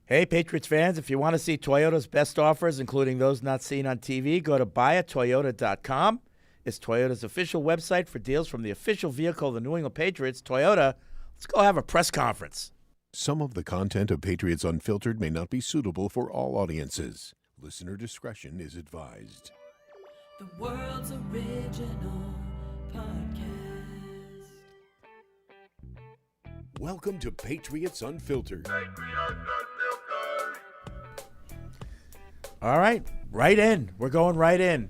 Hey, Patriots fans, if you want to see Toyota's best offers, including those not seen on TV, go to buyatoyota.com. It's Toyota's official website for deals from the official vehicle of the New England Patriots. Toyota, let's go have a press conference. Some of the content of Patriots Unfiltered may not be suitable for all audiences. Listener discretion is advised. The world's original podcast. Welcome to Patriots Unfiltered. All right, right in. We're going right in.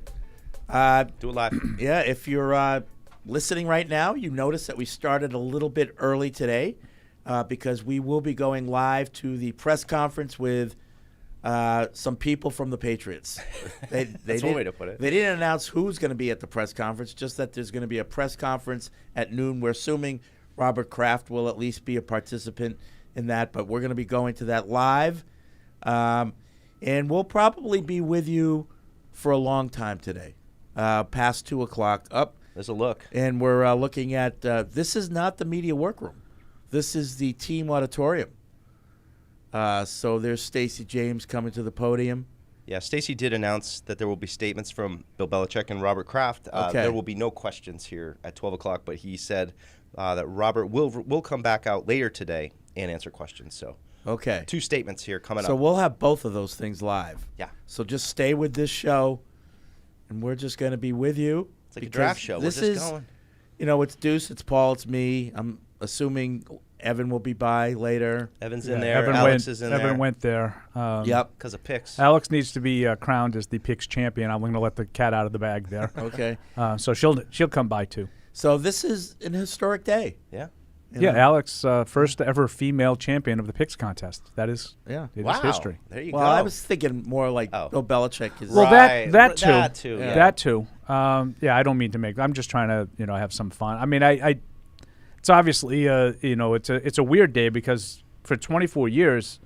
Do it live. Yeah, if you're listening right now, you notice that we started a little bit early today because we will be going live to the press conference with some people from the Patriots. That's one way to put it. They didn't announce who's going to be at the press conference, just that there's going to be a press conference at noon. We're assuming Robert Kraft will at least be a participant in that, but we're going to be going to that live. And we'll probably be with you for a long time today, past 2 o'clock up. There's a look. And we're looking at this is not the media workroom. This is the team auditorium. So there's Stacey James coming to the podium. Yeah, Stacey did announce that there will be statements from Bill Belichick and Robert Kraft. Okay. There will be no questions here at 12 o'clock, but he said that Robert will come back out later today and answer questions. So Okay. 2 statements here coming So up. we'll have both of those things live. Yeah. So just stay with this show, and we're just going to be with you. It's like a draft show. This We're just is, going. you know, it's Deuce, it's Paul, it's me. I'm assuming Evan will be by later. Evan's in there. Alex is in there. Evan went there. Yep. Because of picks. Alex needs to be crowned as the picks champion. I'm going to let the cat out of the bag there. Okay. So she'll come by too. So this is an historic day. Yeah. you Yeah, know? Alex, first ever female champion of the picks contest. That is, Yeah. it is Wow. history. There you Well, go. I was thinking more like Oh. Bill Belichick is. Well, Right. that too. That too, yeah. That too. Yeah, I don't mean to make. I'm just trying to have some fun. I mean, it's obviously it's a weird day because for 24 years,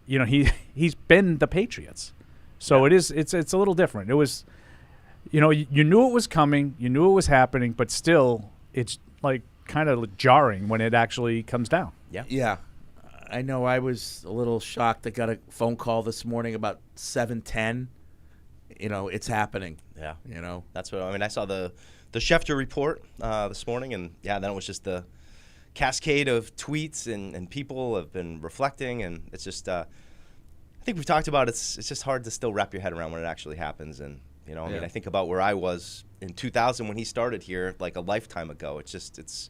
he's been the Patriots, so it's a little different. It was, you knew it was coming, you knew it was happening, but still, it's like kind of jarring when it actually comes down. Yeah. Yeah. I know I was a little shocked. I got a phone call this morning about 7:10. It's happening. Yeah. That's That's what I mean. I saw the Schefter report this morning, and then it was just the cascade of tweets and people have been reflecting, and it's just I think we've talked about it's just hard to still wrap your head around when it actually happens. And I mean, I think about where I was in 2000 when he started here, like a lifetime ago. It's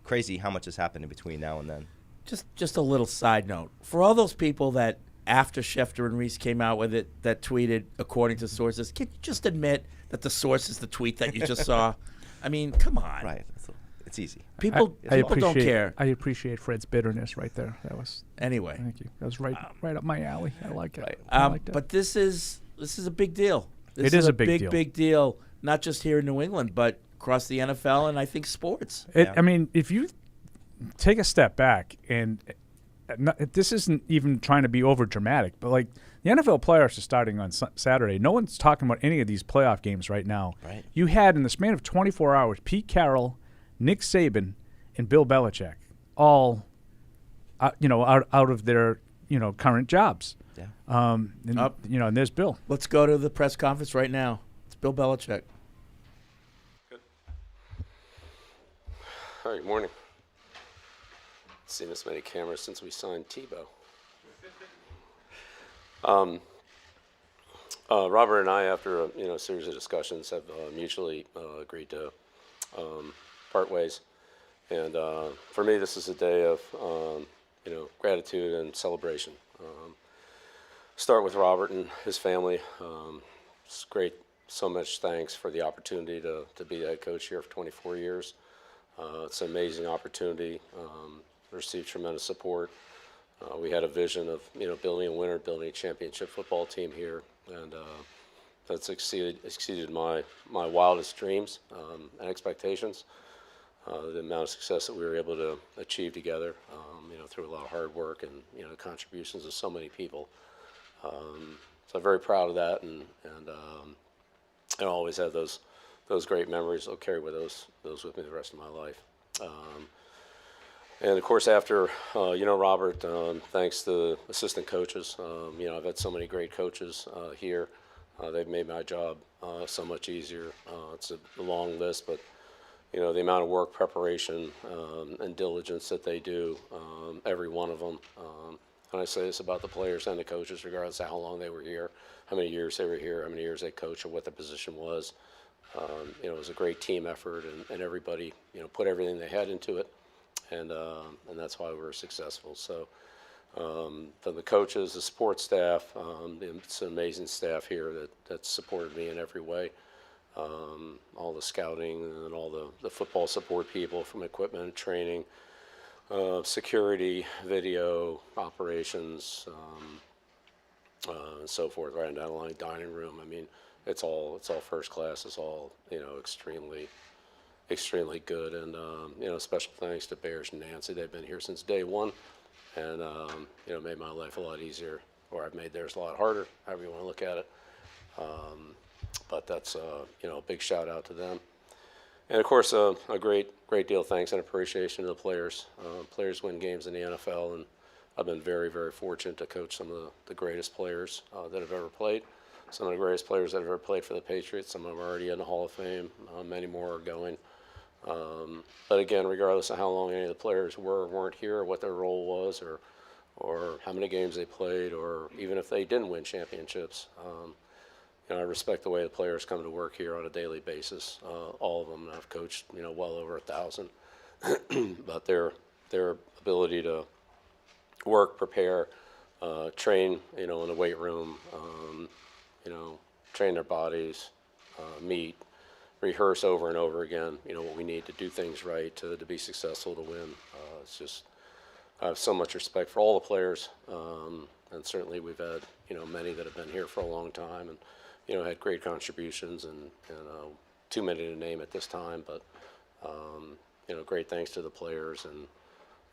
crazy how much has happened in between now and then. Just a little side note. For all those people that after Schefter and Reese came out with it that tweeted according to sources, can you just admit that the source is the tweet that you just saw? I mean, come on. Right. It's easy. People don't care. I appreciate Fred's bitterness right there. That was Anyway. Thank you. That was right up my alley. I like it. Right. I like that. But this is a big deal. This It is a a big deal. big deal, not just here in New England, but across the NFL and I think sports. I mean, if you take a step back, and this isn't even trying to be over dramatic, but like the NFL playoffs are starting on Saturday. No one's talking about any of these playoff games right now. Right. You had in the span of 24 hours Pete Carroll, Nick Saban, and Bill Belichick all, out of their current jobs. Yeah. And there's Bill. Let's go to the press conference right now. It's Bill Belichick. Good. All right, morning. Seen this many cameras since we signed Tebow. Robert and I, after a series of discussions, have mutually agreed to part ways. And for me, this is a day of gratitude and celebration. Start with Robert and his family. It's great. So much thanks for the opportunity to be the head coach here for 24 years. It's an amazing opportunity. Received tremendous support. We had a vision of building a winner, building a championship football team here, and that's exceeded my wildest dreams and expectations. The amount of success that we were able to achieve together, through a lot of hard work and contributions of so many people. So I'm very proud of that, and I always have those great memories. I'll carry with those with me the rest of my life. And of course, after Robert, thanks to assistant coaches, I've had so many great coaches here. They've made my job so much easier. It's a long list, but the amount of work, preparation, and diligence that they do, every one of them. And I say this about the players and the coaches, regardless of how long they were here, how many years they were here, how many years they coached, or what the position was. It was a great team effort, and everybody, put everything they had into it, and that's why we were successful. So, from the coaches, the support staff, it's an amazing staff here that supported me in every way. All the scouting and all the football support people, from equipment, training, security, video, operations, and so forth, right down the line, dining room. I mean, it's all first class. It's all extremely good. And special thanks to Bears and Nancy. They've been here since day one, and made my life a lot easier, or I've made theirs a lot harder, however you want to look at it. But that's a big shout out to them. And of course, a great deal of thanks and appreciation to the players. Players win games in the NFL, and I've been very, very fortunate to coach some of the greatest players that have ever played. Some of the greatest players that have ever played for the Patriots. Some of them are already in the Hall of Fame. Many more are going. But again, regardless of how long any of the players were or weren't here, or what their role was, or how many games they played, or even if they didn't win championships, I respect the way the players come to work here on a daily basis. All of them. I've coached, well over 1,000. But their ability to work, prepare, train, in the weight room, train their bodies, meet, rehearse over and over again, what we need to do things right to be successful, to win. It's just, I have so much respect for all the players, and certainly we've had, many that have been here for a long time, and, had great contributions, and too many to name at this time, but, great thanks to the players, and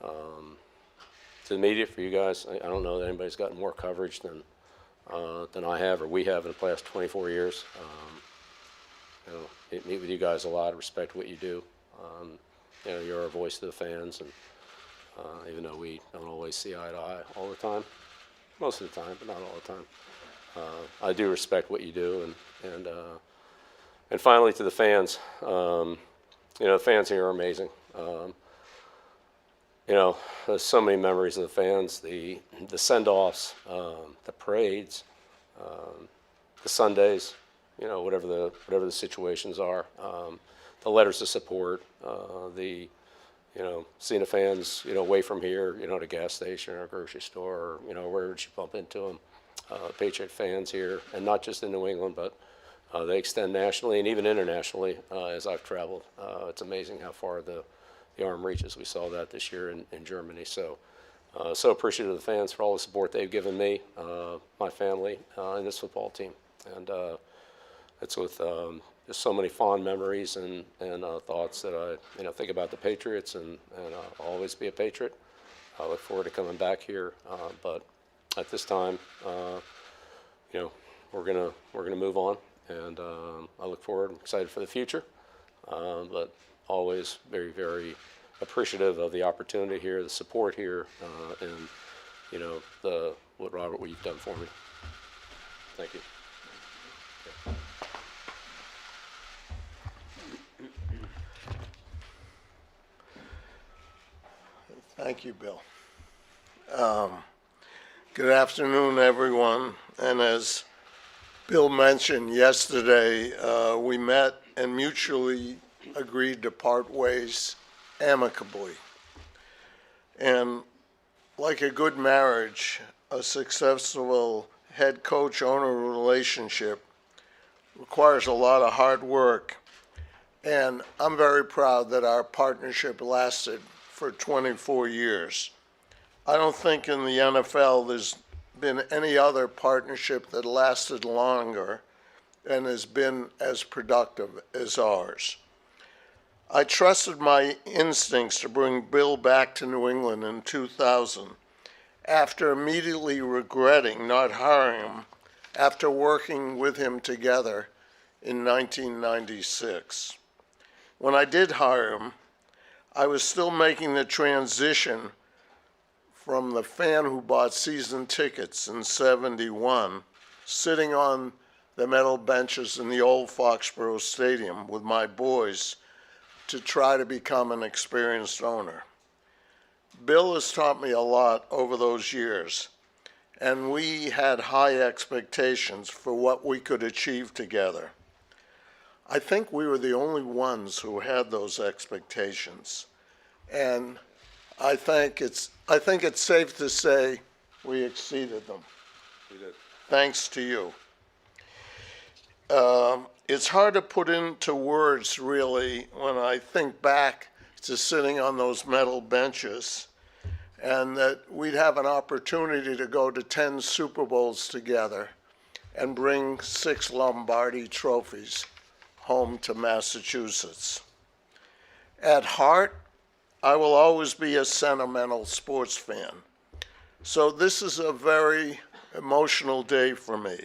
to the media, for you guys. I don't know that anybody's gotten more coverage than I have, or we have, in the past 24 years. Meet with you guys a lot, respect what you do. You're a voice to the fans, and even though we don't always see eye to eye all the time, most of the time, but not all the time, I do respect what you do. And finally, to the fans, the fans here are amazing. There's so many memories of the fans, the send-offs, the parades, the Sundays, whatever the situations are, the letters of support, seeing the fans, away from here, at a gas station or a grocery store, or wherever you bump into them. Patriot fans here, and not just in New England, but they extend nationally and even internationally as I've traveled. It's amazing how far the arm reaches. We saw that this year in Germany. So appreciative of the fans for all the support they've given me, my family, and this football team. And it's with just so many fond memories and thoughts that I think about the Patriots, and I'll always be a Patriot. I look forward to coming back here, but at this time, we're gonna move on, and I look forward. I'm excited for the future, but always very, very appreciative of the opportunity here, the support here, and what you've done for me. Thank you. Thank you, Bill. Good afternoon, everyone. And as Bill mentioned yesterday, we met and mutually agreed to part ways amicably. And like a good marriage, a successful head coach-owner relationship requires a lot of hard work. And I'm very proud that our partnership lasted for 24 years. I don't think in the NFL there's been any other partnership that lasted longer and has been as productive as ours. I trusted my instincts to bring Bill back to New England in 2000 after immediately regretting not hiring him after working with him together in 1996. When I did hire him, I was still making the transition from the fan who bought season tickets in '71, sitting on the metal benches in the old Foxborough Stadium with my boys to try to become an experienced owner. Bill has taught me a lot over those years, and we had high expectations for what we could achieve together. I think we were the only ones who had those expectations, and I think it's safe to say we exceeded them. We did. Thanks to you. It's hard to put into words, really, when I think back to sitting on those metal benches and that we'd have an opportunity to go to 10 Super Bowls together and bring 6 Lombardi trophies home to Massachusetts. At heart, I will always be a sentimental sports fan. So this is a very emotional day for me.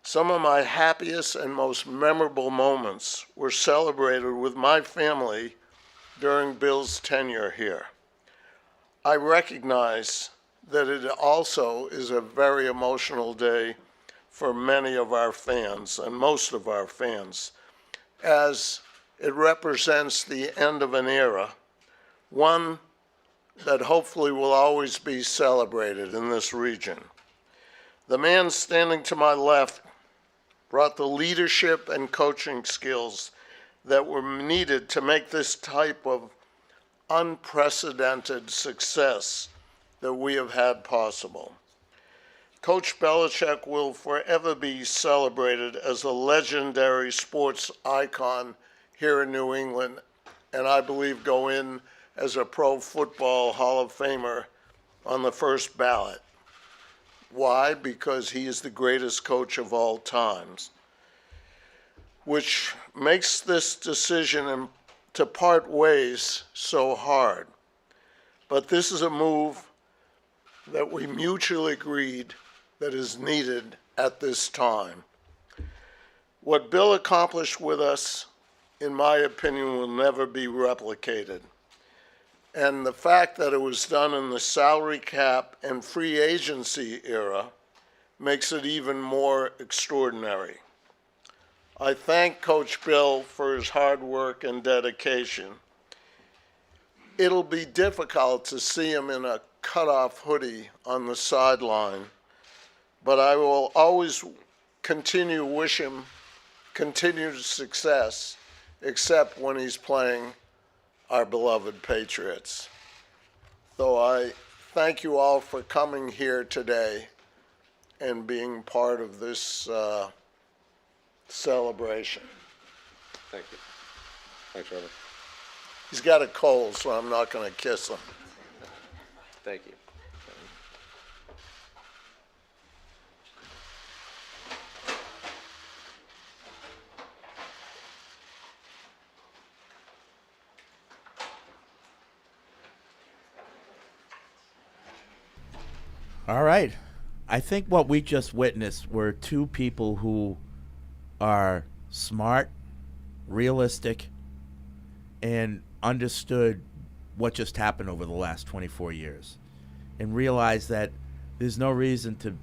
Some of my happiest and most memorable moments were celebrated with my family during Bill's tenure here. I recognize that it also is a very emotional day for many of our fans and most of our fans, as it represents the end of an era, one that hopefully will always be celebrated in this region. The man standing to my left brought the leadership and coaching skills that were needed to make this type of unprecedented success that we have had possible. Coach Belichick will forever be celebrated as a legendary sports icon here in New England, and I believe go in as a Pro Football Hall of Famer on the first ballot. Why? Because he is the greatest coach of all times, which makes this decision to part ways so hard. But this is a move that we mutually agreed that is needed at this time. What Bill accomplished with us, in my opinion, will never be replicated. And the fact that it was done in the salary cap and free agency era makes it even more extraordinary. I thank Coach Bill for his hard work and dedication. It'll be difficult to see him in a cutoff hoodie on the sideline, but I will always continue to wish him continued success, except when he's playing our beloved Patriots. So I thank you all for coming here today and being part of this celebration. Thank you. Thanks, Robert. He's got a cold, so I'm not going to kiss him. Thank you. All right. I think what we just witnessed were two people who are smart, realistic, and understood what just happened over the last 24 years and realized that there's no reason to,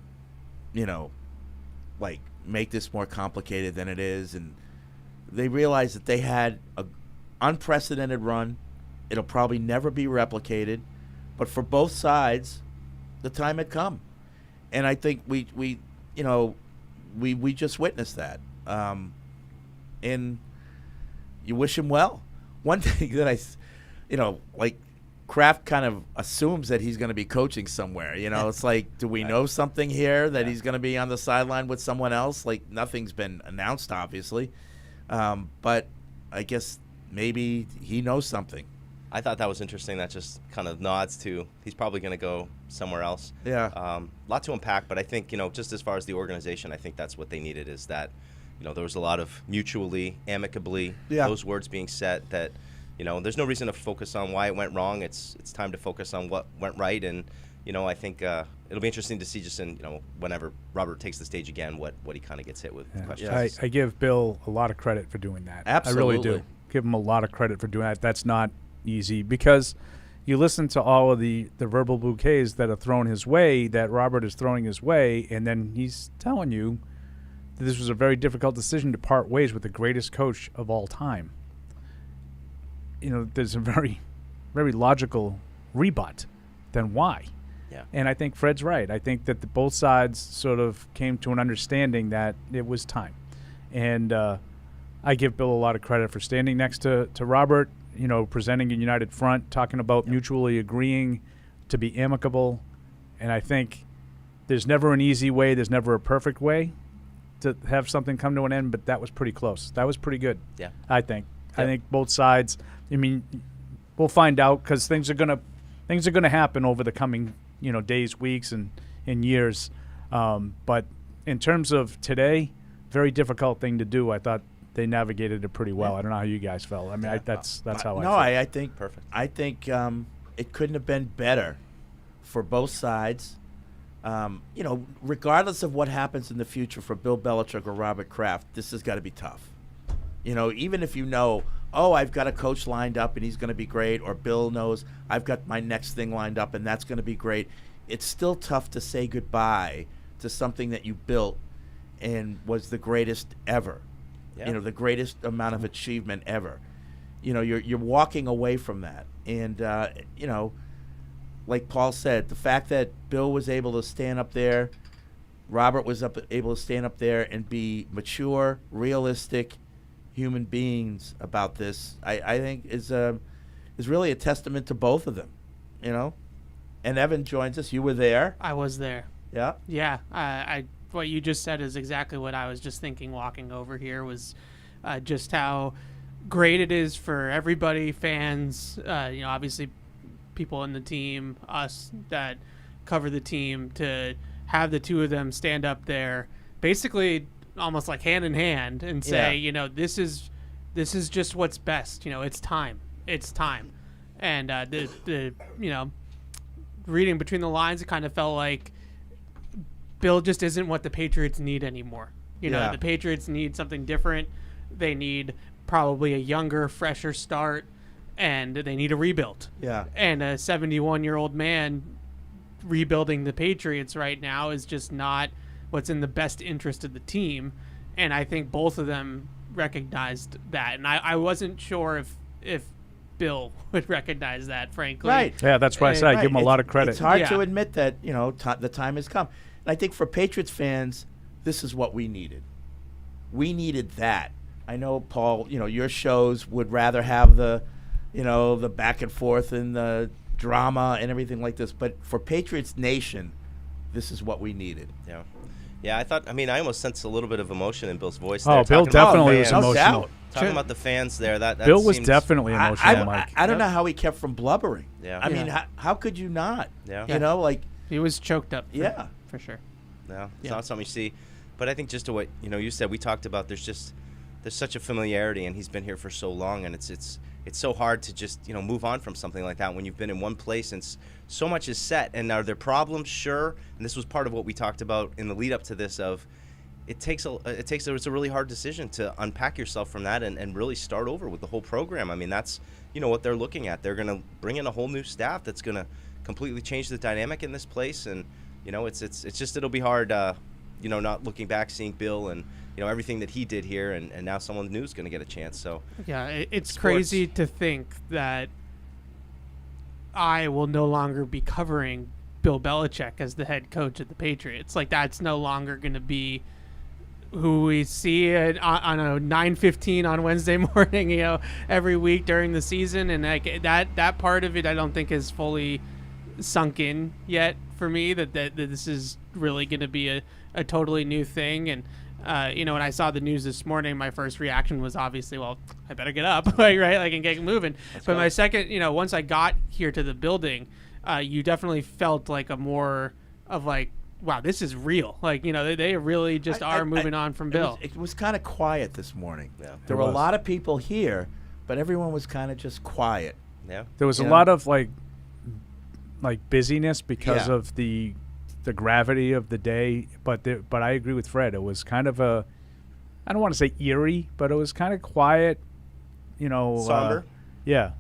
make this more complicated than it is. And they realized that they had an unprecedented run. It'll probably never be replicated. But for both sides, the time had come. And I think we just witnessed that. And you wish him well. One thing that Kraft kind of assumes that he's going to be coaching somewhere. It's like, do we know something here that he's going to be on the sideline with someone else? Like, nothing's been announced, obviously. But I guess maybe he knows something. I thought that was interesting. That just kind of nods to he's probably going to go somewhere else. Yeah. Lot to unpack, but I think, just as far as the organization, I think that's what they needed is that, there was a lot of mutually, amicably, those words being said that, there's no reason to focus on why it went wrong. It's time to focus on what went right. And, I think it'll be interesting to see just in, whenever Robert takes the stage again, what he kind of gets hit with questions. I give Bill a lot of credit for doing that. Absolutely. I really do. Give him a lot of credit for doing that. That's not easy because you listen to all of the verbal bouquets that are thrown his way, that Robert is throwing his way, and then he's telling you that this was a very difficult decision to part ways with the greatest coach of all time. There's a very, very logical rebut. Then why? Yeah. And I think Fred's right. I think that both sides sort of came to an understanding that it was time. And I give Bill a lot of credit for standing next to Robert, presenting a united front, talking about mutually agreeing to be amicable. And I think there's never an easy way. There's never a perfect way to have something come to an end, but that was pretty close. That was pretty good. Yeah. I think. Yep. I think both sides, we'll find out because things are gonna happen over the coming, days, weeks, and years. But in terms of today, very difficult thing to do. I thought they navigated it pretty well. I don't know how you guys felt. I mean, that's how I feel. No, I think Perfect. I think it couldn't have been better for both sides. Regardless of what happens in the future for Bill Belichick or Robert Kraft, this has got to be tough. Even if I've got a coach lined up and he's going to be great, or Bill knows I've got my next thing lined up and that's going to be great, it's still tough to say goodbye to something that you built and was the greatest ever. Yeah. The greatest amount of achievement ever. You're walking away from that. And, like Paul said, the fact that Bill was able to stand up there, Robert was able to stand up there and be mature, realistic human beings about this, I think is really a testament to both of them, And Evan joins us. You were there. I was there. Yeah. Yeah. What you just said is exactly what I was just thinking walking over here was just how great it is for everybody, fans, obviously people in the team, us that cover the team, to have the two of them stand up there basically almost like hand in hand and say, this is just what's best. It's time. And the reading between the lines, it kind of felt like Bill just isn't what the Patriots need anymore. The Patriots need something different. They need probably a younger, fresher start, and they need a rebuild. Yeah. And a 71-year-old man rebuilding the Patriots right now is just not what's in the best interest of the team. And I think both of them recognized that. And I wasn't sure if Bill would recognize that, frankly. Right. Yeah, that's why I said I give him a lot of credit. It's hard Yeah. to admit that, the time has come. And I think for Patriots fans, this is what we needed. We needed that. I know, Paul, your shows would rather have the back and forth and the drama and everything like this. But for Patriots Nation, this is what we needed. Yeah. Yeah, I almost sensed a little bit of emotion in Bill's voice. Oh, there, Bill talking about definitely the was fans. No emotional. doubt. Talking about the fans there, that Bill was seems- definitely emotional, Mike. I don't know how he kept from blubbering. Yeah. I mean, how could you not? Yeah. He was choked up. For sure. No, it's Yeah. not something you see. But I think just to what you said, we talked about. There's such a familiarity, and he's been here for so long, and it's so hard to just move on from something like that when you've been in one place and so much is set. And are there problems? Sure. And this was part of what we talked about in the lead up to this. It's a really hard decision to unpack yourself from that and really start over with the whole program. I mean, that's what they're looking at. They're going to bring in a whole new staff that's going to completely change the dynamic in this place, and it'll be hard. Not looking back, seeing Bill and everything that he did here, and now someone new is going to get a chance. So yeah, it's Sports. crazy to think that I will no longer be covering Bill Belichick as the head coach of the Patriots. Like, that's no longer going to be who we see on a 9:15 on Wednesday morning, every week during the season, and that part of it I don't think is fully sunk in yet for me. That this is really going to be a totally new thing. And when I saw the news this morning, my first reaction was obviously, well, I better get up, and get moving. But my second, once I got here to the building, you definitely felt like a more of like, wow, this is real. They really just are moving on from Bill. It was kind of quiet this morning. Yeah. There were a lot of people here, but everyone was kind of just quiet. yeah, There was a lot of like busyness because Yeah. of the gravity of the day, but I agree with Fred. It was kind of I don't want to say eerie, but it was kind of quiet. somber. Yeah.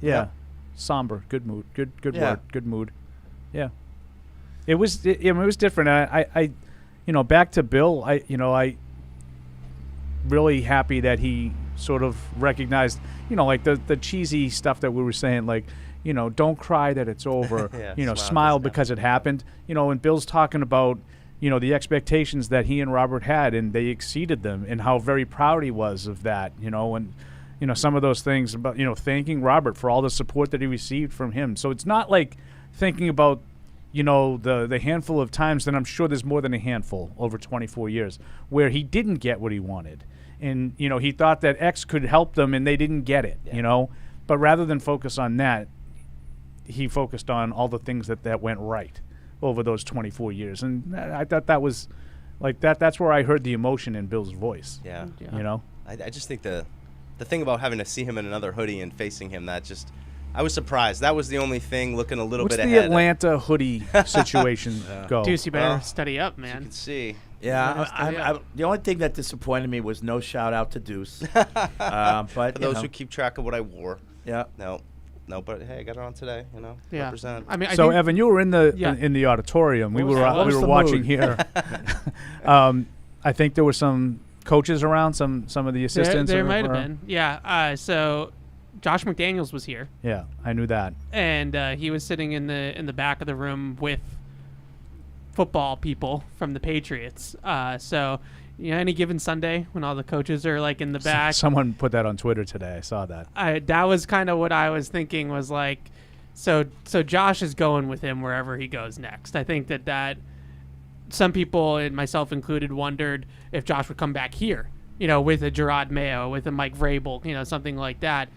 Yeah. Yep. Somber. Good mood. Good Yeah. word. Good mood. Yeah. It was different. I back to Bill. I really happy that he sort of recognized, like the cheesy stuff that we were saying, like, don't cry that it's over. Yeah, smile because it happened. And Bill's talking about, the expectations that he and Robert had, and they exceeded them, and how very proud he was of that, and some of those things about, thanking Robert for all the support that he received from him. So it's not like thinking about, the handful of times, and I'm sure there's more than a handful over 24 years, where he didn't get what he wanted. And, he thought that X could help them, and they didn't get it, But rather than focus on that, he focused on all the things that went right over those 24 years. And I thought that was, like, that's where I heard the emotion in Bill's voice. Yeah. I just think the thing about having to see him in another hoodie and facing him, I was surprised. That was the only thing looking a little What's bit the ahead. Atlanta hoodie situation go? Deuce, you better Well, study up, You man. can see. Yeah, the only thing that disappointed me was no shout out to Deuce. But For those who keep track of what I wore. yeah, No, but hey, I got it on today. Yeah. Represent. I mean, I So think, Evan, you were in the Yeah. in the auditorium. We What was were that? What we was were the watching mood? here. I think there were some coaches around, some of the assistants. there or- might have or- been. Yeah. So Josh McDaniels was here, Yeah, I knew that. and he was sitting in the back of the room with football people from the Patriots. So any given Sunday when all the coaches are like in the back, Someone put that on Twitter today. I saw that. that was kind of what I was thinking, was like, so Josh is going with him wherever he goes next. I think that some people, and myself included, wondered if Josh would come back here, with a Gerard Mayo, with a Mike Vrabel, something like that.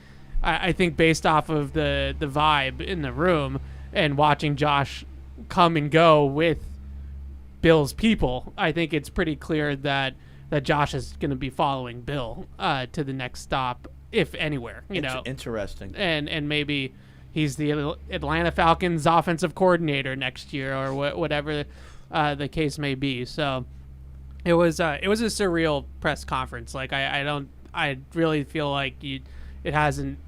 I think based off of the vibe in the room and watching Josh come and go with Bill's people, I think it's pretty clear that Josh is going to be following Bill to the next stop, if anywhere. interesting. And maybe he's the Atlanta Falcons offensive coordinator next year, or whatever the case may be. So it was a surreal press conference. Like I really feel like it hasn't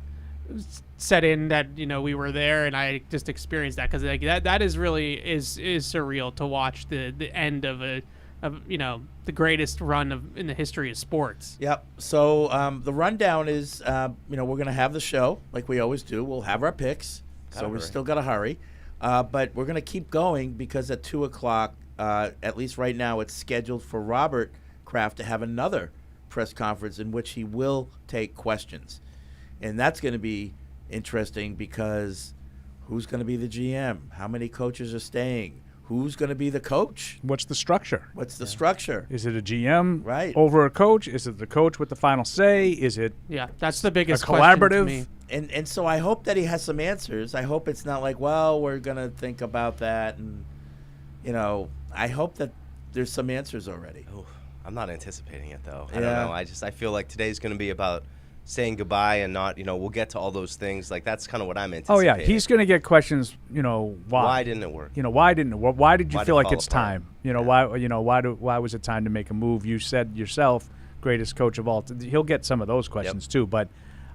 set in that we were there and I just experienced that, because like that is really is surreal to watch the end of the greatest run in the history of sports. Yep. So the rundown is, we're going to have the show like we always do. We'll have our picks, so we still got to hurry. But we're going to keep going because at 2:00, at least right now, it's scheduled for Robert Kraft to have another press conference in which he will take questions. And that's going to be interesting because who's going to be the GM? How many coaches are staying? Who's going to be the coach? What's the structure? What's the structure? Is it a GM Right. over a coach? Is it the coach with the final say? Is it Yeah, that's the biggest a question to collaborative? me. And so I hope that he has some answers. I hope it's not like, well, we're going to think about that. And, I hope that there's some answers already. Oh, I'm not anticipating it though. I Yeah. don't know. I feel like today's going to be about saying goodbye and not, we'll get to all those things. Like that's kind of what I'm Oh anticipating. yeah, he's going to get questions. Why didn't it work? Why didn't it work? Why did you Why did feel it like fall it's apart? time? Why was it time to make a move? You said yourself, greatest coach of all. He'll get some of those questions too, but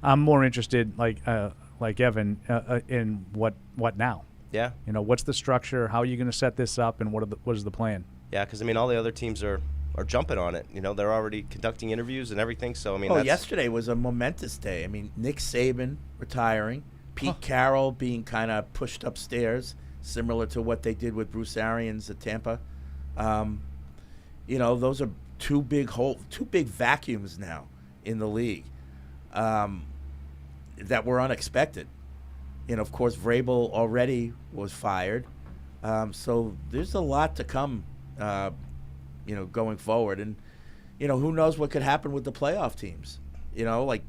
I'm more interested, like Evan, in what now? Yeah. What's the structure? How are you going to set this up? And what is the plan? Yeah, because all the other teams are jumping on it. They're already conducting interviews and everything. So Yesterday was a momentous day. Nick Saban retiring, Pete Carroll being kind of pushed upstairs, similar to what they did with Bruce Arians at Tampa. Those are two big vacuums now in the league that were unexpected. Of course, Vrabel already was fired. So there's a lot to come, going forward. And, who knows what could happen with the playoff teams. Like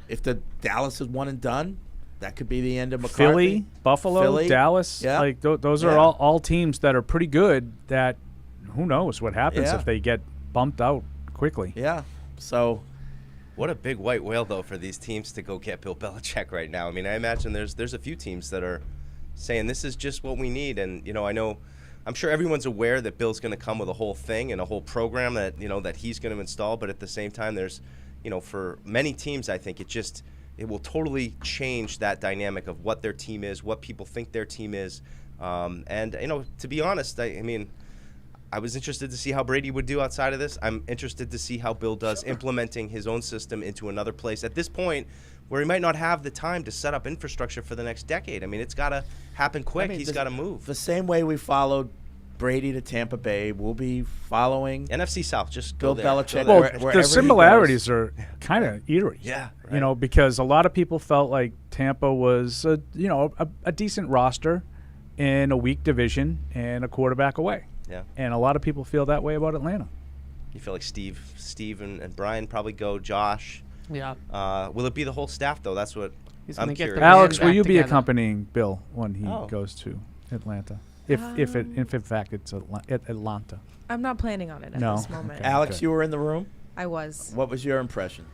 if the Dallas is one and done, that could be the end of McCarthy. Philly, Buffalo, Dallas. Yeah. Like those are all teams that are pretty good. That who knows what happens Yeah. if they get bumped out quickly. Yeah. So what a big white whale, though, for these teams to go get Bill Belichick right now. I imagine there's a few teams that are saying this is just what we need. And, I'm sure everyone's aware that Bill's going to come with a whole thing and a whole program that, that he's going to install. But at the same time, there's, for many teams, I think it just it will totally change that dynamic of what their team is, what people think their team is. And, you know, to be honest, I mean, I was interested to see how Brady would do outside of this. I'm interested to see how Bill does implementing his own system into another place at this point where he might not have the time to set up infrastructure for the next decade. I mean, it's got to happen quick. He's got to move. The same way we followed Brady to Tampa Bay, we'll be following NFC South. Just Bill go there. Belichick. Well, wherever the he similarities goes. are kind of eerie. Yeah, You know, because a lot of people felt like Tampa was, a decent roster in a weak division and a quarterback away. Yeah. And a lot of people feel that way about Atlanta. You feel like Steve and Brian probably go. Josh. Yeah. Will it be the whole staff, though? That's what He's I'm gonna get the curious. band Alex, will back you be together. accompanying Bill when he Oh. goes to Atlanta? If in fact it's Atlanta. I'm not planning on it at No. this moment. Okay. Alex, you were in the room. I was. What was your impression?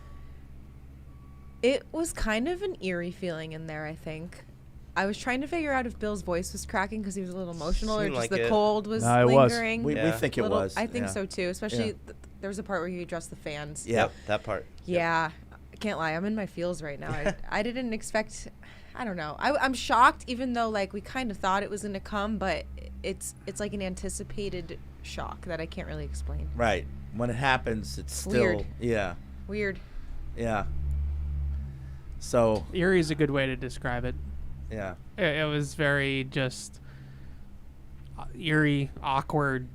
It was kind of an eerie feeling in there, I think. I was trying to figure out if Bill's voice was cracking because he was a little emotional or Seemed just like the it. cold was No, it was. lingering. We Yeah. think it Little- was. I think yeah. so too, especially Yeah. there was a part where he addressed the fans. Yeah. Yep, that part. Yeah. I can't lie. I'm in my feels right now. I didn't expect. I don't know. I'm shocked, even though like we kind of thought it was going to come, but it's like an anticipated shock that I can't really explain. Right. When it happens, it's still Weird. Yeah. Weird. Yeah. So Eerie is a good way to describe it. yeah. It was very just eerie, awkward,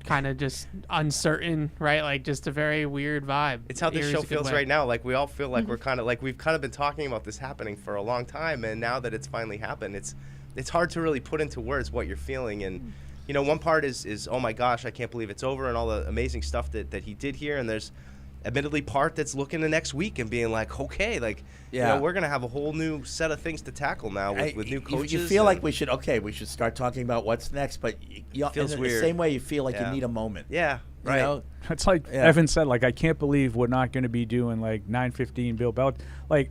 kind of just uncertain, right? Like just a very weird vibe. It's how this Eerie's show a good feels way. right now. Like we all feel like we're kind of like we've kind of been talking about this happening for a long time, and now that it's finally happened, it's hard to really put into words what you're feeling. And you know, one part is oh my gosh, I can't believe it's over, and all the amazing stuff that he did here. And there's admittedly part that's looking to next week and being like, okay, like Yeah. you know, we're gonna have a whole new set of things to tackle now with new coaches. You feel like and- we should start talking about what's next, but Feels in weird. the same way you feel like Yeah. you need a moment. yeah, You right. know? It's like Yeah. Evan said, like, I can't believe we're not going to be doing like 9:15 Bill Belichick. Like,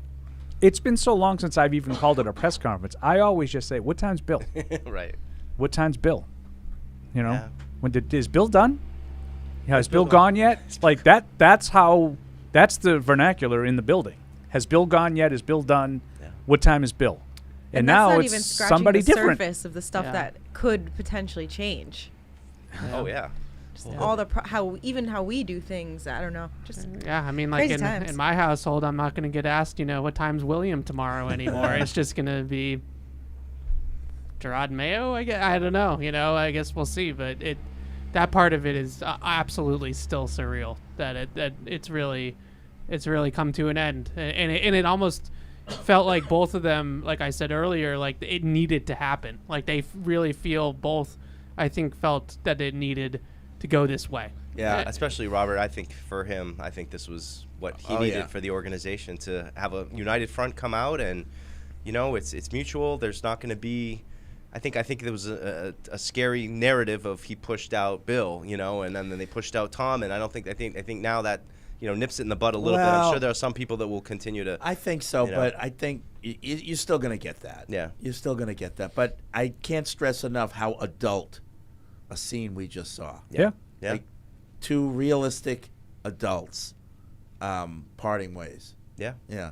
it's been so long since I've even called it a press conference. I always just say, "What time's Bill? right. What time's Bill?" You know, Yeah. is Bill done? Yeah, has Bill gone yet? Like that. That's the vernacular in the building. Has Bill gone yet? Is Bill done? Yeah. What time is Bill? And that's now not it's even scratching somebody the different. surface of the stuff Yeah. that could potentially change. Oh yeah. Just all the how we do things. I don't know. Just Yeah, I mean, like Crazy times. in my household, I'm not going to get asked, what time's William tomorrow anymore. It's just going to be Gerard Mayo. I don't know. I guess we'll see. But that part of it is absolutely still surreal. That it's really come to an end, and it almost felt like both of them, like I said earlier, like it needed to happen. Like they really feel both. I think felt that it needed to go this way. Yeah, especially Robert. I think for him, I think this was what he needed yeah. for the organization to have a united front come out, and it's mutual. There's not going to be. I think there was a scary narrative of he pushed out Bill, and then they pushed out Tom, and I think now that nips it in the bud a little bit. I'm Well, sure there are some people that will continue to. I think so, you know. but I think you're still going to get that. Yeah. You're still going to get that. But I can't stress enough how adult a scene we just saw. Yeah. Yeah. Like two realistic adults parting ways. Yeah. Yeah.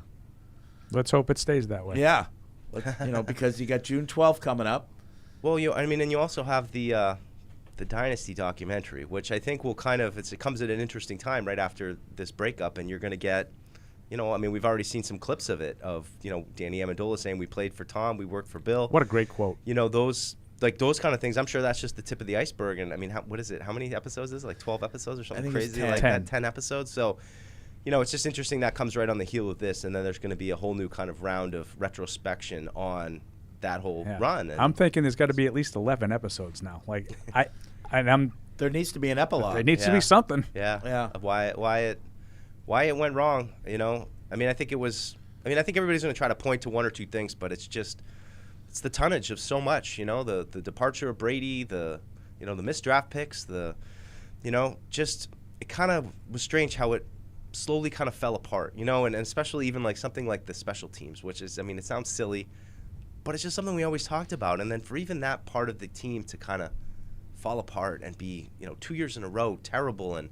Let's hope it stays that way. Yeah. Because you got June 12th coming up. Well, and you also have the Dynasty documentary, which I think will it comes at an interesting time right after this breakup, and you're going to get, we've already seen some clips of it, of, Danny Amendola saying we played for Tom, we worked for Bill. What a great quote. Those kind of things, I'm sure that's just the tip of the iceberg. And I mean, what is it? How many episodes is it? Like 12 episodes or something think it's crazy 10. like 10. that? 10 episodes. So, it's just interesting that comes right on the heel of this, and then there's going to be a whole new kind of round of retrospection on that whole Yeah. run. And I'm thinking there's got to be at least 11 episodes now. Like There needs to be an epilogue. there needs to Yeah. be something. Yeah. Yeah. Of why it went wrong, I think everybody's going to try to point to one or two things, but it's the tonnage of so much, the departure of Brady, the missed draft picks, it kind of was strange how it slowly kind of fell apart, and especially even like something like the special teams, which is, it sounds silly, but it's just something we always talked about. And then for even that part of the team to kind of fall apart and be, 2 years in a row terrible, and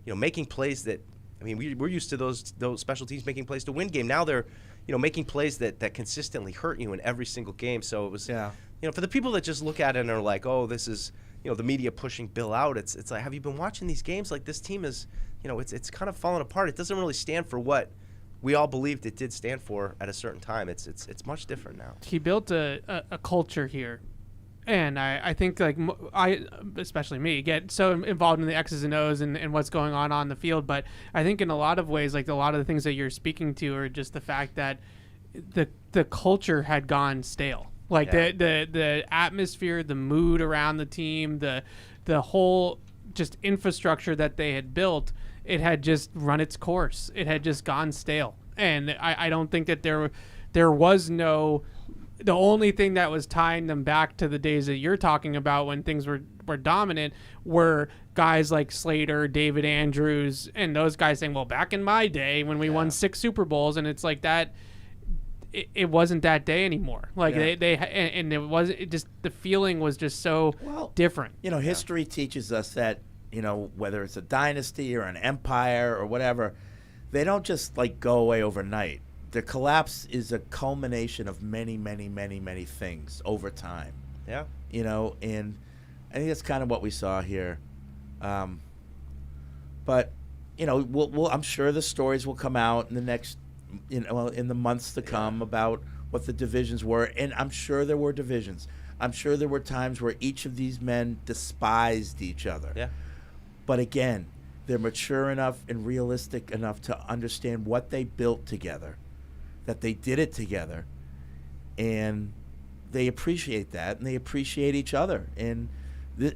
making plays that, we're used to those special teams making plays to win game. Now they're, making plays that consistently hurt you in every single game. So it was, for the people that just look at it and are like, oh, this is, the media pushing Bill out. It's like, have you been watching these games? Like, this team is, it's kind of falling apart. It doesn't really stand for what we all believed it did stand for at a certain time. It's much different now. He built a culture here. And I think, like, especially me, get so involved in the X's and O's and what's going on the field. But I think in a lot of ways, like, a lot of the things that you're speaking to are just the fact that the culture had gone stale. Like, the atmosphere, the mood around the team, the whole just infrastructure that they had built, it had just run its course. It had just gone stale. And I don't think that there was no... The only thing that was tying them back to the days that you're talking about when things were dominant were guys like Slater, David Andrews, and those guys saying, well, back in my day when we won 6 Super Bowls, and it's like that, it wasn't that day anymore. Like and it just, the feeling was just so different. History teaches us that, whether it's a dynasty or an empire or whatever, they don't just like go away overnight. The collapse is a culmination of many, many, many, many things over time. Yeah. And I think that's kind of what we saw here. But, I'm sure the stories will come out in the next, in the months to come about what the divisions were. And I'm sure there were divisions. I'm sure there were times where each of these men despised each other. Yeah. But again, they're mature enough and realistic enough to understand what they built together, that they did it together, and they appreciate that, and they appreciate each other. And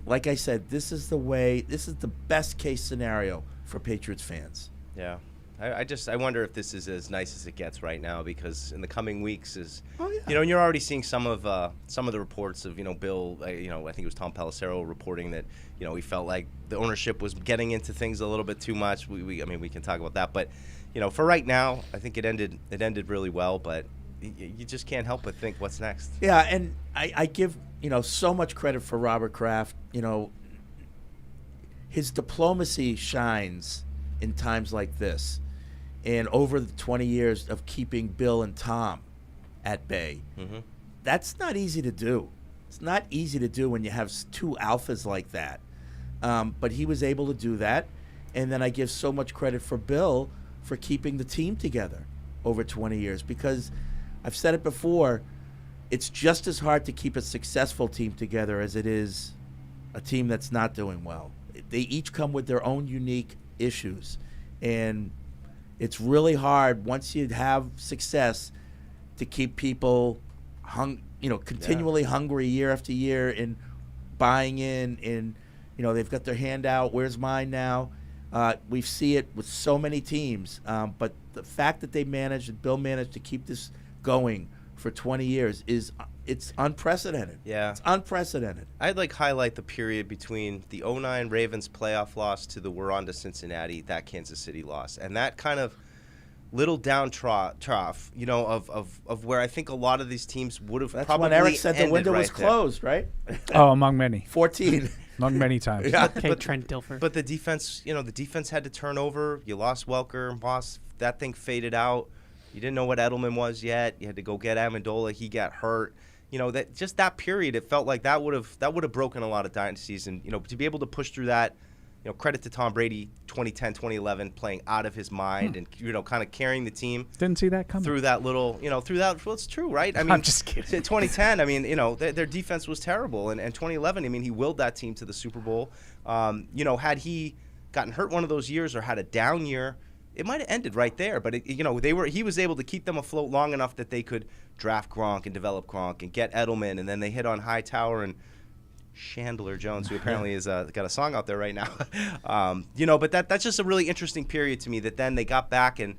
like I said, this is the best case scenario for Patriots fans. Yeah. I wonder if this is as nice as it gets right now, because in the coming weeks and you're already seeing some of the reports of, Bill, I think it was Tom Pelissero reporting that, he felt like the ownership was getting into things a little bit too much. We can talk about that, but for right now, I think it ended really well, but you just can't help but think what's next. Yeah, and I give, so much credit for Robert Kraft. His diplomacy shines in times like this. And over the 20 years of keeping Bill and Tom at bay, that's not easy to do. It's not easy to do when you have 2 alphas like that. But he was able to do that. And then I give so much credit for Bill for keeping the team together over 20 years, because I've said it before, it's just as hard to keep a successful team together as it is a team that's not doing well. They each come with their own unique issues, and it's really hard once you have success to keep people continually hungry year after year and buying in, and they've got their hand out, where's mine now? We see it with so many teams, but the fact that Bill managed to keep this going for 20 years it's unprecedented. Yeah. It's unprecedented. I'd highlight the period between the 2009 Ravens playoff loss to the we're on to Cincinnati, that Kansas City loss, and that kind of little down trough, of where I think a lot of these teams would have That's probably when Eric said the ended window right was there. closed, right? Oh, among many. 14. Among many times. Yeah. Okay, Trent Dilfer. But the defense, the defense had to turn over. You lost Welker, that thing faded out. You didn't know what Edelman was yet. You had to go get Amendola. He got hurt. That period, it felt like that would have broken a lot of dynasties, and to be able to push through that. Credit to Tom Brady, 2010, 2011, playing out of his mind and, kind of carrying the team. Didn't see that coming. Through that little, well, it's true, right? I mean, I'm just kidding. 2010, their defense was terrible. And 2011, he willed that team to the Super Bowl. Had he gotten hurt one of those years or had a down year, it might have ended right there. But, he was able to keep them afloat long enough that they could draft Gronk and develop Gronk and get Edelman. And then they hit on Hightower and Chandler Jones, who apparently has got a song out there right now. But that's just a really interesting period to me, that then they got back, and,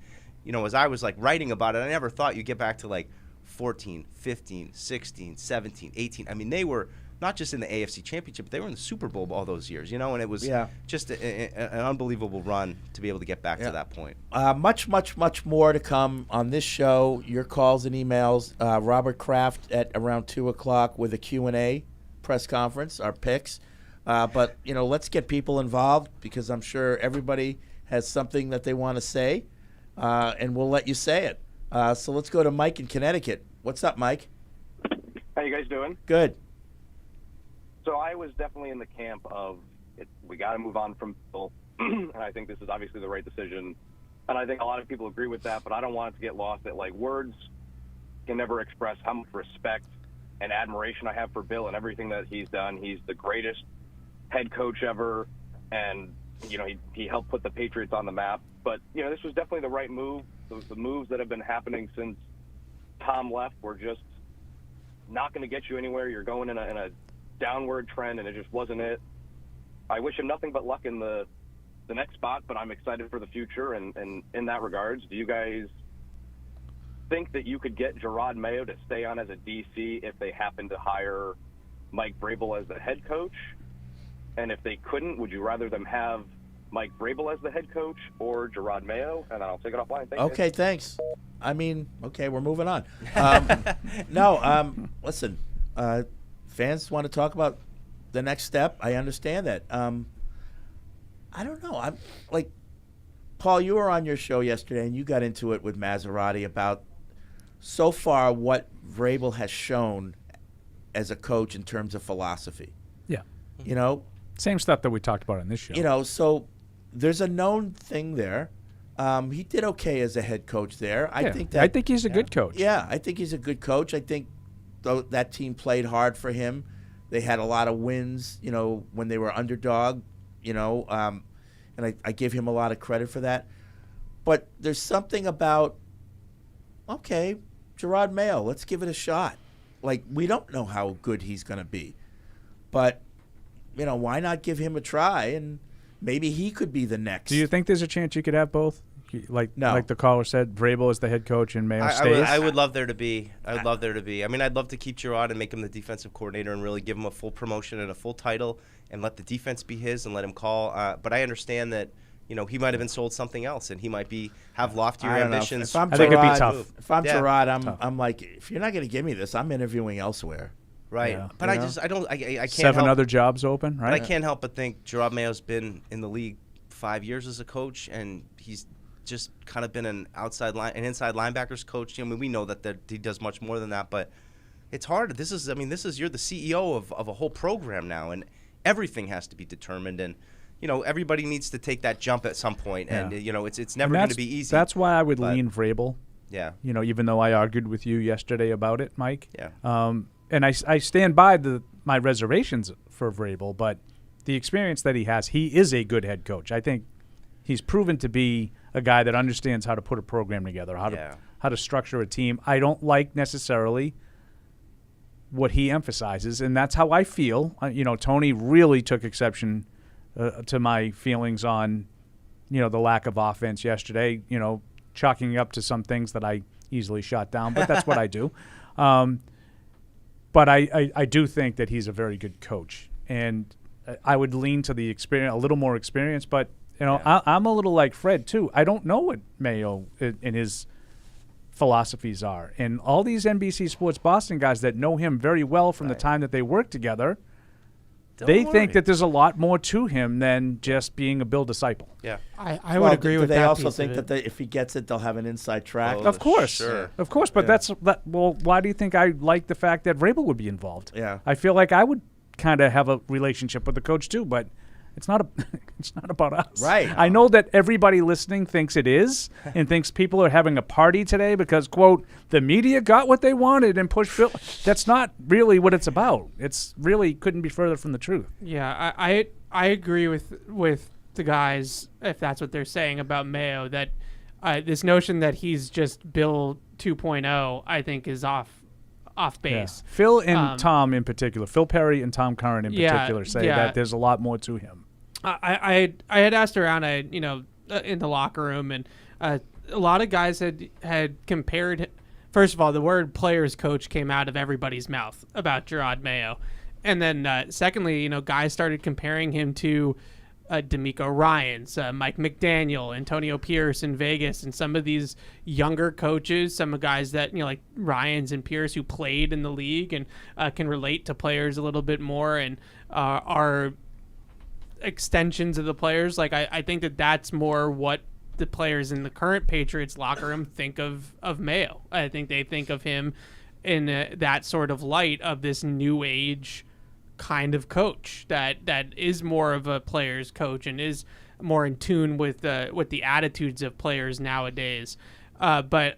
as I was writing about it, I never thought you'd get back to 14, 15, 16, 17, 18. They were not just in the AFC Championship, but they were in the Super Bowl all those years, and it was just an unbelievable run to be able to get back to that point. Much, much, much more to come on this show. Your calls and emails. Robert Kraft at around 2 o'clock with a Q&A. Press conference, our picks, but let's get people involved, because I'm sure everybody has something that they want to say, and we'll let you say it. So let's go to Mike in Connecticut. What's up, Mike? How you guys doing? Good. So I was definitely in the camp of we got to move on from Bill, and I think this is obviously the right decision. And I think a lot of people agree with that, but I don't want it to get lost that like words can never express how much respect and admiration I have for Bill and everything that he's done. He's the greatest head coach ever, and he helped put the Patriots on the map. But this was definitely the right move. The moves that have been happening since Tom left were just not going to get you anywhere. You're going in a downward trend, and it just wasn't it. I wish him nothing but luck in the next spot, but I'm excited for the future. And in that regards, do you guys think that you could get Gerard Mayo to stay on as a DC if they happen to hire Mike Vrabel as the head coach? And if they couldn't, would you rather them have Mike Vrabel as the head coach or Gerard Mayo? And I'll take it offline. Thank you. Okay, thanks. I mean, okay, we're moving on. Listen, fans want to talk about the next step. I understand that. I don't know. I'm like, Paul, you were on your show yesterday, and you got into it with Maserati about so far what Vrabel has shown as a coach in terms of philosophy. Yeah. Same stuff that we talked about on this show. So there's a known thing there. He did okay as a head coach there. I think he's a good coach. Yeah, I think he's a good coach. I think that team played hard for him. They had a lot of wins, when they were underdog, and I give him a lot of credit for that. But there's something about, okay, Gerard Mayo, let's give it a shot. Like, we don't know how good he's going to be. But, why not give him a try, and maybe he could be the next. Do you think there's a chance you could have both? No. Like the caller said, Vrabel is the head coach and Mayo stays? I would love there to be. I would love there to be. I mean, I'd love to keep Gerard and make him the defensive coordinator and really give him a full promotion and a full title and let the defense be his and let him call. But I understand that, he might have been sold something else and he might have loftier ambitions. I think it'd be tough. If I'm Gerard, I'm like, if you're not going to give me this, I'm interviewing elsewhere. Right. Yeah. But I can't 7 other jobs open, right? But I can't help but think Gerard Mayo's been in the league 5 years as a coach, and he's just kind of been an inside linebackers coach. I mean, we know that he does much more than that, but it's hard. You're the CEO of a whole program now, and everything has to be determined, and everybody needs to take that jump at some point, and it's never going to be easy. That's why I would lean Vrabel. Yeah. Even though I argued with you yesterday about it, Mike. Yeah. And I stand by my reservations for Vrabel, but the experience that he has, he is a good head coach. I think he's proven to be a guy that understands how to put a program together, how to structure a team. I don't like necessarily what he emphasizes, and that's how I feel. Tony really took exception to my feelings on, the lack of offense yesterday, chalking up to some things that I easily shot down, but that's what I do. But I do think that he's a very good coach, and I would lean to the experience, a little more experience. But I'm a little like Fred too. I don't know what Mayo and his philosophies are, and all these NBC Sports Boston guys that know him very well from the time that they worked together, they think that there's a lot more to him than just being a Bill disciple. Yeah, I would agree with that. They also think that if he gets it, they'll have an inside track. Of course, sure. Of course. But well, why do you think I like the fact that Vrabel would be involved? Yeah, I feel like I would kind of have a relationship with the coach too, but it's not about us. Right. I know that everybody listening thinks it is and thinks people are having a party today because, quote, the media got what they wanted and pushed Bill. That's not really what it's about. It's really couldn't be further from the truth. Yeah, I agree with the guys, if that's what they're saying about Mayo, that this notion that he's just Bill 2.0, I think is off base. Yeah. Phil and Tom in particular, Phil Perry and Tom Curran in particular say that there's a lot more to him. I had asked around, in the locker room, and a lot of guys had compared. First of all, the word "players coach" came out of everybody's mouth about Gerard Mayo, and then secondly, guys started comparing him to D'Amico Ryans, Mike McDaniel, Antonio Pierce in Vegas, and some of these younger coaches, some of guys that like Ryans and Pierce who played in the league and can relate to players a little bit more and are extensions of the players. Like I think that's more what the players in the current Patriots locker room think of Mayo. I think they think of him in that sort of light of this new age kind of coach that is more of a player's coach and is more in tune with the attitudes of players nowadays. But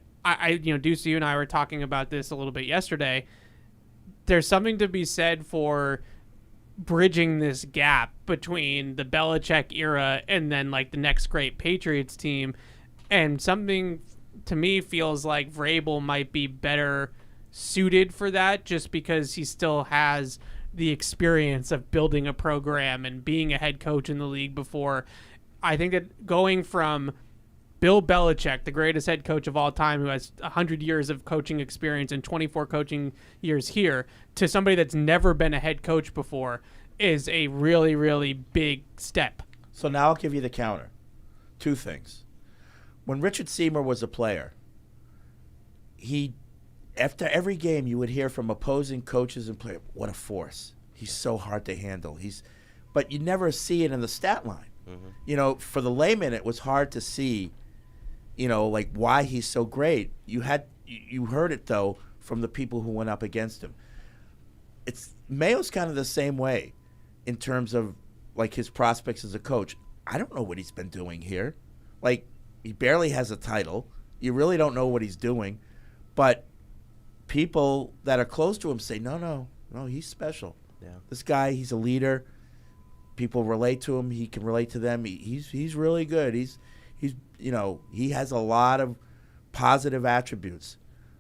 Deuce, you and I were talking about this a little bit yesterday. There's something to be said for bridging this gap between the Belichick era and then like the next great Patriots team, and something to me feels like Vrabel might be better suited for that just because he still has the experience of building a program and being a head coach in the league before. I think that going from Bill Belichick, the greatest head coach of all time, who has 100 years of coaching experience and 24 coaching years here, to somebody that's never been a head coach before is a really, really big step. So now I'll give you the counter. Two things. When Richard Seymour was a player, after every game you would hear from opposing coaches and players, what a force. He's so hard to handle. But you never see it in the stat line. Mm-hmm. For the layman, it was hard to see like why he's so great. You heard it though from the people who went up against him. Mayo's kind of the same way in terms of like his prospects as a coach. I don't know what he's been doing here. Like, he barely has a title. You really don't know what he's doing. But people that are close to him say, no, he's special. Yeah. This guy, he's a leader. People relate to him. He can relate to them. He's really good. He has a lot of positive attributes.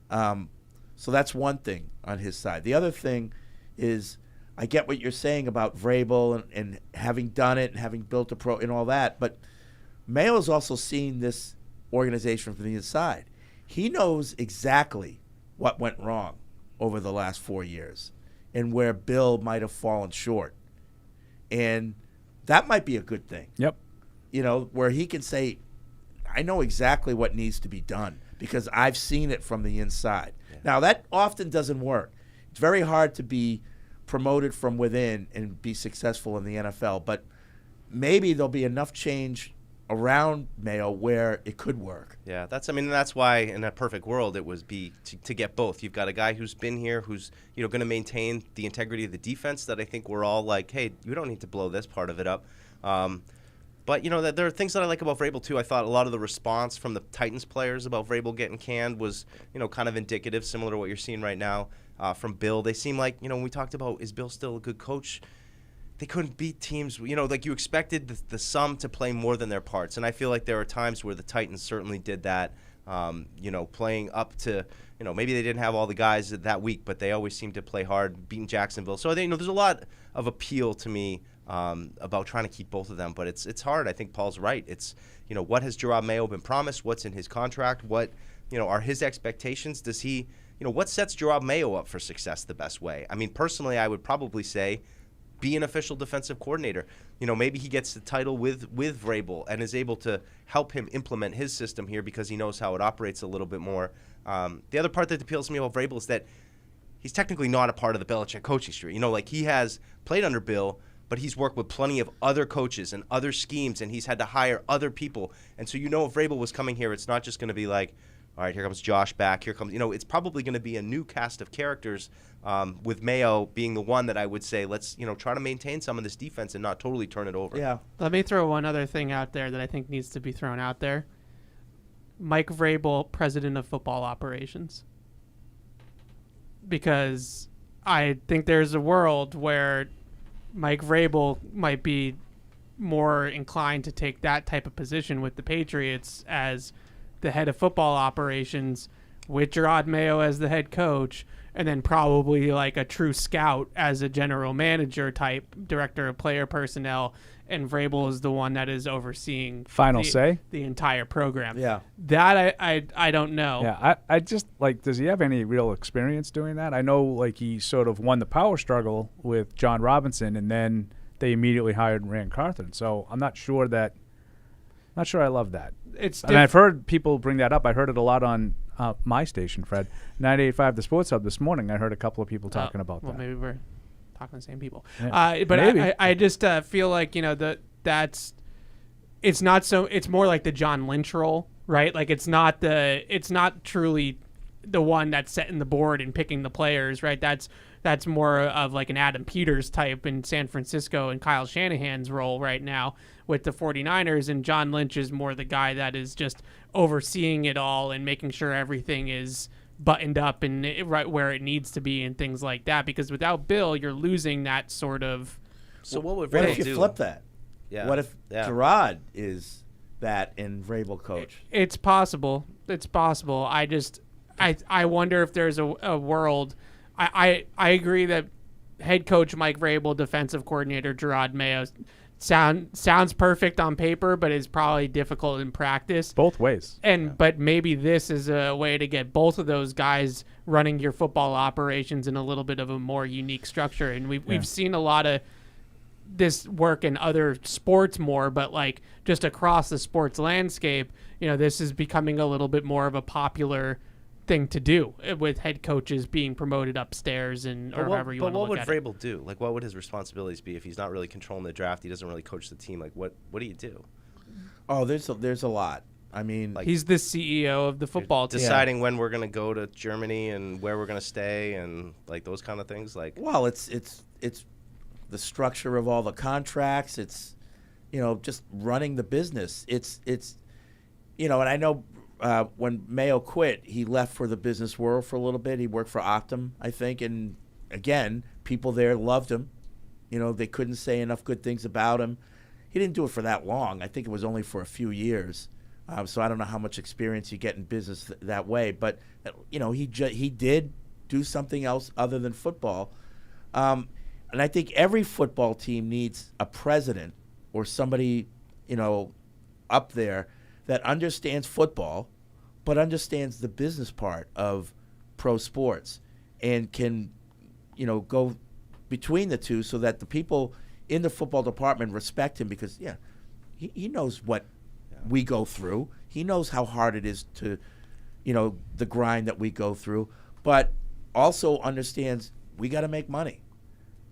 So that's one thing on his side. The other thing is, I get what you're saying about Vrabel and having done it and having built a pro and all that, but Mayo's also seen this organization from the inside. He knows exactly what went wrong over the last 4 years and where Bill might have fallen short. And that might be a good thing. Yep. Where he can say, I know exactly what needs to be done because I've seen it from the inside. Yeah. Now, that often doesn't work. It's very hard to be promoted from within and be successful in the NFL, but maybe there'll be enough change around Mayo where it could work. Yeah, that's why in a perfect world it was to get both. You've got a guy who's been here, who's going to maintain the integrity of the defense that I think we're all like, hey, you don't need to blow this part of it up. But that there are things that I like about Vrabel too. I thought a lot of the response from the Titans players about Vrabel getting canned was kind of indicative, similar to what you're seeing right now from Bill. They seem like when we talked about is Bill still a good coach, they couldn't beat teams, like you expected the sum to play more than their parts. And I feel like there are times where the Titans certainly did that, playing up to, maybe they didn't have all the guys that week, but they always seemed to play hard, beating Jacksonville. So I think, there's a lot of appeal to me about trying to keep both of them. But it's hard. I think Paul's right. It's, what has Gerard Mayo been promised? What's in his contract? What, are his expectations? Does he, what sets Gerard Mayo up for success the best way? I mean, personally, I would probably say be an official defensive coordinator. Maybe he gets the title with Vrabel and is able to help him implement his system here because he knows how it operates a little bit more. The other part that appeals to me about Vrabel is that he's technically not a part of the Belichick coaching tree. He has played under Bill, but he's worked with plenty of other coaches and other schemes, and he's had to hire other people. And so if Vrabel was coming here, it's not just going to be like, all right, here comes Josh back. Here comes, it's probably going to be a new cast of characters with Mayo being the one that I would say, let's, try to maintain some of this defense and not totally turn it over. Yeah. Let me throw one other thing out there that I think needs to be thrown out there. Mike Vrabel, president of football operations. Because I think there's a world where Mike Vrabel might be more inclined to take that type of position with the Patriots as the head of football operations with Gerard Mayo as the head coach, and then probably like a true scout as a general manager type, director of player personnel, and Vrabel is the one that is overseeing the entire program. Yeah. That I don't know. Yeah, I just like, does he have any real experience doing that? I know like he sort of won the power struggle with John Robinson, and then they immediately hired Rand Carthon. So I'm not sure I love that. I've heard people bring that up. I heard it a lot on my station, Fred. 98.5 The Sports Hub this morning. I heard a couple of people talking about that. Maybe we're talking the same people. Yeah. But Maybe. I just feel like, that's it's not so. It's more like the John Lynch role, right? Like it's not truly the one that's setting the board and picking the players, right? That's more of like an Adam Peters type in San Francisco and Kyle Shanahan's role right now with the 49ers, and John Lynch is more the guy that is just overseeing it all and making sure everything is buttoned up and right where it needs to be and things like that, because without Bill, you're losing that sort of... So what would What Vrabel if you do? flip that? Yeah. What if Gerard is that and Vrabel coach? It's possible. It's possible. I wonder if there's a world... I agree that head coach Mike Vrabel, defensive coordinator Gerard Mayo sounds perfect on paper, but is probably difficult in practice. Both ways. But maybe this is a way to get both of those guys running your football operations in a little bit of a more unique structure. And we've seen a lot of this work in other sports more, but like just across the sports landscape, this is becoming a little bit more of a popular thing to do with head coaches being promoted upstairs or however you want to look at it. But what would Vrabel do? Like, what would his responsibilities be if he's not really controlling the draft? He doesn't really coach the team. Like, what do you do? Oh, there's a lot. I mean, Like, he's the CEO of the football team. deciding when we're going to go to Germany and where we're going to stay and like those kind of things. Like, well, it's the structure of all the contracts. It's just running the business. It's and I know. When Mayo quit, he left for the business world for a little bit. He worked for Optum, I think, and again, people there loved him. They couldn't say enough good things about him. He didn't do it for that long. I think it was only for a few years. So I don't know how much experience you get in business that way. But he did do something else other than football. And I think every football team needs a president or somebody, up there that understands football, but understands the business part of pro sports and can, go between the two so that the people in the football department respect him because, he knows what we go through. He knows how hard it is to, the grind that we go through, but also understands we got to make money.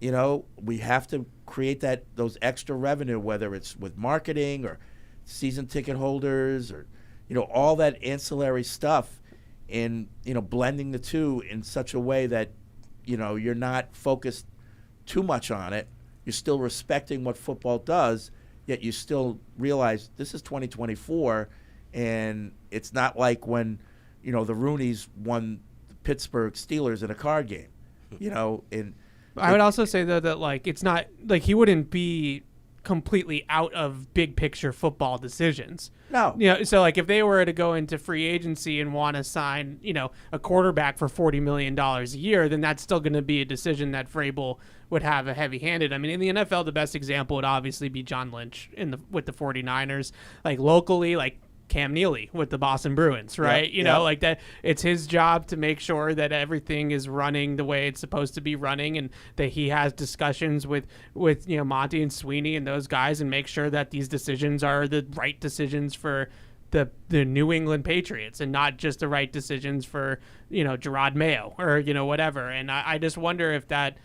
We have to create those extra revenue, whether it's with marketing or season ticket holders or all that ancillary stuff, and blending the two in such a way that you're not focused too much on it. You're still respecting what football does, yet you still realize this is 2024, and it's not like when the Rooneys won the Pittsburgh Steelers in a card game. And I would also say though that like it's not like he wouldn't be completely out of big picture football decisions. No. So like if they were to go into free agency and want to sign, a quarterback for $40 million a year, then that's still going to be a decision that Vrabel would have a heavy-handed. I mean, in the NFL, the best example would obviously be John Lynch with the 49ers. Like locally, like Cam Neely with the Boston Bruins, right? Like that. It's his job to make sure that everything is running the way it's supposed to be running, and that he has discussions with Monty and Sweeney and those guys, and make sure that these decisions are the right decisions for the New England Patriots, and not just the right decisions for Gerard Mayo or whatever. And I just wonder if that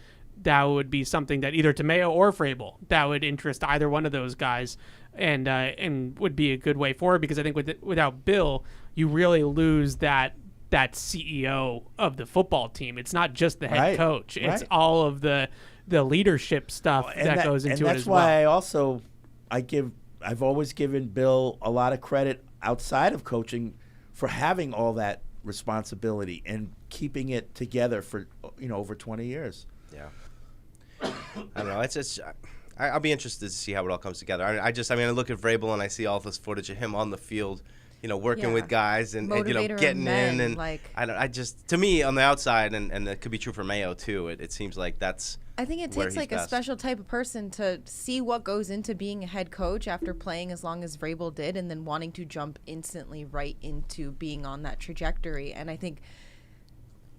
would be something that either to Mayo or Vrabel that would interest either one of those guys. And would be a good way forward, because I think without Bill, you really lose that CEO of the football team. It's not just the head coach; it's all of the leadership stuff that goes into it as well. And that's why I've always given Bill a lot of credit outside of coaching for having all that responsibility and keeping it together for over 20 years. Yeah, I don't know. I'll be interested to see how it all comes together. I look at Vrabel and I see all this footage of him on the field, working with guys and getting in, and to me on the outside, and it could be true for Mayo too. It seems like that's. I think it takes like a special type of person to see what goes into being a head coach after playing as long as Vrabel did, and then wanting to jump instantly right into being on that trajectory. And I think,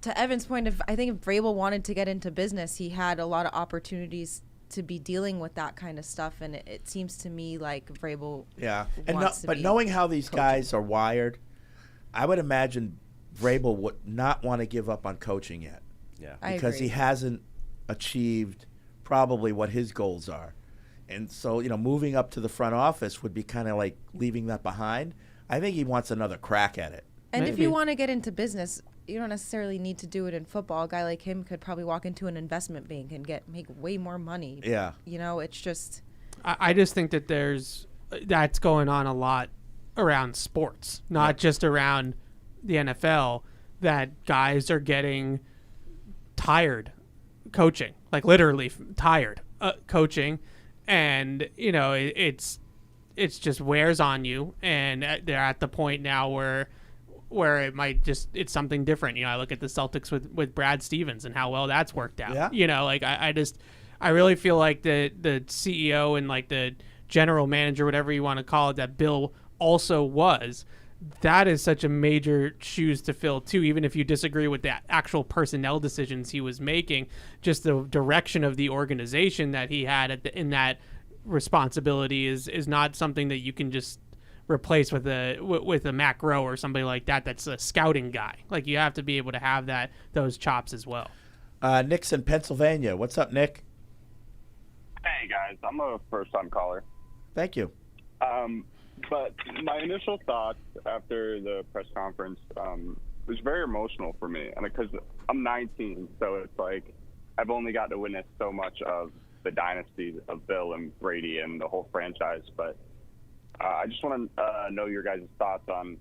to Evan's point, I think if Vrabel wanted to get into business, he had a lot of opportunities to be dealing with that kind of stuff, and it seems to me like Vrabel but knowing how these guys are wired, I would imagine Vrabel would not want to give up on coaching yet. Yeah. Because he hasn't achieved probably what his goals are. And so, moving up to the front office would be kind of like leaving that behind. I think he wants another crack at it. And if you want to get into business, you don't necessarily need to do it in football. A guy like him could probably walk into an investment bank and make way more money. Yeah. It's just. I just think that that's going on a lot around sports, not just around the NFL, that guys are getting tired coaching, like literally tired coaching. And, it's just wears on you. And they're at the point now where it might it's something different. I look at the Celtics with Brad Stevens and how well that's worked out. Yeah. I really feel like the CEO and like the general manager, whatever you want to call it, that Bill also was, that is such a major shoes to fill too, even if you disagree with the actual personnel decisions he was making. Just the direction of the organization that he had in that responsibility is not something that you can just replace with a Mac Rowe or somebody like that that's a scouting guy. Like, you have to be able to have those chops as well. Nick's in Pennsylvania. What's up, Nick? Hey, guys. I'm a first-time caller. Thank you. But my initial thoughts after the press conference was very emotional for me. Because I'm 19, so it's like I've only got to witness so much of the dynasty of Bill and Brady and the whole franchise. But I just want to know your guys' thoughts on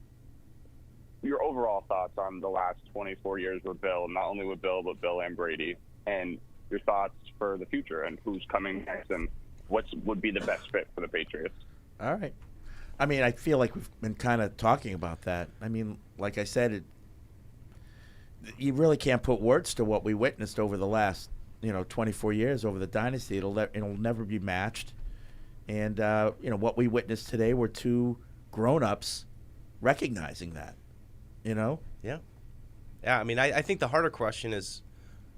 your overall thoughts on the last 24 years with Bill, not only with Bill, but Bill and Brady, and your thoughts for the future and who's coming next and what would be the best fit for the Patriots. All right. I mean, I feel like we've been kind of talking about that. I mean, like I said, you really can't put words to what we witnessed over the last, 24 years over the dynasty. It'll never be matched. And, what we witnessed today were two grown-ups recognizing that, Yeah. Yeah, I mean, I think the harder question is,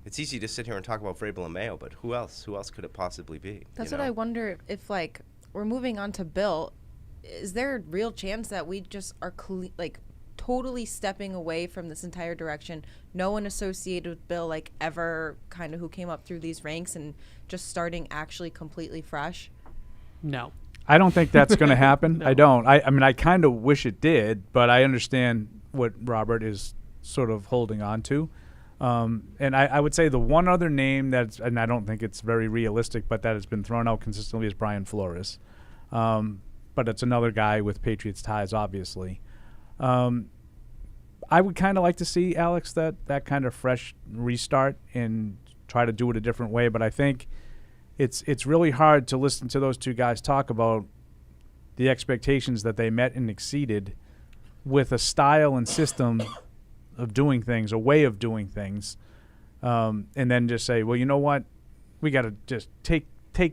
it's easy to sit here and talk about Vrabel and Mayo, but who else? Who else could it possibly be? That's what I wonder if, like, we're moving on to Bill. Is there a real chance that we just are totally stepping away from this entire direction? No one associated with Bill, like, ever kind of who came up through these ranks and just starting actually completely fresh? No. I don't think that's going to happen. No. I don't. I mean, I kind of wish it did, but I understand what Robert is sort of holding on to. And I would say the one other name and I don't think it's very realistic, but that has been thrown out consistently is Brian Flores. But it's another guy with Patriots ties, obviously. I would kind of like to see, Alex, that kind of fresh restart and try to do it a different way. But I think it's really hard to listen to those two guys talk about the expectations that they met and exceeded with a style and system of doing things, a way of doing things, and then just say, well, you know what? We got to just take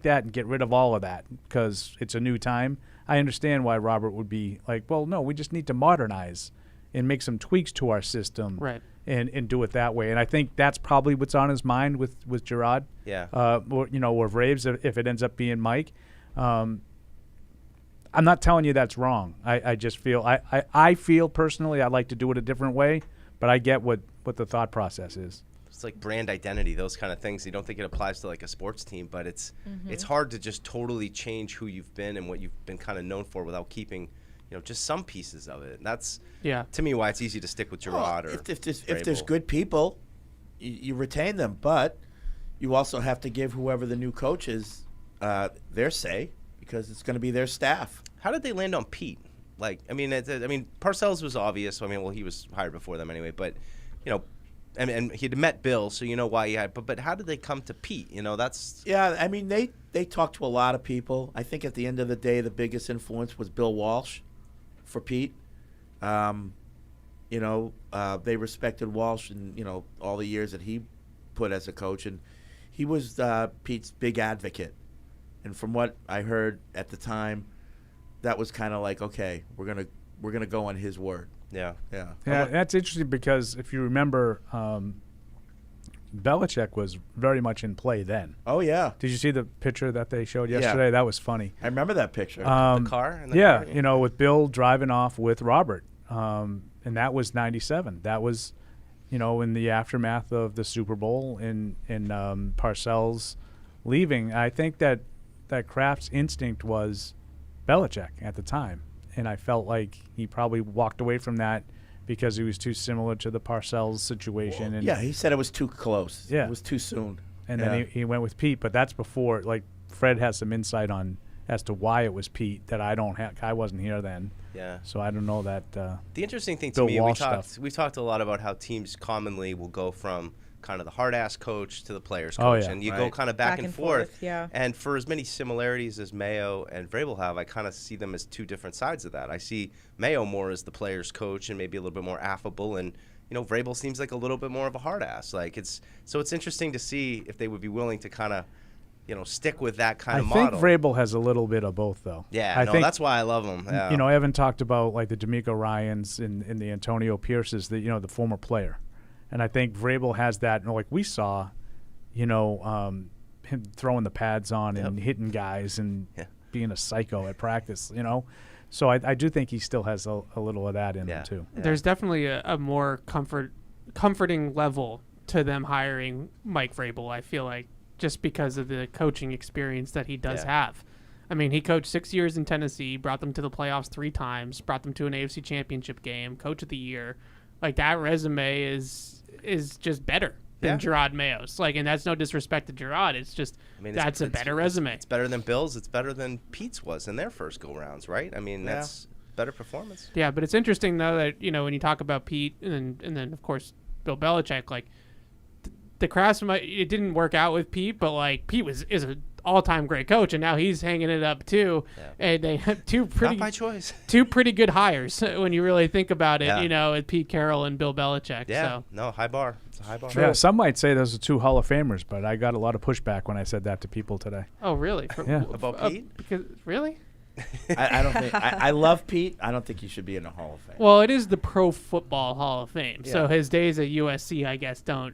that and get rid of all of that because it's a new time. I understand why Robert would be like, well, no, we just need to modernize and make some tweaks to our system, right, and do it that way. And I think that's probably what's on his mind with Gerard. Yeah. Or Vraves if it ends up being Mike. I'm not telling you that's wrong. I just feel I feel personally I'd like to do it a different way, but I get what the thought process is. It's like brand identity, those kind of things. You don't think it applies to like a sports team, but it's hard to just totally change who you've been and what you've been kind of known for without keeping, just some pieces of it. And that's to me why it's easy to stick with Gerard. Well, if there's good people, you retain them, but you also have to give whoever the new coach is their say because it's going to be their staff. How did they land on Pete? Like, I mean, Parcells was obvious. I mean, well, he was hired before them anyway, but and he'd met Bill, so you know why he had. But how did they come to Pete? That's I mean, they talked to a lot of people. I think at the end of the day, the biggest influence was Bill Walsh for Pete. They respected Walsh and all the years that he put as a coach, and he was Pete's big advocate. And from what I heard at the time, that was kind of like, okay, we're gonna go on his word. Yeah. That's interesting because if you remember, Belichick was very much in play then. Oh yeah. Did you see the picture that they showed yesterday? Yeah. That was funny. I remember that picture. The car. Car? With Bill driving off with Robert, and that was '97. That was, in the aftermath of the Super Bowl and Parcells leaving. I think that that Kraft's instinct was Belichick at the time, and I felt like he probably walked away from that because he was too similar to the Parcells situation. And Yeah, he said it was too close. Yeah. It was too soon. And Yeah. then he went with Pete, but that's before. Like Fred has some insight on as to why it was Pete that I don't have. I wasn't here then. Yeah. So I don't know that. The interesting thing to Bill me, Walsh we've talked a lot about how teams commonly will go from kind of the hard-ass coach to the players Oh, coach, yeah. and you go Right. kind of back and forth. Yeah. And for as many similarities as Mayo and Vrabel have, I kind of see them as two different sides of that. I see Mayo more as the players coach and maybe a little bit more affable, and Vrabel seems like a little bit more of a hard ass. Like it's interesting to see if they would be willing to kind of stick with that kind of model. I think Vrabel has a little bit of both, though. Yeah, I think, that's why I love him. Yeah. Evan talked about like the D'Amico Ryans and the Antonio Pierces, the former player, and I think Vrabel has that. Like we saw, him throwing the pads on and hitting guys and being a psycho at practice. So I do think he still has a little of that in him too. Yeah. There's definitely a more comforting level to them hiring Mike Vrabel, I feel like, just because of the coaching experience that he does have. I mean, he coached 6 years in Tennessee, brought them to the playoffs 3 times, brought them to an AFC Championship game, Coach of the Year. Like, that resume is just better than Gerard Mayo's. Like, and that's no disrespect to Gerard. It's just that's a better resume. It's better than Bill's. It's better than Pete's was in their first go-rounds, right? I mean, that's better performance. Yeah, but it's interesting, though, that, when you talk about Pete and then of course, Bill Belichick, like, the Kraft, it didn't work out with Pete, but like Pete is an all-time great coach, and now he's hanging it up too. Yeah. And they have not by choice. 2 pretty good hires when you really think about it. With Pete Carroll and Bill Belichick. Yeah, so. No, high bar. It's a high bar. Yeah, some might say those are 2 Hall of Famers, but I got a lot of pushback when I said that to people today. Oh, really? About Pete? Really? I don't think I love Pete. I don't think he should be in the Hall of Fame. Well, it is the Pro Football Hall of Fame, so his days at USC, I guess, don't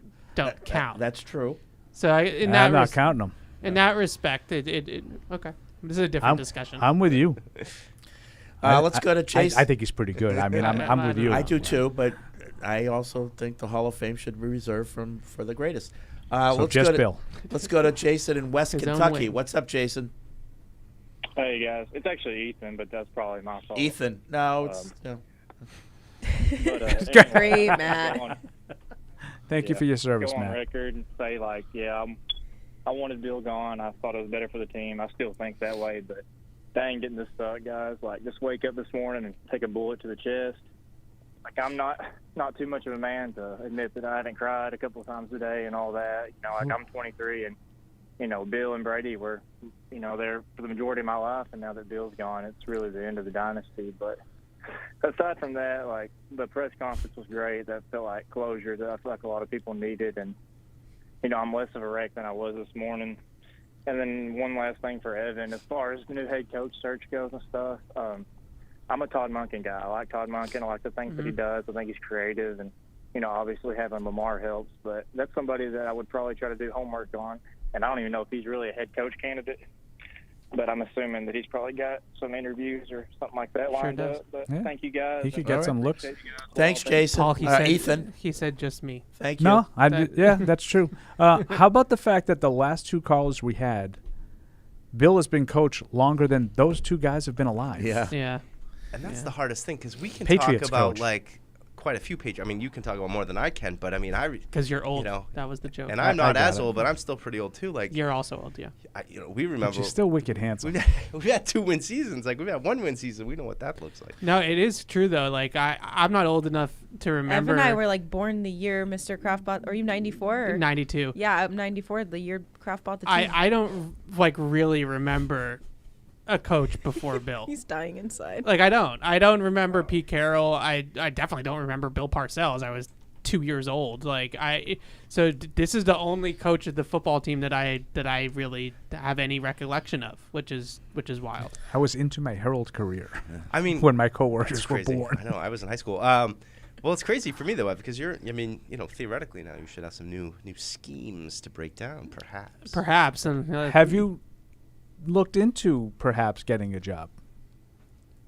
count. That's true. So I'm not counting them. In that respect, it okay. This is a different discussion. I'm with you. Let's go to Chase. I think he's pretty good. I mean, I'm with you. I do too, but I also think the Hall of Fame should be reserved for the greatest. Bill. Let's go to Jason in West His own Kentucky. win. What's up, Jason? Hey guys, it's actually Ethan, but that's probably my fault. Ethan, no, it's But, Great, Matt. Thank you for your service, go on Matt. record and say I wanted Bill gone. I thought it was better for the team. I still think that way, but dang, didn't this suck, guys? Like, just wake up this morning and take a bullet to the chest. Like, I'm not too much of a man to admit that I haven't cried a couple of times a day and all that. I'm 23, and Bill and Brady were, there for the majority of my life, and now that Bill's gone, it's really the end of the dynasty. But aside from that, like, the press conference was great. That felt like closure that I feel like a lot of people needed, and I'm less of a wreck than I was this morning. And then one last thing for Evan, as far as the new head coach search goes and stuff, I'm a Todd Monken guy. I like Todd Monken. I like the things that he does. I think he's creative, and obviously having Lamar helps. But that's somebody that I would probably try to do homework on. And I don't even know if he's really a head coach candidate, but I'm assuming that he's probably got some interviews or something like that lined up. But thank you guys. He could get some looks. Thanks, Jason. Paul, Ethan. He said just me. Thank you. No, yeah, that's true. How about the fact that the last 2 callers we had, Bill has been coach longer than those 2 guys have been alive. Yeah. Yeah. And that's the hardest thing, because we can Patriots talk about coach. like quite a few Patriots. I mean, you can talk about more than I can, but I mean, Because you're old. That was the joke. And I'm not got as it. old, but I'm still pretty old too. Like, You're also old, yeah. we remember. But you're still wicked handsome. We've had 2-win seasons. Like, we've had 1-win season. We know what that looks like. No, it is true though. Like I'm not old enough to remember. Evan and I were like born the year Mr. Kraft bought. Are you 94? Or? 92. Yeah, I'm 94. The year Kraft bought the team. I don't like really remember a coach before Bill. He's dying inside. Like I don't remember Pete Carroll. I definitely don't remember Bill Parcells. I was 2 years old. This is the only coach of the football team that I really have any recollection of, which is wild. I was into my Herald career. I mean, when my coworkers were crazy. born. I know. I was in high school. Well, it's crazy for me though, because theoretically now you should have some new schemes to break down, perhaps. Perhaps. And Have you looked into perhaps getting a job?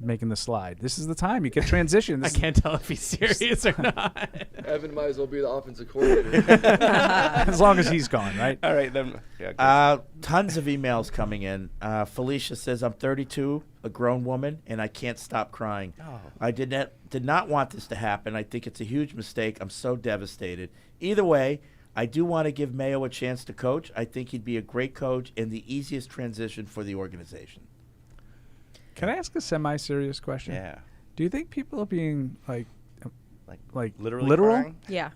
making the slide. This is the time you can transition. I can't tell if he's serious or not. Evan might as well be the offensive coordinator. As long as he's gone, right? All right, then. Yeah, Tons of emails coming in. Felicia says, I'm 32, a grown woman, and I can't stop crying. Oh. I did not want this to happen. I think it's a huge mistake. I'm so devastated. Either way, I do want to give Mayo a chance to coach. I think he'd be a great coach and the easiest transition for the organization. Can I ask a semi-serious question? Yeah. Do you think people are being like literally literal? crying? Yeah,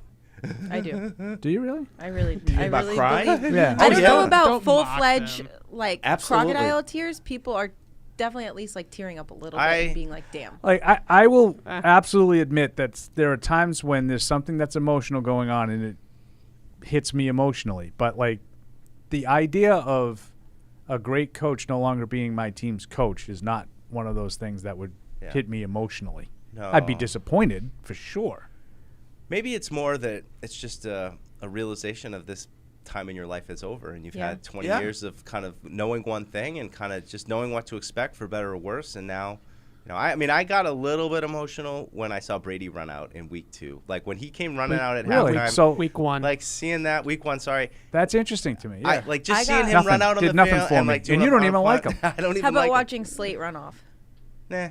I do. Do you really? I really about believe. crying? Yeah. I don't know Don't about mock full-fledged them. like Absolutely. crocodile tears. People are definitely at least like tearing up a little bit and being like, "Damn." Like I will absolutely admit that there are times when there's something that's emotional going on and it hits me emotionally. But like the idea of a great coach no longer being my team's coach is not one of those things that would hit me emotionally. No. I'd be disappointed for sure. Maybe it's more that it's just a realization of this time in your life is over, and you've had 20 years of kind of knowing one thing and kind of just knowing what to expect for better or worse. And now, I got a little bit emotional when I saw Brady run out in week 2. Like when he came running out at really? halftime. So week 1. Like seeing that week 1. Sorry, that's interesting to me. Yeah. Seeing him nothing, run out on did the nothing field for and me. like And you don't even like him. I don't even How about like watching Slate run off? Nah.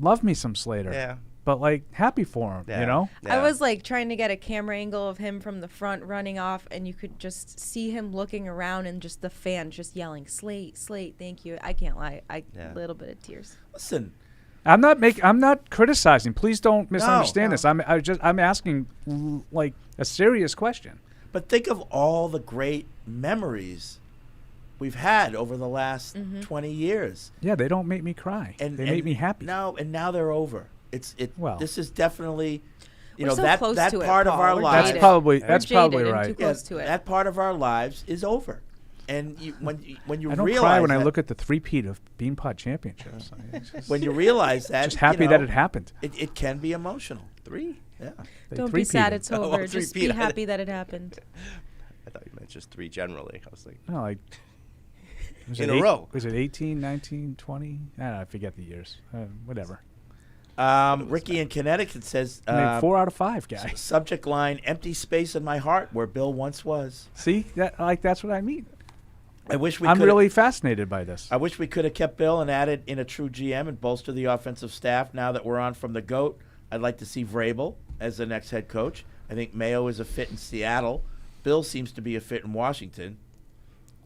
Love me some Slater. Yeah. But like happy for him, Yeah. you know? I was like trying to get a camera angle of him from the front running off, and you could just see him looking around and just the fans just yelling, "Slate, Slate, thank you." I can't lie, little bit of tears. Listen, I'm not criticizing. Please don't misunderstand this. I'm asking like a serious question. but think of all the great memories we've had over the last 20 years. Yeah, they don't make me cry. They make me happy. No, and now they're over. Well. This is definitely, We're so that close that to it, part of Paul. our We're lives. jaded. That's We're probably jaded and right. too close to it. That part of our lives is over. And when you I don't realize cry when that, I look at the three-peat of Beanpot Championships. when you realize that, just happy that it happened. It can be emotional. 3? Yeah. Don't be sad it's Oh, over. Just be three-peat. happy that it happened. I thought you meant just 3 generally. I was like, No, like in a row. Was it 18, 19, 20? I forget the years. Whatever. Ricky in Connecticut says, I mean, 4 out of 5, guy. Subject line: empty space in my heart where Bill once was. See, that's what I mean. I wish I'm really fascinated by this. I wish we could have kept Bill and added in a true GM and bolster the offensive staff. Now that we're on from the GOAT, I'd like to see Vrabel as the next head coach. I think Mayo is a fit in Seattle. Bill seems to be a fit in Washington.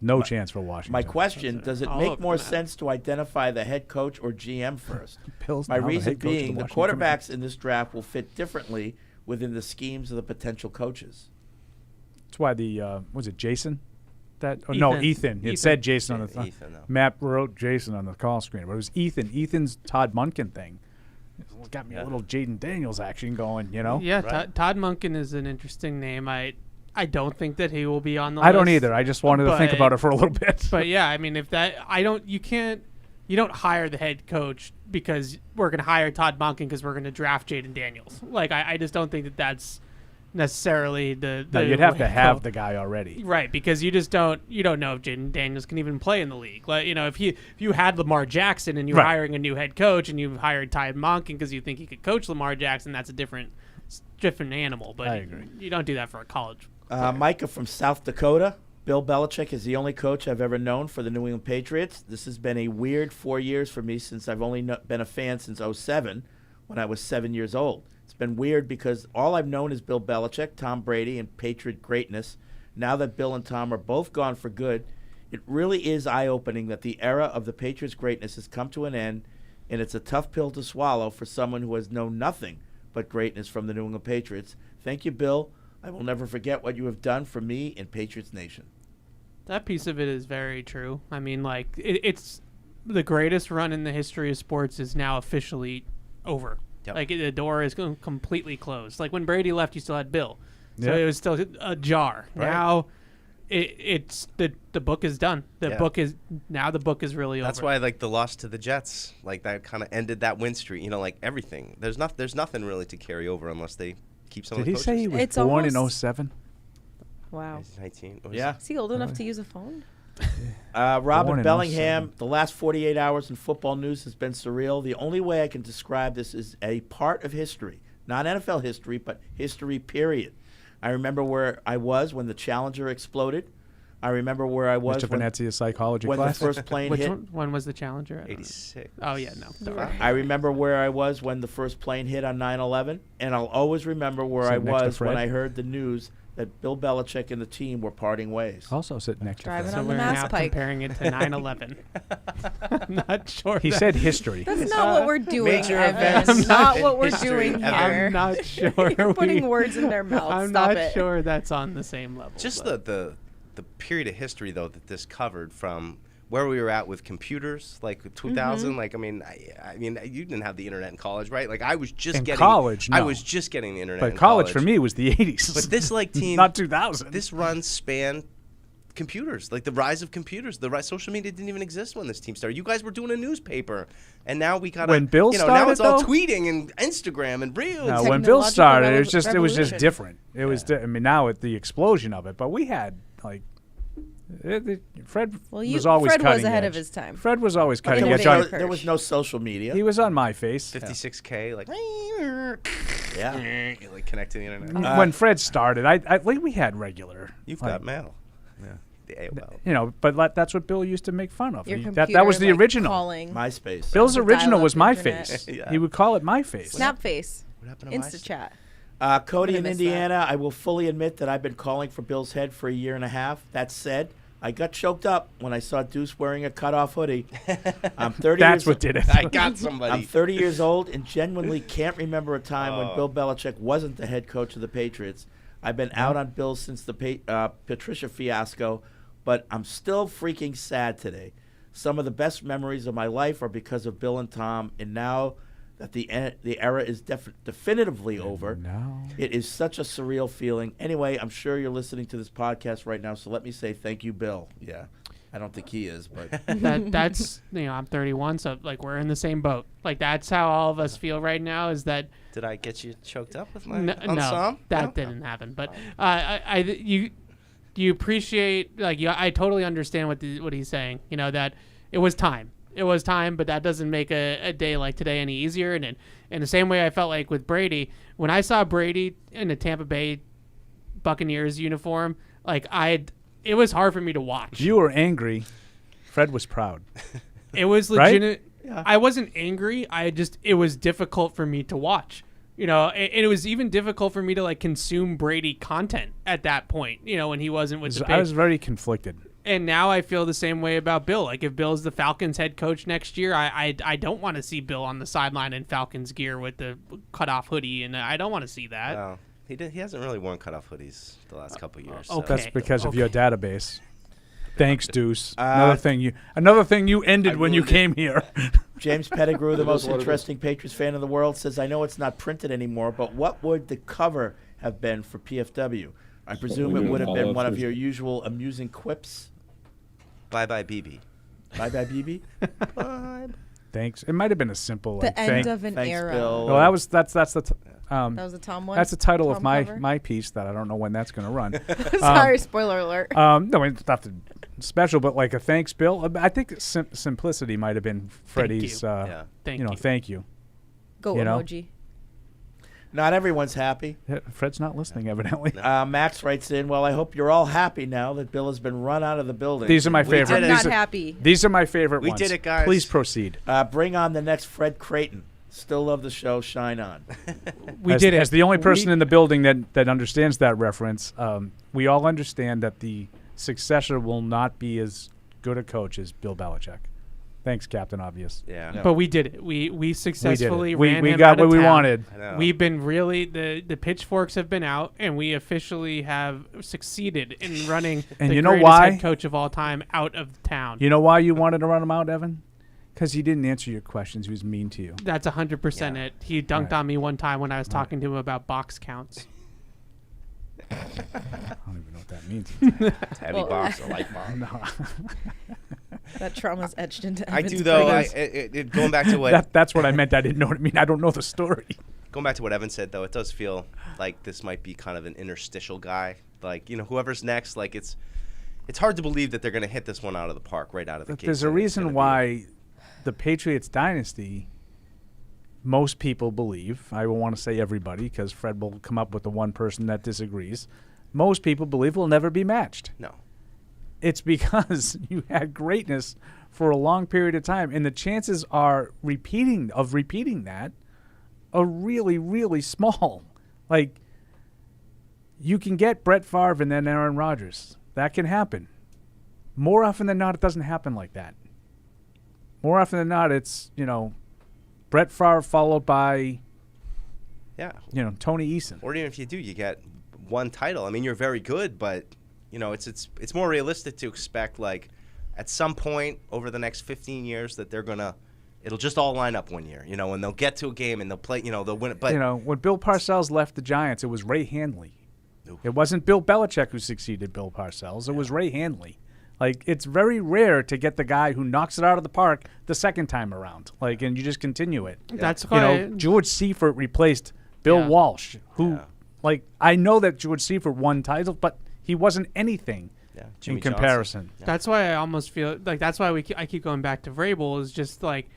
No chance for Washington. My question, does it All make of more them. sense to identify the head coach or GM first? Bill's My now the reason head coach of being the Washington quarterbacks in this draft will fit differently within the schemes of the potential coaches. That's why was it Jason? Ethan. Ethan. It Ethan. said Jason on the Ethan, no. Matt wrote Jason on the call screen, but it was Ethan. Ethan's Todd Monken thing. It's got me a little Jaden Daniels action going, you know? Yeah, Right. Todd Monken is an interesting name. I don't think that he will be on the list. I don't either. I just wanted to think But- about it for a little bit. But yeah, I mean, you don't hire the head coach because we're going to hire Todd Monken because we're going to draft Jaden Daniels. Like, I just don't think that that's necessarily the No, you'd have way to go. have the guy already. Right, because you don't know if Jaden Daniels can even play in the league. Like, if you had Lamar Jackson and you were Right. hiring a new head coach and you hired Todd Monken because you think he could coach Lamar Jackson, that's a different animal. But I agree. You don't do that for a college. Micah from South Dakota. Bill Belichick is the only coach I've ever known for the New England Patriots. This has been a weird 4 years for me since I've only been a fan since 2007 when I was 7 years old. It's been weird because all I've known is Bill Belichick, Tom Brady, and Patriot greatness. Now that Bill and Tom are both gone for good, it really is eye-opening that the era of the Patriots' greatness has come to an end, and it's a tough pill to swallow for someone who has known nothing but greatness from the New England Patriots. Thank you, Bill. I will never forget what you have done for me and Patriots Nation. That piece of it is very true. I mean, like, it's the greatest run in the history of sports is now officially over. Yep. Like, the door is completely closed. Like, when Brady left, you still had Bill. So Yeah. it was still ajar. Right. Now, it's the book is done. The book is really over. That's why, like, the loss to the Jets, like, that kind of ended that win streak. Like, everything. There's nothing really to carry over unless they keep some Did of the he coaches. say he was It's born in almost- 07? Wow. He's 19. Yeah. Is he old enough to use a phone? Born Robin in Bellingham, 07. the last 48 hours in football news has been surreal. The only way I can describe this is a part of history. Not NFL history, but history, period. I remember where I was when the Challenger exploded. I remember where I was Mr. Venezia's psychology when class. the first plane Which hit. one, when was the Challenger? I don't know. 86. Oh yeah, no. I remember where I was when the first plane hit on 9/11, and I'll always remember where Sit I next to was when Fred. I heard the news that Bill Belichick and the team were parting ways. Also sitting next to Driving Fred. So on the we're Mass now Pike. comparing it to 9/11. I'm not sure. He that- said history. That's not what we're doing, Major Evan. events Not in what we're history doing ever. here. I'm not sure. You're putting we- words in their mouth. I'm Stop not it. sure that's on the same level. Just but- the period of history though that this covered, from where we were at with computers, like 2000. Like I mean, you didn't have the internet in college, right? Like I was just In getting college, I no. was just getting the internet. But in college for me was the 80s. But this like team, not 2000. This run spanned computers, like the rise of computers. Social media didn't even exist when this team started. You guys were doing a newspaper, and now we got When Bill now started, it's all though? tweeting and Instagram and reels. No, when Bill Technological started, it was just revolution. different. It was. I mean, now at the explosion of it, but we had like. Fred was always Fred cutting was ahead edge. of his time. Fred was always cutting There edge. was, On, no, there was no social media. he was on my face. 56K, like Yeah. like connect to the internet. When Fred started, I think we had regular. You've like, got mail. Yeah, the AOL. You know, but that's what Bill used to make fun of. Your That computer, was the like, original. calling. MySpace. Bill's The original dial-up was my internet. face. Yeah. He would call it my face. Snapface. What happened to my Instachat. Cody in missed Indiana, I will fully admit that I've been calling for Bill's head for a year and a half. That said, I got choked up when I saw Deuce wearing a cutoff hoodie. I'm 30 That's years what did it. I got somebody. I'm 30 years old and genuinely can't remember a time when Bill Belichick wasn't the head coach of the Patriots. I've been out on Bill since the Patricia fiasco, but I'm still freaking sad today. Some of the best memories of my life are because of Bill and Tom, and now that the era is definitively over, it is such a surreal feeling. Anyway, I'm sure you're listening to this podcast right now, so let me say thank you, Bill. Yeah, I don't think he is, but that's I'm 31, so like we're in the same boat. Like that's how all of us feel right now. Is that Did I get you choked up with my no, ensemble? that didn't happen. But you appreciate I totally understand what he's saying. You know that it was time. It was time, but that doesn't make a day like today any easier. And in the same way I felt like with Brady, when I saw Brady in a Tampa Bay Buccaneers uniform, it was hard for me to watch. You were angry. Fred was proud. It was Right? legitimate. Yeah. I wasn't angry. It was difficult for me to watch. You know, it was even difficult for me to consume Brady content at that point. You know, when he wasn't with the I was very conflicted. And now I feel the same way about Bill. Like if Bill's the Falcons head coach next year, I don't want to see Bill on the sideline in Falcons gear with the cutoff hoodie, and I don't want to see that. No, he hasn't really worn cutoff hoodies the last couple of years. Okay. That's because of your database. Thanks, Deuce. Uh, Another thing you ended when you ruined it. came here. James Pettigrew, the It most is what it is. interesting Patriots fan in the world, says, I know it's not printed anymore, but what would the cover have been for PFW? I presume it would have been one of your usual amusing quips. Bye bye BB. Bye bye, BB. Bye. Thanks. It might have been a simple The end thank. of an Thanks, era. Bill. Well, that's the That was the Tom one. that's the title of Tom my cover? my piece that I don't know when that's going to run. Sorry, spoiler alert. No, it's nothing special, but like a thanks, Bill. I think simplicity might have been Freddie's. Yeah. Thank you. Thank you. Go you know? emoji. Not everyone's happy. Yeah, Fred's not listening, evidently. Max writes in, well, I hope you're all happy now that Bill has been run out of the building. These are my favorite. did I'm it. not These are, happy. these are my favorite We ones. did it, guys. Please proceed. Bring on the next Fred Creighton. Still love the show. Shine on. We as, did it. As the only person in the building that understands that reference, we all understand that the successor will not be as good a coach as Bill Belichick. Thanks, Captain Obvious. Yeah. But we did it. We successfully We ran we him got out of what we town. wanted. I know. We've been really the pitchforks have been out, and we officially have succeeded in running And the you know greatest why? head coach of all time out of town. You know why you wanted to run him out, Evan? Because he didn't answer your questions. He was mean to you. That's 100% Yeah. it. He dunked Right. on me one time when I was talking to him about box counts. I don't even know what that means. It's heavy Well, box, a light box. No. That trauma's etched into I Evan's do though. brain. Going back to what That's what I meant. I didn't know what it mean. I don't know the story. going back to what Evan said though, it does feel like this might be kind of an interstitial guy. Like whoever's next, like it's it's hard to believe that they're going to hit this one out of the park right out of the gate. There's a reason why the Patriots dynasty, most people believe, I will want to say everybody because Fred will come up with the one person that disagrees, most people believe will never be matched. No. It's because you had greatness for a long period of time, and the chances are repeating that are really, really small. Like, you can get Brett Favre and then Aaron Rodgers. That can happen. More often than not, it doesn't happen like that. More often than not, it's, Brett Favre followed by, Tony Eason. Or even if you do, you get one title. I mean, you're very good, but, it's more realistic to expect, like, at some point over the next 15 years that they're going to, it'll just all line up one year, and they'll get to a game and they'll play, they'll win it. But, when Bill Parcells left the Giants, it was Ray Handley. It wasn't Bill Belichick who succeeded Bill Parcells. It was Ray Handley. Like, it's very rare to get the guy who knocks it out of the park the second time around. Like, and you just continue it. That's why George Seifert replaced Bill Walsh, who, I know that George Seifert won titles, but he wasn't anything in comparison. That's why I almost feel like that's why I keep going back to Vrabel is just like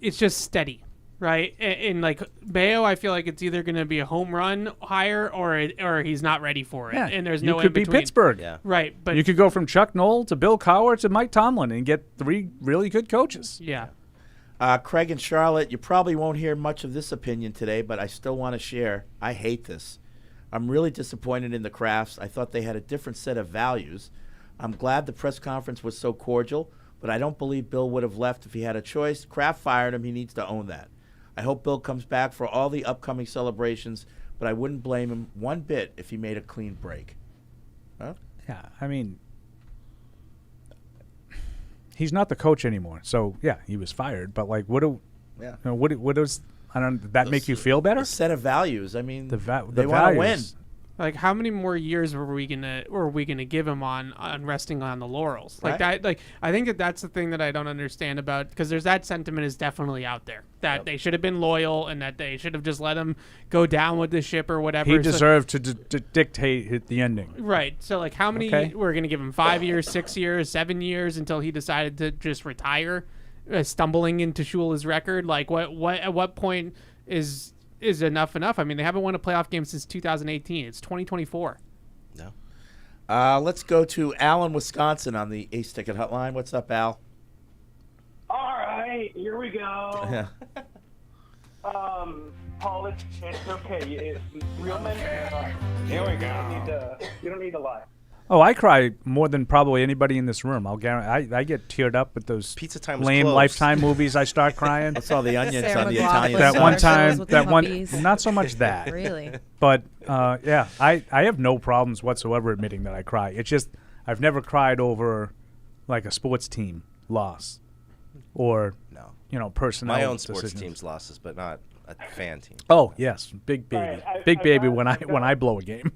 it's just steady, right? And like Mayo, I feel like it's either going to be a home run hire or he's not ready for it. Yeah. And there's you no could in be between. Pittsburgh, right? But you could go from Chuck Noll to Bill Cowher to Mike Tomlin and get 3 really good coaches. Yeah. Craig and Charlotte, you probably won't hear much of this opinion today, but I still want to share. I hate this. I'm really disappointed in the Krafts. I thought they had a different set of values. I'm glad the press conference was so cordial, but I don't believe Bill would have left if he had a choice. Kraft fired him. He needs to own that. I hope Bill comes back for all the upcoming celebrations, but I wouldn't blame him one bit if he made a clean break. Huh? Yeah, I mean, he's not the coach anymore. So, yeah, he was fired, but like what does I don't. Did that make you feel better? A set of values. I mean, they want to win. Like, how many more years were we gonna give him on resting on the laurels? Like that. Like, I think that's the thing that I don't understand about, because there's that sentiment is definitely out there that they should have been loyal and that they should have just let him go down with the ship or whatever. He deserved to dictate the ending. Right. So, like, how many we're gonna give him? 5 years, 6 years, 7 years until he decided to just retire, stumbling into Shula's record. Like, at what point is enough? I mean, they haven't won a playoff game since 2018. It's 2024. No. Let's go to Al in Wisconsin on the Ace Ticket Hotline. What's up, Al? All right, here we go. Paul, it's okay. Real men. Here we go. You don't need to lie. Oh, I cry more than probably anybody in this room. I'll guarantee. I get teared up with those Pizza Time was lame closed. Lifetime movies. I start crying. I saw the onions Sarah on the McLachlan Italian that Star one Wars time. with That one. puppies. Not so much that. Really? But I have no problems whatsoever admitting that I cry. It's just I've never cried over like a sports team loss or personnel. My own sports decisions. team's losses, but not a fan team. Oh yes, big baby, Right, big I've baby. got- When I blow a game.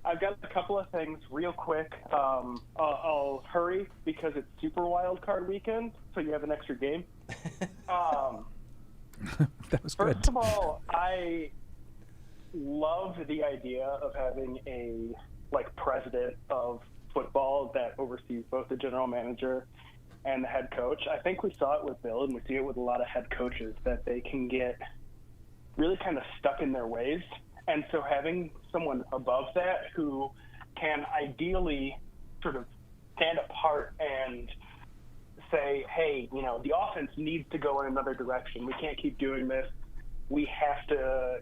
I've got a couple of things real quick. I'll hurry because it's Super Wild Card weekend, so you have an extra game. That was good. First of all, I love the idea of having a president of football that oversees both the general manager and the head coach. I think we saw it with Bill, and we see it with a lot of head coaches, that they can get really kind of stuck in their ways. And so having someone above that who can ideally sort of stand apart and say, hey, the offense needs to go in another direction. We can't keep doing this. We have to,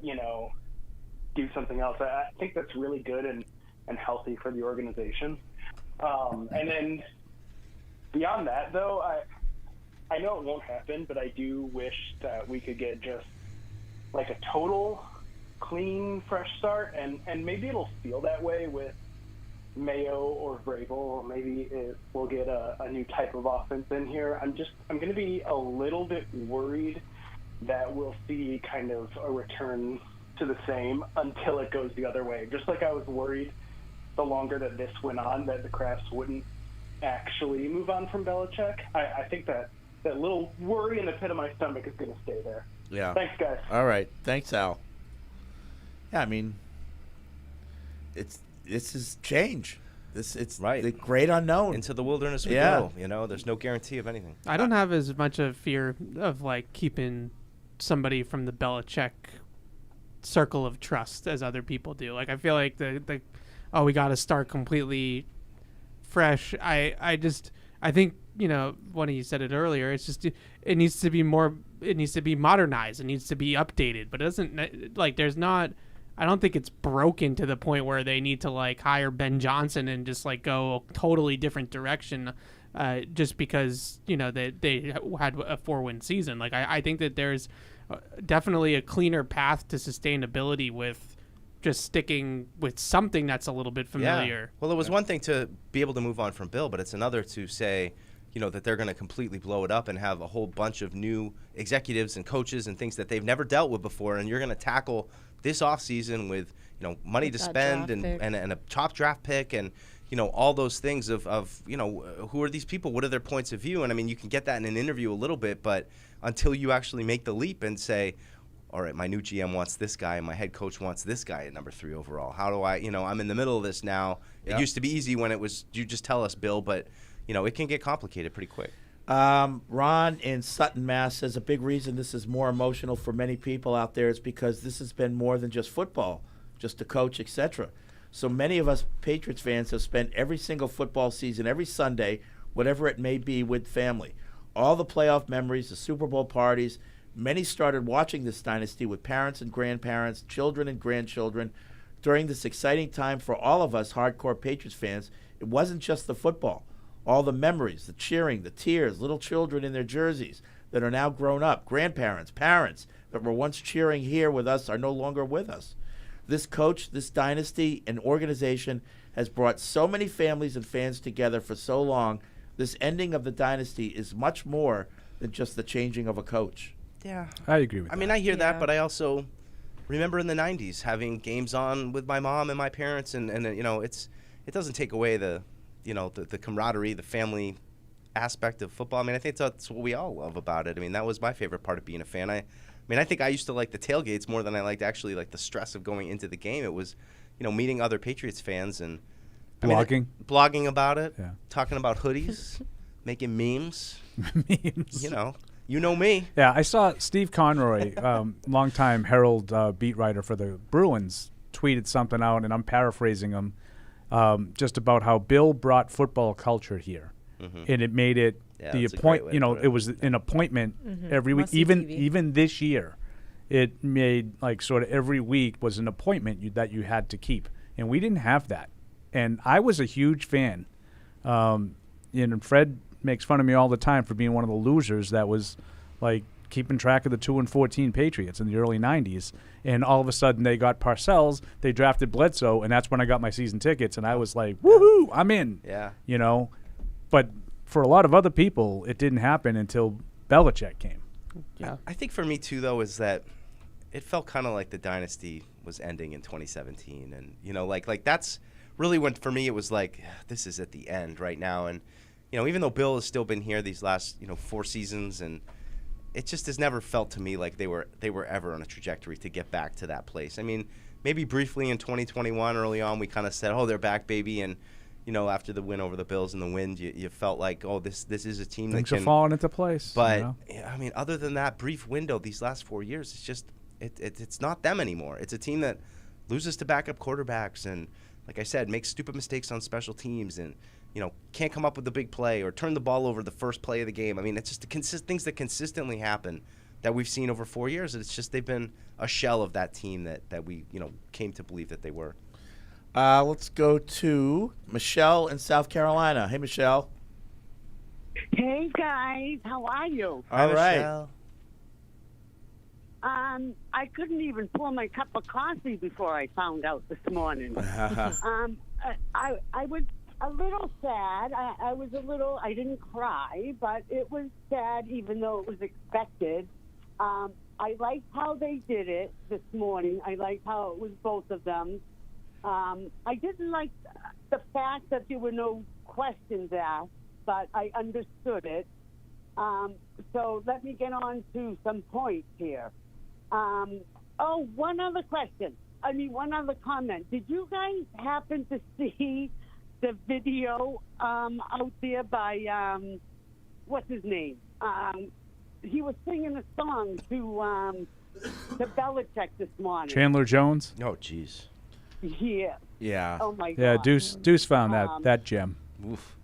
do something else. I think that's really good and healthy for the organization. And then beyond that, though, I know it won't happen, but I do wish that we could get just like a total clean, fresh start, and maybe it'll feel that way with Mayo or Vrabel, or maybe we'll get a new type of offense in here. I'm going to be a little bit worried that we'll see kind of a return to the same until it goes the other way. Just like I was worried the longer that this went on that the Krafts wouldn't actually move on from Belichick. I think that little worry in the pit of my stomach is going to stay there. Yeah. Thanks, guys. All right. Thanks, Al. Yeah, I mean, this is change. It's Right. the great unknown. Into the wilderness we Yeah. go. You know, there's no guarantee of anything. I don't have as much of fear of like keeping somebody from the Belichick circle of trust as other people do. Like I feel like the we got to start completely fresh. I think, you know, one of you said it earlier. It's just it needs to be more. It needs to be modernized. It needs to be updated. But it doesn't like there's not. I don't think it's broken to the point where they need to like hire Ben Johnson and just like go a totally different direction, just because, you know, they had a 4-win season. Like I think that there's definitely a cleaner path to sustainability with just sticking with something that's a little bit familiar. Yeah. Well, it was one thing to be able to move on from Bill, but it's another to say, you know, that they're going to completely blow it up and have a whole bunch of new executives and coaches and things that they've never dealt with before, and you're going to tackle this offseason with, you know, money to spend and a top draft pick and, you know, all those things of, you know, who are these people? What are their points of view? And, I mean, you can get that in an interview a little bit, but until you actually make the leap and say, all right, my new GM wants this guy and my head coach wants this guy at number 3 overall. How do I, you know, I'm in the middle of this now. It used to be easy when it was, you just tell us, Bill, but, you know, it can get complicated pretty quick. Ron in Sutton, Mass. says a big reason this is more emotional for many people out there is because this has been more than just football, just a coach, etc. So many of us Patriots fans have spent every single football season, every Sunday, whatever it may be, with family. All the playoff memories, the Super Bowl parties. Many started watching this dynasty with parents and grandparents, children and grandchildren. During this exciting time for all of us hardcore Patriots fans, it wasn't just the football. All the memories, the cheering, the tears, little children in their jerseys that are now grown up, grandparents, parents that were once cheering here with us are no longer with us. This coach, this dynasty, and organization has brought so many families and fans together for so long. This ending of the dynasty is much more than just the changing of a coach. Yeah. I agree with that. I mean, I hear that, but I also remember in the 90s having games on with my mom and my parents, and you know, it doesn't take away the, you know, the camaraderie, the family aspect of football. I mean, I think that's what we all love about it. I mean, that was my favorite part of being a fan. I mean, I think I used to like the tailgates more than I liked actually like the stress of going into the game. It was, you know, meeting other Patriots fans and blogging about it, talking about hoodies, making memes. Memes. You know me. Yeah, I saw Steve Conroy, longtime Herald beat writer for the Bruins, tweeted something out, and I'm paraphrasing him, just about how Bill brought football culture here, and it made it the appoint. You know, it was an appointment every week. Even this year, it made like sort of every week was an appointment that you had to keep, and we didn't have that. And I was a huge fan. And Fred makes fun of me all the time for being one of the losers that was like keeping track of the 2-14 Patriots in the early 90s. And all of a sudden they got Parcells, they drafted Bledsoe, and that's when I got my season tickets. And I was like, woohoo, I'm in. Yeah. You know, but for a lot of other people, it didn't happen until Belichick came. Yeah. I think for me too, though, is that it felt kind of like the dynasty was ending in 2017. And, you know, like that's really when, for me, it was like, this is at the end right now. And, you know, even though Bill has still been here these last, 4 seasons, and it just has never felt to me like they were ever on a trajectory to get back to that place. I mean, maybe briefly in 2021 early on, we kind of said, oh, they're back, baby. And, after the win over the Bills and the Wind, you felt like, oh, this is a team Things that can. are falling into place. But, I mean, other than that brief window, these last 4 years, it's just, it's not them anymore. It's a team that loses to backup quarterbacks and, like I said, makes stupid mistakes on special teams and, can't come up with the big play or turn the ball over the first play of the game. I mean, it's just the things that consistently happen that we've seen over 4 years. It's just they've been a shell of that team that we, came to believe that they were. Let's go to Michelle in South Carolina. Hey, Michelle. Hey, guys. How are you? All right. Michelle. I couldn't even pour my cup of coffee before I found out this morning. I was a little sad. I didn't cry, but it was sad even though it was expected. I liked how they did it this morning. I liked how it was both of them. I didn't like the fact that there were no questions asked, but I understood it. So let me get on to some points here. One other comment. Did you guys happen to see the video out there by what's his name? He was singing a song to Belichick this morning. Chandler Jones. Oh, jeez. Yeah. Yeah. Oh my Yeah, God. Deuce found that gem. Oof.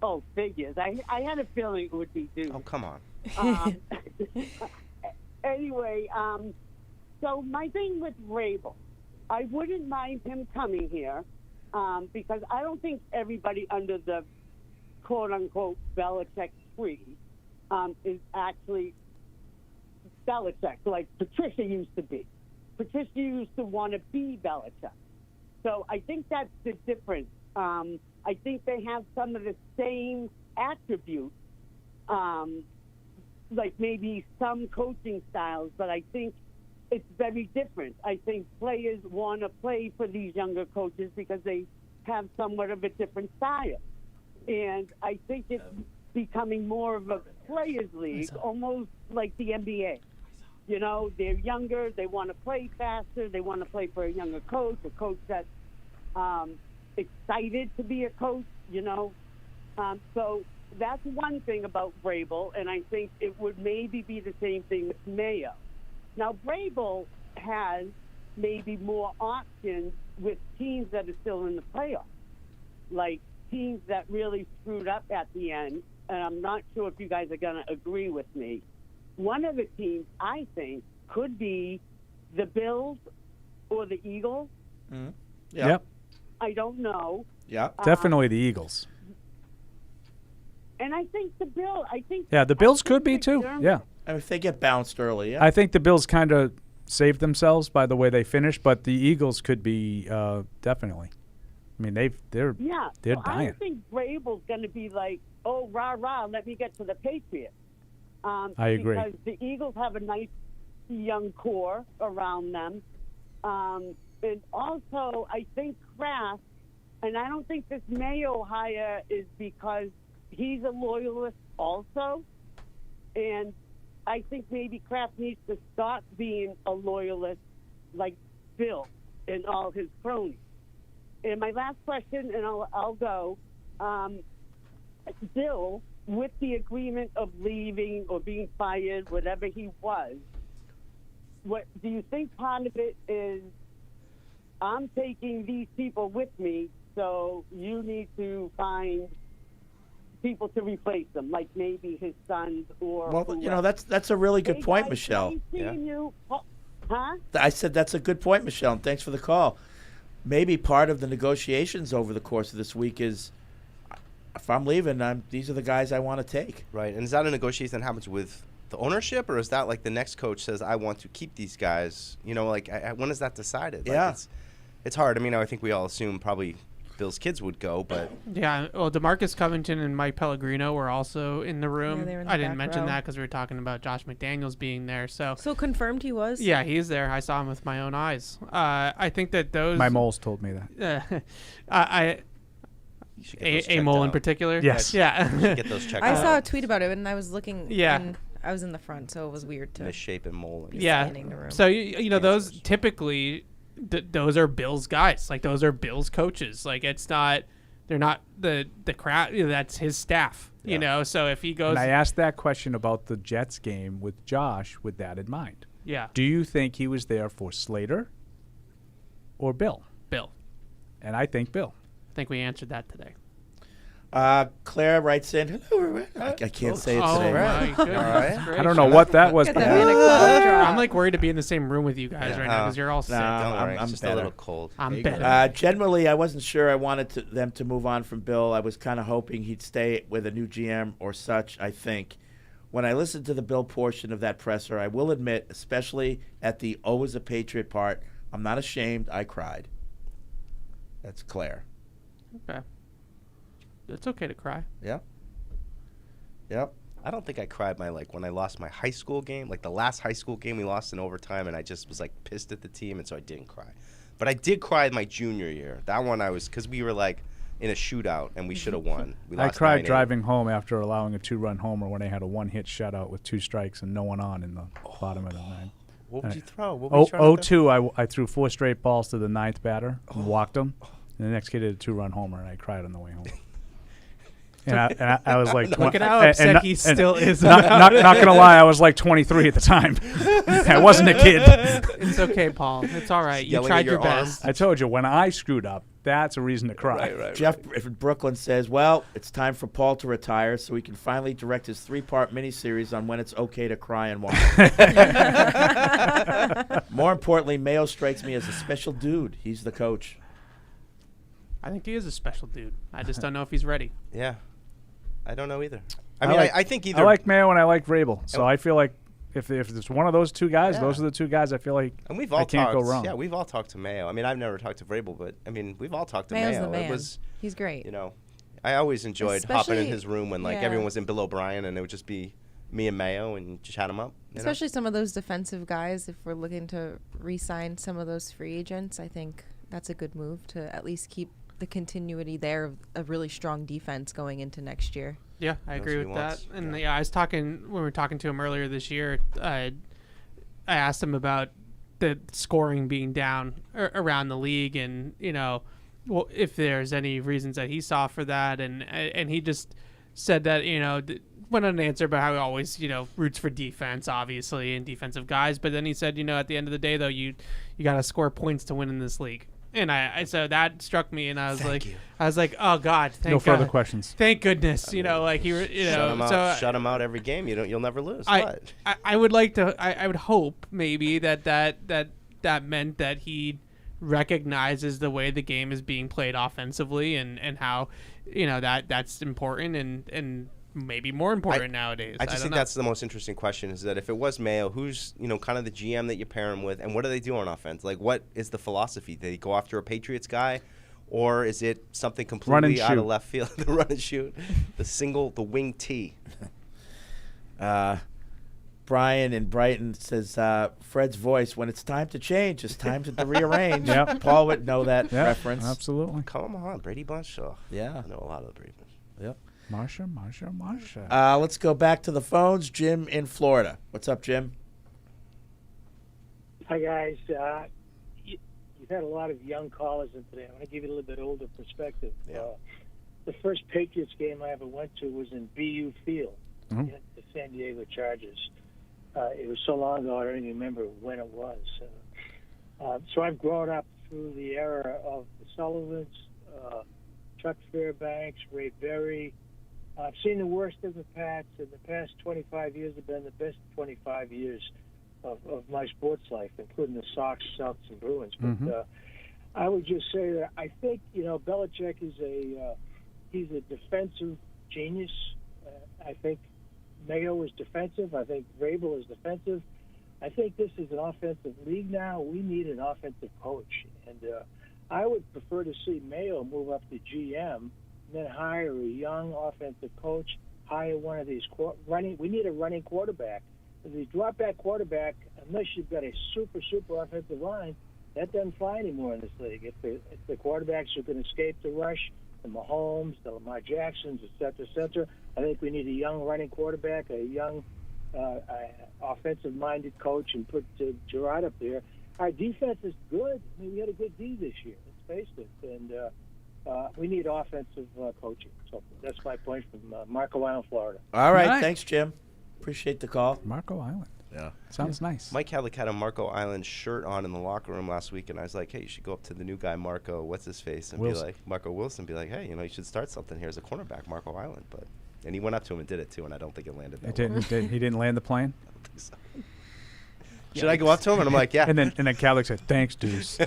Oh, figures. I had a feeling it would be Deuce. Oh, come on. Anyway, so my thing with Vrabel, I wouldn't mind him coming here because I don't think everybody under the quote-unquote Belichick tree is actually Belichick, like Patricia used to be. Patricia used to want to be Belichick. So I think that's the difference. I think they have some of the same attributes, like maybe some coaching styles, but I think it's very different. I think players want to play for these younger coaches because they have somewhat of a different style. And I think it's becoming more of a players' league, almost like the NBA. You know, they're younger, they want to play faster, they want to play for a younger coach, a coach that's excited to be a coach, you know. So that's one thing about Vrabel, and I think it would maybe be the same thing with Mayo. Now, Vrabel has maybe more options with teams that are still in the playoffs, like teams that really screwed up at the end, and I'm not sure if you guys are going to agree with me. One of the teams, I think, could be the Bills or the Eagles. Mm-hmm. Yep. I don't know. Yeah. Definitely the Eagles. And I think the Bills. Yeah, the Bills could be too. Yeah. I mean, if they get bounced early, yeah. I think the Bills kind of saved themselves by the way they finished, but the Eagles could be definitely. I mean, they're Yeah. they're so dying. I don't think Vrabel's going to be like, oh, rah, let me get to the Patriots. I agree. Because the Eagles have a nice young core around them. And also, I think Kraft, and I don't think this Mayo hire is because he's a loyalist also. And I think maybe Kraft needs to stop being a loyalist like Bill and all his cronies. And my last question, and I'll go. Bill, with the agreement of leaving or being fired, whatever he was, what do you think part of it is, I'm taking these people with me, so you need to find people to replace them, like maybe his sons or Well, whoever. you know, that's a really good Hey, point, guys, Michelle. nice seeing you. Huh? I said that's a good point, Michelle, and thanks for the call. Maybe part of the negotiations over the course of this week is, if I'm leaving, these are the guys I want to take. Right, and is that a negotiation that happens with the ownership, or is that like the next coach says, I want to keep these guys? You know, like when is that decided? Yeah. Like, it's hard. I mean, I think we all assume probably Bill's kids would go, but Yeah, well, DeMarcus Covington and Mike Pellegrino were also in the room. they were in the I didn't back mention row. that because we were talking about Josh McDaniels being there. So confirmed he was? Yeah, he's there. I saw him with my own eyes. I think that those. My moles told me that. A mole in particular. Yes. Yeah. You should get those checked I out. saw a tweet about it, and I was looking. Yeah. And I was in the front, so it was weird to. Misshapen mole. Yeah. scanning the room. So you know those typically, those are Bill's guys. Like those are Bill's coaches. Like it's not. They're not the crowd. You know, that's his staff. Yeah. You know. So if he goes. And I asked that question about the Jets game with Josh with that in mind. Yeah. Do you think he was there for Slater or Bill? Bill. And I think Bill. I think we answered that today. Claire writes in, hello, I can't say it Oh today. my goodness I don't know what that was. I'm like worried to be in the same room with you guys right now because you're all sick. No, I'm just better. a little cold. I'm better. Generally, I wasn't sure I wanted them to move on from Bill. I was kind of hoping he'd stay with a new GM or such, I think. When I listened to the Bill portion of that presser, I will admit, especially at the always a Patriot part, I'm not ashamed, I cried. That's Claire. Okay. It's okay to cry. Yeah. Yep. I don't think I cried when I lost my high school game, like the last high school game we lost in overtime, and I just was like pissed at the team, and so I didn't cry. But I did cry my junior year. That one I was, because we were like in a shootout and we should have won. We I lost cried 9-8. driving home after allowing a 2-run homer when they had a one-hit shutout with 2 strikes and no one on in the bottom of the ninth. What would you throw? What were you trying to 0-2, I threw 4 straight balls to the ninth batter and walked him. And the next kid hit a 2-run homer, and I cried on the way home. And I was like, Look at how upset he still is. Not gonna lie, I was like 23 at the time. I wasn't a kid. It's okay, Paul. It's all right. You tried your best. I told you, when I screwed up, that's a reason to cry. Right. Jeff in Brooklyn says, well, it's time for Paul to retire so he can finally direct his 3-part miniseries on when it's okay to cry and why. More importantly, Mayo strikes me as a special dude. He's the coach. I think he is a special dude. I just don't know if he's ready. Yeah. I don't know either. I think either. I like Mayo and I like Vrabel. So I feel like if it's one of those two guys, those are the two guys I feel like and we've all I can't talked, go wrong. Yeah, we've all talked to Mayo. I mean, I've never talked to Vrabel, but I mean, we've all talked to Mayo's Mayo. the man. It was, He's great. You know, I always enjoyed hopping in Especially- his room when like yeah. everyone was in Bill O'Brien and it would just be me and Mayo and just chat him up. You know? Especially some of those defensive guys, if we're looking to re-sign some of those free agents, I think that's a good move to at least keep the continuity there of a really strong defense going into next year. Yeah, I agree with that. And I was talking when we were talking to him earlier this year. I asked him about the scoring being down around the league, and well, if there's any reasons that he saw for that, and he just said that went on an answer about how he always roots for defense, obviously, and defensive guys. But then he said, at the end of the day, though, you got to score points to win in this league. And I so that struck me, and I was like, oh God, thank No God. further questions. Thank goodness, like he, shut him out every game. You'll never lose. I would like to. I would hope maybe that meant that he recognizes the way the game is being played offensively, and how that's important and maybe more important nowadays. I just think that's the most interesting question is that if it was Mayo, who's, kind of the GM that you pair him with, and what do they do on offense? Like, what is the philosophy? Do they go after a Patriots guy, or is it something completely out of left field? The run and shoot, the wing T. Brian in Brighton says, Fred's voice, when it's time to change, it's time to rearrange. Yep. Paul would know that reference. Absolutely. Come on, Brady Bunch. Oh, yeah. I know a lot of the Brady Bunch. Yep. Marsha. Let's go back to the phones. Jim in Florida. What's up, Jim? Hi, guys. You've had a lot of young callers in today. I'm going to give you a little bit older perspective. Yeah. The first Patriots game I ever went to was in BU Field, Mhm. the San Diego Chargers. It was so long ago, I don't even remember when it was. So I've grown up through the era of the Sullivans, Chuck Fairbanks, Ray Berry. I've seen the worst of the Pats, and the past 25 years have been the best 25 years of my sports life, including the Sox, Celtics, and Bruins. But I would just say that I think Belichick is he's a defensive genius. I think Mayo is defensive. I think Vrabel is defensive. I think this is an offensive league now. We need an offensive coach, and I would prefer to see Mayo move up to GM. Then hire a young offensive coach, hire one of these we need a running quarterback. If you drop that quarterback, unless you've got a super offensive line, that doesn't fly anymore in this league. If the quarterbacks are going to escape the rush, the Mahomes, the Lamar Jacksons, et cetera, I think we need a young running quarterback, a young offensive-minded coach, and put Gerard up there. Our defense is good. I mean, we had a good D this year. Let's face it. And we need offensive coaching. So that's my point from Marco Island, Florida. All right. Thanks, Jim. Appreciate the call. Marco Island. Yeah. Sounds nice. Mike Hadlick had a Marco Island shirt on in the locker room last week, and I was like, hey, you should go up to the new guy, Marco, what's his face, and Wilson. be like, Marco Wilson, be like, hey, you should start something here as a cornerback, Marco Island. And he went up to him and did it, too, and I don't think it landed that well. He didn't land the plane? I don't think so. Should I go up to him? And I'm like, yeah. And then Cadlick said, thanks, Deuce.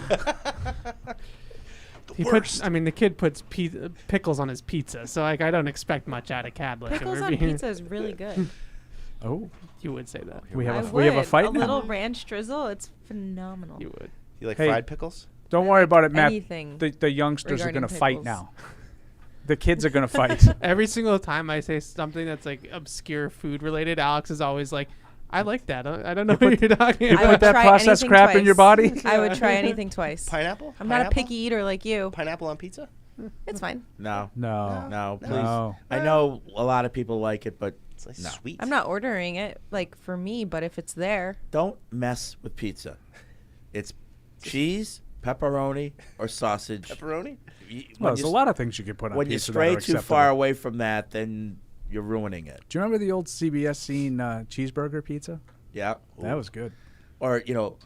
The kid puts pickles on his pizza, so I don't expect much out of Cadlick. Pickles on pizza is really good. Oh, you would say that. We have a fight a now. little ranch drizzle, it's phenomenal. You would. You like fried pickles? Don't worry about it, Matt. Anything The youngsters are going to fight pickles. now. The kids are going to fight. Every single time I say something that's like obscure food related, Alex is always like, I like that. I don't know what you're talking about. You put that processed crap in your body? I would try anything twice. Pineapple? I'm not a picky eater like you. Pineapple on pizza? It's fine. No, please. No. I know a lot of people like it, but it's like no. sweet. I'm not ordering it for me, but if it's there. Don't mess with pizza. It's cheese, pepperoni or sausage. Pepperoni? Well, there's a lot of things you can put on when pizza you stray that are too acceptable. far away from that, then you're ruining it. Do you remember the old CBS scene cheeseburger pizza? Yeah. That was good. Or,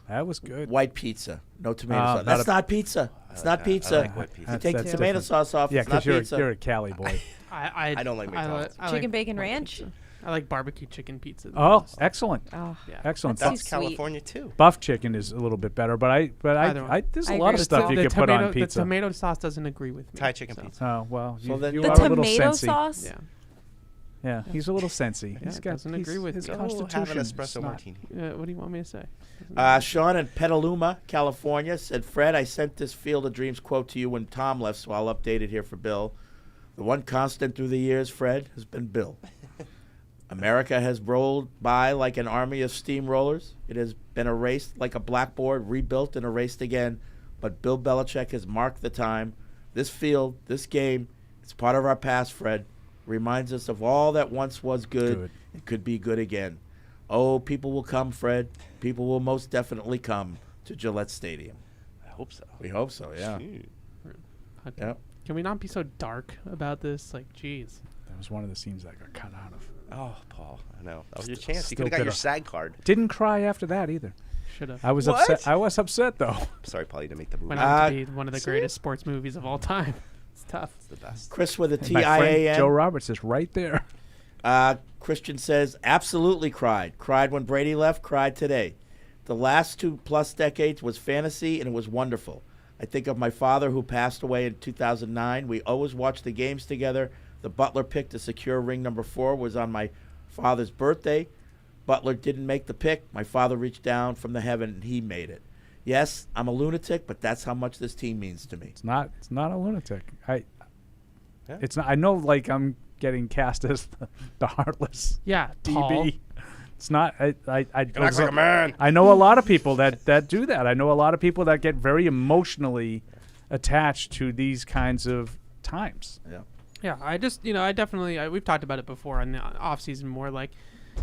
that was good. White pizza. No tomato sauce. not That's a- not pizza. It's not pizza. I like white pizza. You take the That's tomato different. sauce off. Yeah, it's not pizza. you're a Cali boy. I don't like McDonald's. Chicken bacon ranch. I like barbecue chicken pizza. the Oh, most. excellent. Oh, Yeah. Excellent. That's too sweet. California too. Buff chicken is a little bit better, but Either one. there's I a lot agree. of stuff you the can put on tomato- pizza. The tomato sauce doesn't agree with me. Thai chicken so. pizza. Oh well, So then you The are a little tomato sensy. sauce. Yeah. Yeah, he's a little sensy. Yeah, it doesn't agree with his me. Go constitution. have an is espresso not- martini. What do you want me to say? Sean in Petaluma, California, said, Fred, I sent this Field of Dreams quote to you when Tom left, so I'll update it here for Bill. The one constant through the years, Fred, has been Bill. America has rolled by like an army of steamrollers. It has been erased like a blackboard, rebuilt and erased again. But Bill Belichick has marked the time. This field, this game, it's part of our past, Fred. Reminds us of all that once was good and could be good again. Oh, people will come, Fred. People will most definitely come to Gillette Stadium. I hope so. We hope so, yeah. Okay. Yep. Can we not be so dark about this? Like, geez. That was one of the scenes that got cut out of. Oh, Paul, I know. That was your chance. You Still could have got your bitter. SAG card. Didn't cry after that either. Should have. I was What? upset. I was upset though. Sorry, Paul, you didn't make the movie. Went on to be one of the greatest sports movies of all time. It's tough. It's the best. Chris with a And my friend TIAN. Joe Roberts is right there. Christian says, absolutely cried. Cried when Brady left, cried today. The last 2+ decades was fantasy, and it was wonderful. I think of my father who passed away in 2009. We always watched the games together. The Butler pick to secure ring number 4 was on my father's birthday. Butler didn't make the pick. My father reached down from the heaven, and he made it. Yes, I'm a lunatic, but that's how much this team means to me. It's not a lunatic. Yeah. It's not. I know, like I'm getting cast as the heartless. Yeah, DB. tall. It's not. I act like a man. I know a lot of people that do that. I know a lot of people that get very emotionally attached to these kinds of times. Yeah. Yeah, I just, I definitely, we've talked about it before on the off season more. Like,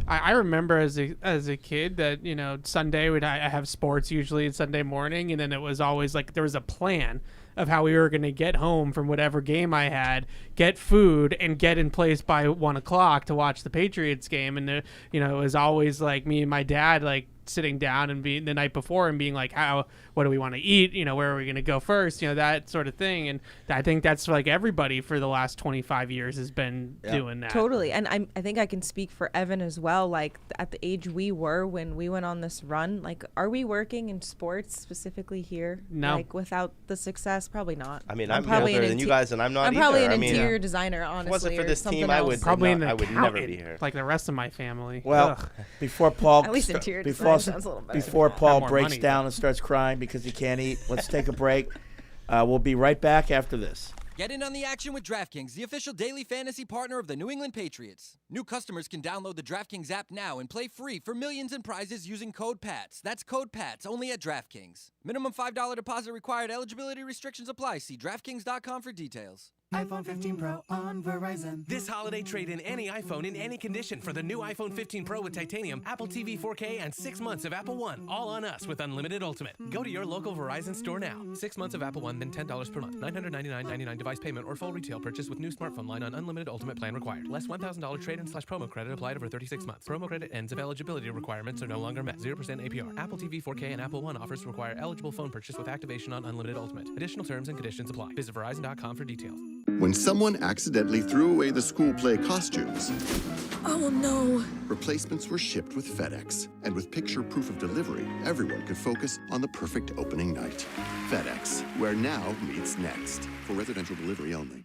I remember as a kid that, Sunday I have sports usually Sunday morning, and then it was always like there was a plan of how we were going to get home from whatever game I had, get food, and get in place by 1 o'clock to watch the Patriots game. And it was always like me and my dad like sitting down and being the night before and being like, what do we want to eat? Where are we going to go first? That sort of thing. And I think that's like everybody for the last 25 years has been doing that. Totally. And I think I can speak for Evan as well. Like at the age we were when we went on this run, like, are we working in sports specifically here? No. Like without the success, probably not. I mean, I'm older than you guys, and I'm not I'm probably either. an I mean, interior designer, honestly. If it wasn't for or this something team, I else. would Probably an I would never accountant, be here. like the rest of my family. Well, Ugh. before Paul At least interior before, design sounds a little better. before Got Paul more breaks money, down though. and starts crying because he can't eat, let's take a break. We'll be right back after this. Get in on the action with DraftKings, the official daily fantasy partner of the New England Patriots. New customers can download the DraftKings app now and play free for millions in prizes using code PATS. That's code PATS only at DraftKings. Minimum $5 deposit required. Eligibility restrictions apply. See DraftKings.com for details. iPhone 15 Pro on Verizon. This holiday, trade in any iPhone in any condition for the new iPhone 15 Pro with titanium, Apple TV 4K, and 6 months of Apple One. All on us with unlimited Ultimate. Go to your local Verizon store now. 6 months of Apple One, then $10 per month. $999.99 device payment or full retail purchase with new smartphone line on unlimited Ultimate plan required. Less $1,000 trade-in/promo credit applied over 36 months. Promo credit ends if eligibility requirements are no longer met. 0% APR. Apple TV 4K and Apple One offers require eligible phone purchase with activation on unlimited Ultimate. Additional terms and conditions apply. Visit Verizon.com for details. When someone accidentally threw away the school play costumes, Oh no. replacements were shipped with FedEx. And with picture proof of delivery, everyone could focus on the perfect opening night. FedEx, where now meets next. For residential delivery only.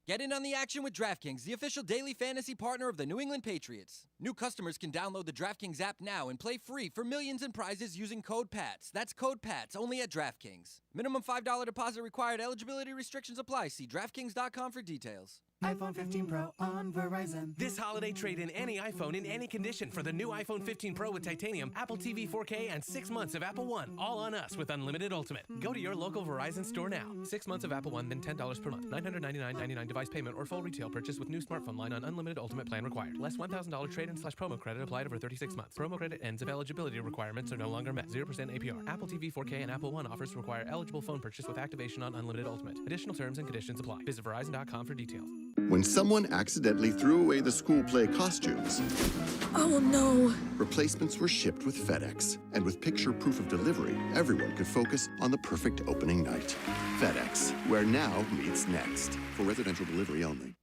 Get in on the action with DraftKings, the official daily fantasy partner of the New England Patriots. New customers can download the DraftKings app now and play free for millions in prizes using code PATS. That's code PATS only at DraftKings. Minimum $5 deposit required. Eligibility restrictions apply. See DraftKings.com for details. iPhone 15 Pro on Verizon. This holiday, trade in any iPhone in any condition for the new iPhone 15 Pro with titanium, Apple TV 4K, and 6 months of Apple One. All on us with unlimited Ultimate. Go to your local Verizon store now. 6 months of Apple One, then $10 per month. $999.99 device payment or full retail purchase with new smartphone line on unlimited Ultimate plan required. Less $1,000 trade-in/promo credit applied over 36 months. Promo credit ends if eligibility requirements are no longer met. 0% APR. Apple TV 4K and Apple One offers require eligible phone purchase with activation on unlimited Ultimate. Additional terms and conditions apply. Visit Verizon.com for details. When someone accidentally threw away the school play costumes, Oh no. replacements were shipped with FedEx. And with picture proof of delivery, everyone could focus on the perfect opening night. FedEx, where now meets next. For residential delivery only.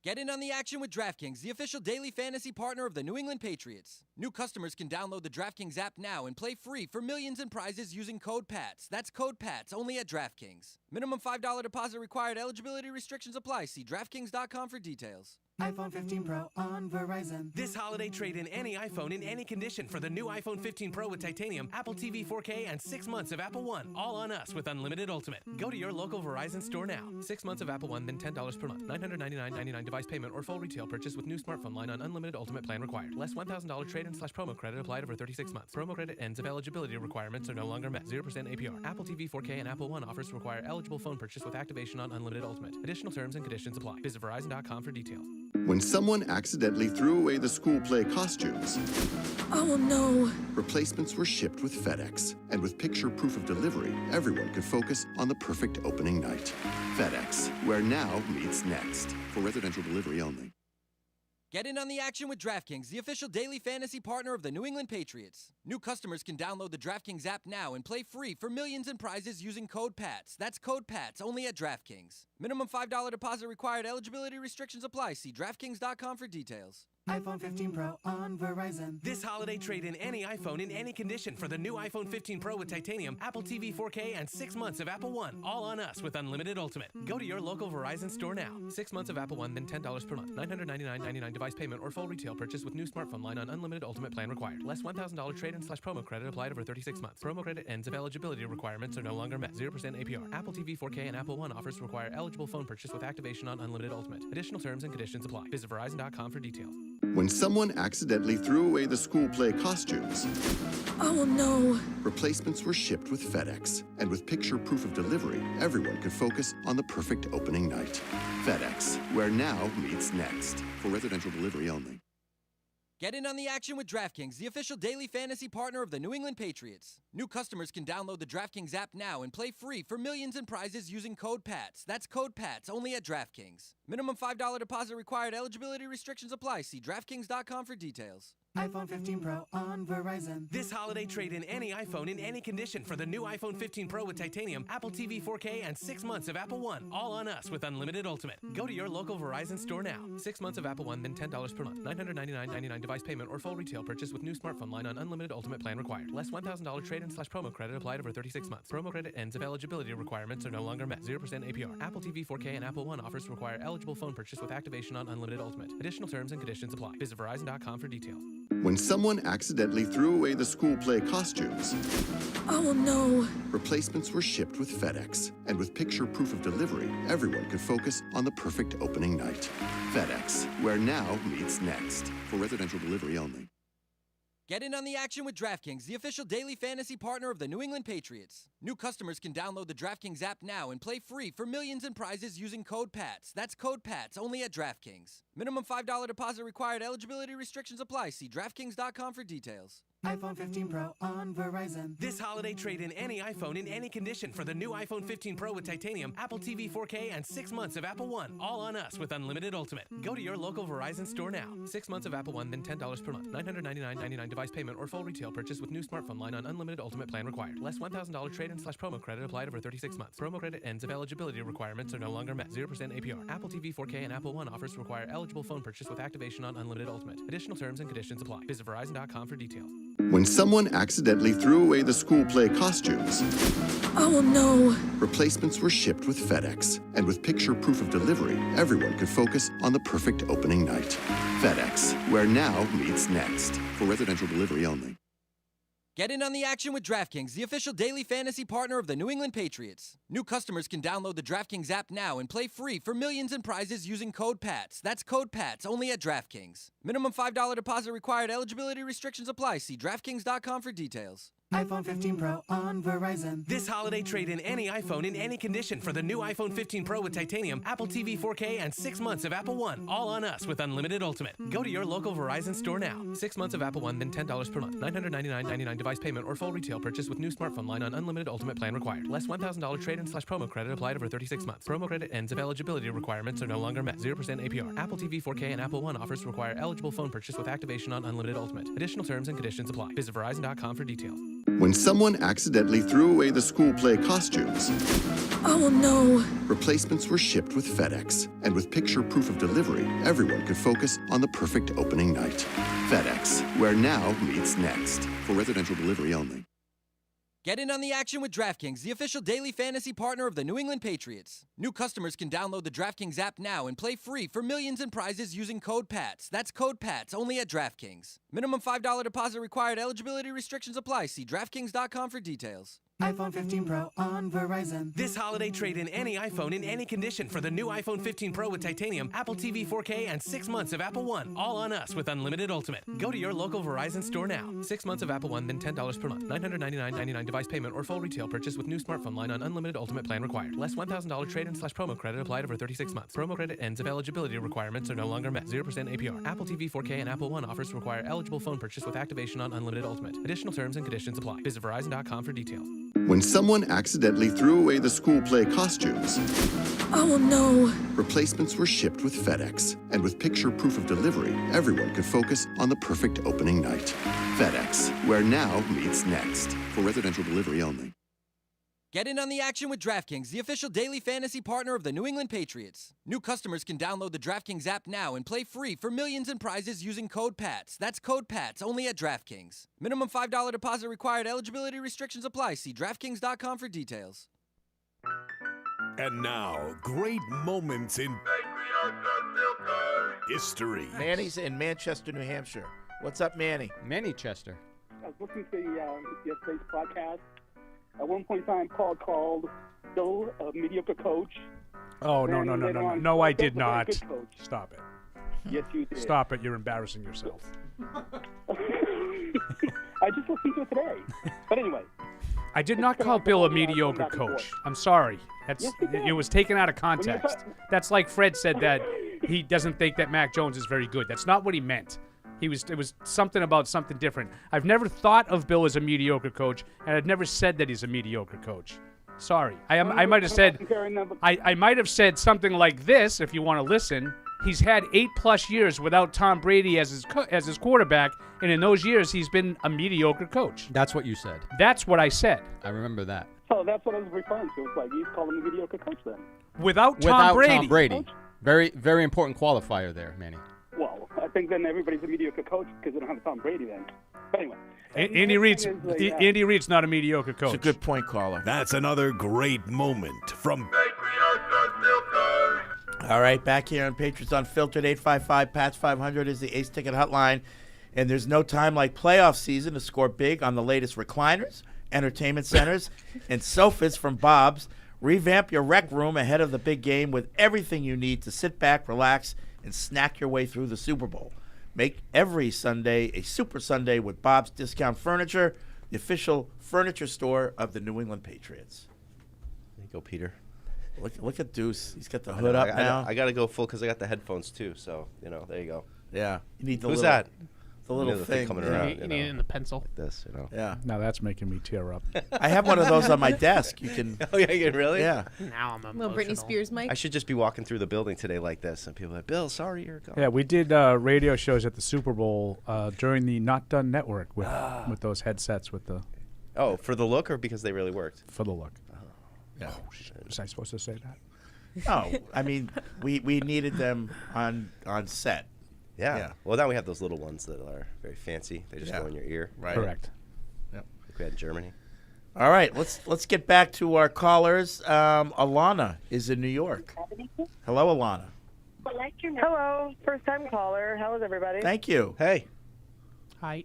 Get in on the action with DraftKings, the official daily fantasy partner of the New England Patriots. New customers can download the DraftKings app now and play free for millions in prizes using code PATS. That's code PATS only at DraftKings. Minimum $5 deposit required. Eligibility restrictions apply. See DraftKings.com for details. iPhone 15 Pro on Verizon. This holiday, trade in any iPhone in any condition for the new iPhone 15 Pro with titanium, Apple TV 4K, and 6 months of Apple One. All on us with unlimited Ultimate. Go to your local Verizon store now. 6 months of Apple One, then $10 per month. $999.99 device payment or full retail purchase with new smartphone line on unlimited Ultimate plan required. Less $1,000 trade-in/promo credit applied over 36 months. Promo credit ends if eligibility requirements are no longer met. 0% APR. Apple TV 4K and Apple One offers require eligible phone purchase with activation on unlimited Ultimate. Additional terms and conditions apply. Visit Verizon.com for details. When someone accidentally threw away the school play costumes, Oh no. replacements were shipped with FedEx. And with picture proof of delivery, everyone could focus on the perfect opening night. FedEx, where now meets next. For residential delivery only. Get in on the action with DraftKings, the official daily fantasy partner of the New England Patriots. New customers can download the DraftKings app now and play free for millions in prizes using code PATS. That's code PATS only at DraftKings. Minimum $5 deposit required. Eligibility restrictions apply. See DraftKings.com for details. iPhone 15 Pro on Verizon. This holiday, trade in any iPhone in any condition for the new iPhone 15 Pro with titanium, Apple TV 4K, and 6 months of Apple One. All on us with unlimited Ultimate. Go to your local Verizon store now. 6 months of Apple One, then $10 per month. $999.99 device payment or full retail purchase with new smartphone line on unlimited Ultimate plan required. Less $1,000 trade-in/promo credit applied over 36 months. Promo credit ends if eligibility requirements are no longer met. 0% APR. Apple TV 4K and Apple One offers require eligible phone purchase with activation on unlimited Ultimate. Additional terms and conditions apply. Visit Verizon.com for details. When someone accidentally threw away the school play costumes, Oh no. replacements were shipped with FedEx. And with picture proof of delivery, everyone could focus on the perfect opening night. FedEx, where now meets next. For residential delivery only. Get in on the action with DraftKings, the official daily fantasy partner of the New England Patriots. New customers can download the DraftKings app now and play free for millions in prizes using code PATS. That's code PATS only at DraftKings. Minimum $5 deposit required. Eligibility restrictions apply. See DraftKings.com for details. iPhone 15 Pro on Verizon. This holiday, trade in any iPhone in any condition for the new iPhone 15 Pro with titanium, Apple TV 4K, and 6 months of Apple One. All on us with unlimited Ultimate. Go to your local Verizon store now. 6 months of Apple One, then $10 per month. $999.99 device payment or full retail purchase with new smartphone line on unlimited Ultimate plan required. Less $1,000 trade-in/promo credit applied over 36 months. Promo credit ends if eligibility requirements are no longer met. 0% APR. Apple TV 4K and Apple One offers require eligible phone purchase with activation on unlimited Ultimate. Additional terms and conditions apply. Visit Verizon.com for details. When someone accidentally threw away the school play costumes, Oh no. replacements were shipped with FedEx. And with picture proof of delivery, everyone could focus on the perfect opening night. FedEx, where now meets next. For residential delivery only. Get in on the action with DraftKings, the official daily fantasy partner of the New England Patriots. New customers can download the DraftKings app now and play free for millions in prizes using code PATS. That's code PATS only at DraftKings. Minimum $5 deposit required. Eligibility restrictions apply. See DraftKings.com for details. iPhone 15 Pro on Verizon. This holiday, trade in any iPhone in any condition for the new iPhone 15 Pro with titanium, Apple TV 4K, and 6 months of Apple One. All on us with unlimited Ultimate. Go to your local Verizon store now. 6 months of Apple One, then $10 per month. $999.99 device payment or full retail purchase with new smartphone line on unlimited Ultimate plan required. Less $1,000 trade-in/promo credit applied over 36 months. Promo credit ends if eligibility requirements are no longer met. 0% APR. Apple TV 4K and Apple One offers require eligible phone purchase with activation on unlimited Ultimate. Additional terms and conditions apply. Visit Verizon.com for details. When someone accidentally threw away the school play costumes, Oh no. replacements were shipped with FedEx. And with picture proof of delivery, everyone could focus on the perfect opening night. FedEx, where now meets next. For residential delivery only. Get in on the action with DraftKings, the official daily fantasy partner of the New England Patriots. New customers can download the DraftKings app now and play free for millions in prizes using code PATS. That's code PATS only at DraftKings. Minimum $5 deposit required. Eligibility restrictions apply. See DraftKings.com for details. iPhone 15 Pro on Verizon. This holiday, trade in any iPhone in any condition for the new iPhone 15 Pro with titanium, Apple TV 4K, and 6 months of Apple One. All on us with unlimited Ultimate. Go to your local Verizon store now. 6 months of Apple One, then $10 per month. $999.99 device payment or full retail purchase with new smartphone line on unlimited Ultimate plan required. Less $1,000 trade-in/promo credit applied over 36 months. Promo credit ends if eligibility requirements are no longer met. 0% APR. Apple TV 4K and Apple One offers require eligible phone purchase with activation on unlimited Ultimate. Additional terms and conditions apply. Visit Verizon.com for details. When someone accidentally threw away the school play costumes, Oh no. replacements were shipped with FedEx. And with picture proof of delivery, everyone could focus on the perfect opening night. FedEx, where now meets next. For residential delivery only. Get in on the action with DraftKings, the official daily fantasy partner of the New England Patriots. New customers can download the DraftKings app now and play free for millions in prizes using code PATS. That's code PATS only at DraftKings. Minimum $5 deposit required. Eligibility restrictions apply. See DraftKings.com for details. iPhone 15 Pro on Verizon. This holiday, trade in any iPhone in any condition for the new iPhone 15 Pro with titanium, Apple TV 4K, and 6 months of Apple One. All on us with unlimited Ultimate. Go to your local Verizon store now. 6 months of Apple One, then $10 per month. $999.99 device payment or full retail purchase with new smartphone line on unlimited Ultimate plan required. Less $1,000 trade-in/promo credit applied over 36 months. Promo credit ends if eligibility requirements are no longer met. 0% APR. Apple TV 4K and Apple One offers require eligible phone purchase with activation on unlimited Ultimate. Additional terms and conditions apply. Visit Verizon.com for details. When someone accidentally threw away the school play costumes, Oh no. replacements were shipped with FedEx. And with picture proof of delivery, everyone could focus on the perfect opening night. FedEx, where now meets next. For residential delivery only. Get in on the action with DraftKings, the official daily fantasy partner of the New England Patriots. New customers can download the DraftKings app now and play free for millions in prizes using code PATS. That's code PATS only at DraftKings. Minimum $5 deposit required. Eligibility restrictions apply. See DraftKings.com for details. And now, great moments in history. Manny's in Manchester, New Hampshire. What's up, Manny? Manchester. I was listening to yesterday's podcast. At one point in time, Paul called Bill a mediocre coach. Oh, no. No, I did not. Good coach. Stop it. Yes, you did. Stop it. You're embarrassing yourself. I just listened to it today. But anyway. I did not call Bill a mediocre coach. I'm sorry. It was taken out of context. That's like Fred said that he doesn't think that Mac Jones is very good. That's not what he meant. It was something about something different. I've never thought of Bill as a mediocre coach, and I've never said that he's a mediocre coach. Sorry. I might have said I might have said something like this if you want to listen. He's had 8+ years without Tom Brady as his quarterback, and in those years he's been a mediocre coach. That's what you said. That's what I said. I remember that. So that's what I was referring to. It's like he's calling him a mediocre coach then. Without Tom Brady. Very, very important qualifier there, Manny. Well, I think then everybody's a mediocre coach because they don't have Tom Brady then. But anyway. Andy Reid's not a mediocre coach. It's a good point, caller. That's another great moment from All right, back here on Patriots Unfiltered, 855-PATS-500 is the Ace Ticket Hotline. And there's no time like playoff season to score big on the latest recliners, entertainment centers, and sofas from Bob's. Revamp your rec room ahead of the big game with everything you need to sit back, relax, and snack your way through the Super Bowl. Make every Sunday a Super Sunday with Bob's Discount Furniture, the official furniture store of the New England Patriots. There you go, Peter. Look at Deuce. He's got the hood up now. I got to go full because I got the headphones too. So, there you go. Yeah. You need the Who's little, that? The little thing coming Yeah, around. you need it in the pencil. Like this, Yeah. Now that's making me tear up. I have one of those on my desk. You can. Oh, yeah, you really? Yeah. Now I'm emotional. Little Britney Spears mic. I should just be walking through the building today like this, and people are like, Bill, sorry you're gone. Yeah, we did radio shows at the Super Bowl during the Not Done Network with those headsets with the. Oh, for the look or because they really worked? For the look. Yeah. Oh, was I supposed to say that? No, I mean we needed them on set. Yeah. Well, now we have those little ones that are very fancy. They just go in your ear. Right. Correct. Yep. Like we had in Germany. All right, let's get back to our callers. Alana is in New York. Hello, Alana. Hello, first time caller. How is everybody? Thank you. Hey. Hi.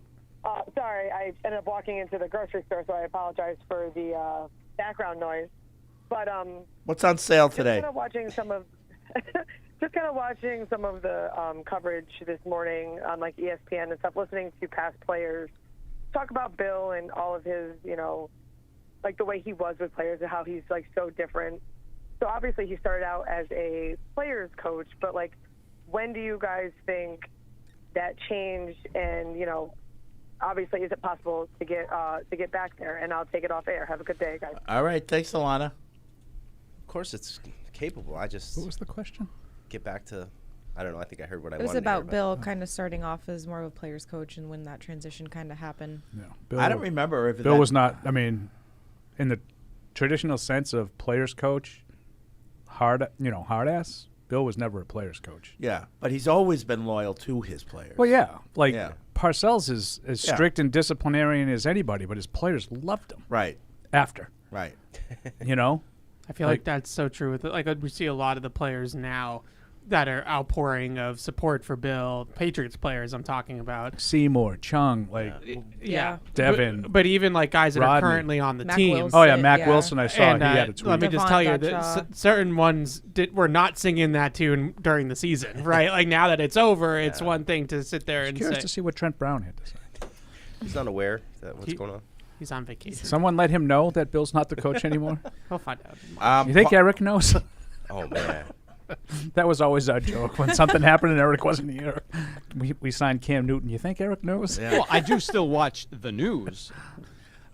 Sorry, I ended up walking into the grocery store, so I apologize for the background noise. But What's on sale today? Just kind of watching some of the coverage this morning on like ESPN and stuff, listening to past players talk about Bill and all of his, like the way he was with players and how he's like so different. So obviously he started out as a players coach, but like when do you guys think that changed? And obviously, is it possible to get back there? And I'll take it off air. Have a good day, guys. All right, thanks, Alana. Of course, it's capable. I just. What was the question? Get back to. I don't know. I think I heard what I It was wanted to hear about Bill kind of starting off as more of a players coach and when that transition kind of happened. Yeah, Bill, I don't remember if Bill was not. I mean, in the traditional sense of players coach, hard ass. Bill was never a players coach. Yeah, but he's always been loyal to his players. Well, yeah, Parcells is as strict and disciplinarian as anybody, but his players loved him. Right. After. Right. I feel like that's so true with it. Like we see a lot of the players now that are outpouring of support for Bill. Patriots players I'm talking about. Seymour, Chung, Devin. But even like guys that Rodney. are currently on the Mac team. Wilson, Oh, yeah, Mac Wilson, I saw And, he had a tweet. Let me just tell you that Gotcha. certain ones were not singing that tune during the season, right? Like now that it's over, it's one thing to sit there and Curious say. to see what Trent Brown had to say. He's not aware that what's going on. He's on vacation. Someone let him know that Bill's not the coach anymore? He'll find out. You think Eric knows? Oh, man. That was always our joke when something happened and Eric wasn't here. We signed Cam Newton. You think Eric knows? Yeah. Well, I do still watch the news.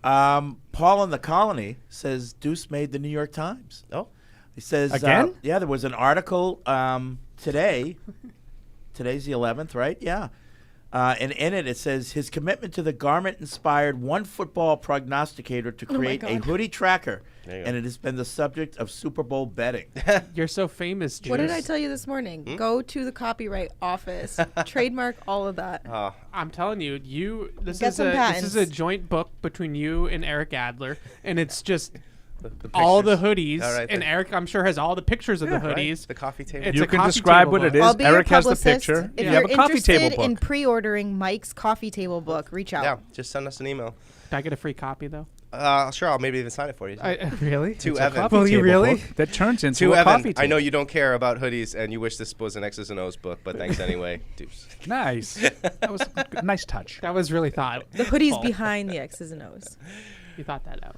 Paul in the Colony says Deuce made the New York Times. Oh. He says Again? Yeah, there was an article today. Today's the 11th, right? Yeah. And in it says his commitment to the garment inspired one football prognosticator to create a hoodie tracker, and it has been the subject of Super Bowl betting. You're so famous, Juice. What did I tell you this morning? Go to the copyright office, trademark all of that. I'm telling you, this Get is some this patents. is a joint book between you and Eric Adler, and it's just all the hoodies. All right, and Eric, I'm sure, has all the pictures of the hoodies. The coffee table. It's You a can coffee describe table what it book. is. I'll be Eric your has the publicist. picture. If You you're have a coffee table interested in book. pre-ordering Mike's coffee table book, reach out. Yeah, just send us an email. Did I get a free copy though? Sure, I'll maybe even sign it for you. Really? To It's a Evan. coffee Will you table really? book that turns into To a Evan, coffee table. I know you don't care about hoodies, and you wish this was an X's and O's book, but thanks anyway. Deuce. Nice. That was a good, nice touch. That was really thought. The hoodie's behind the X's and O's. You thought that out.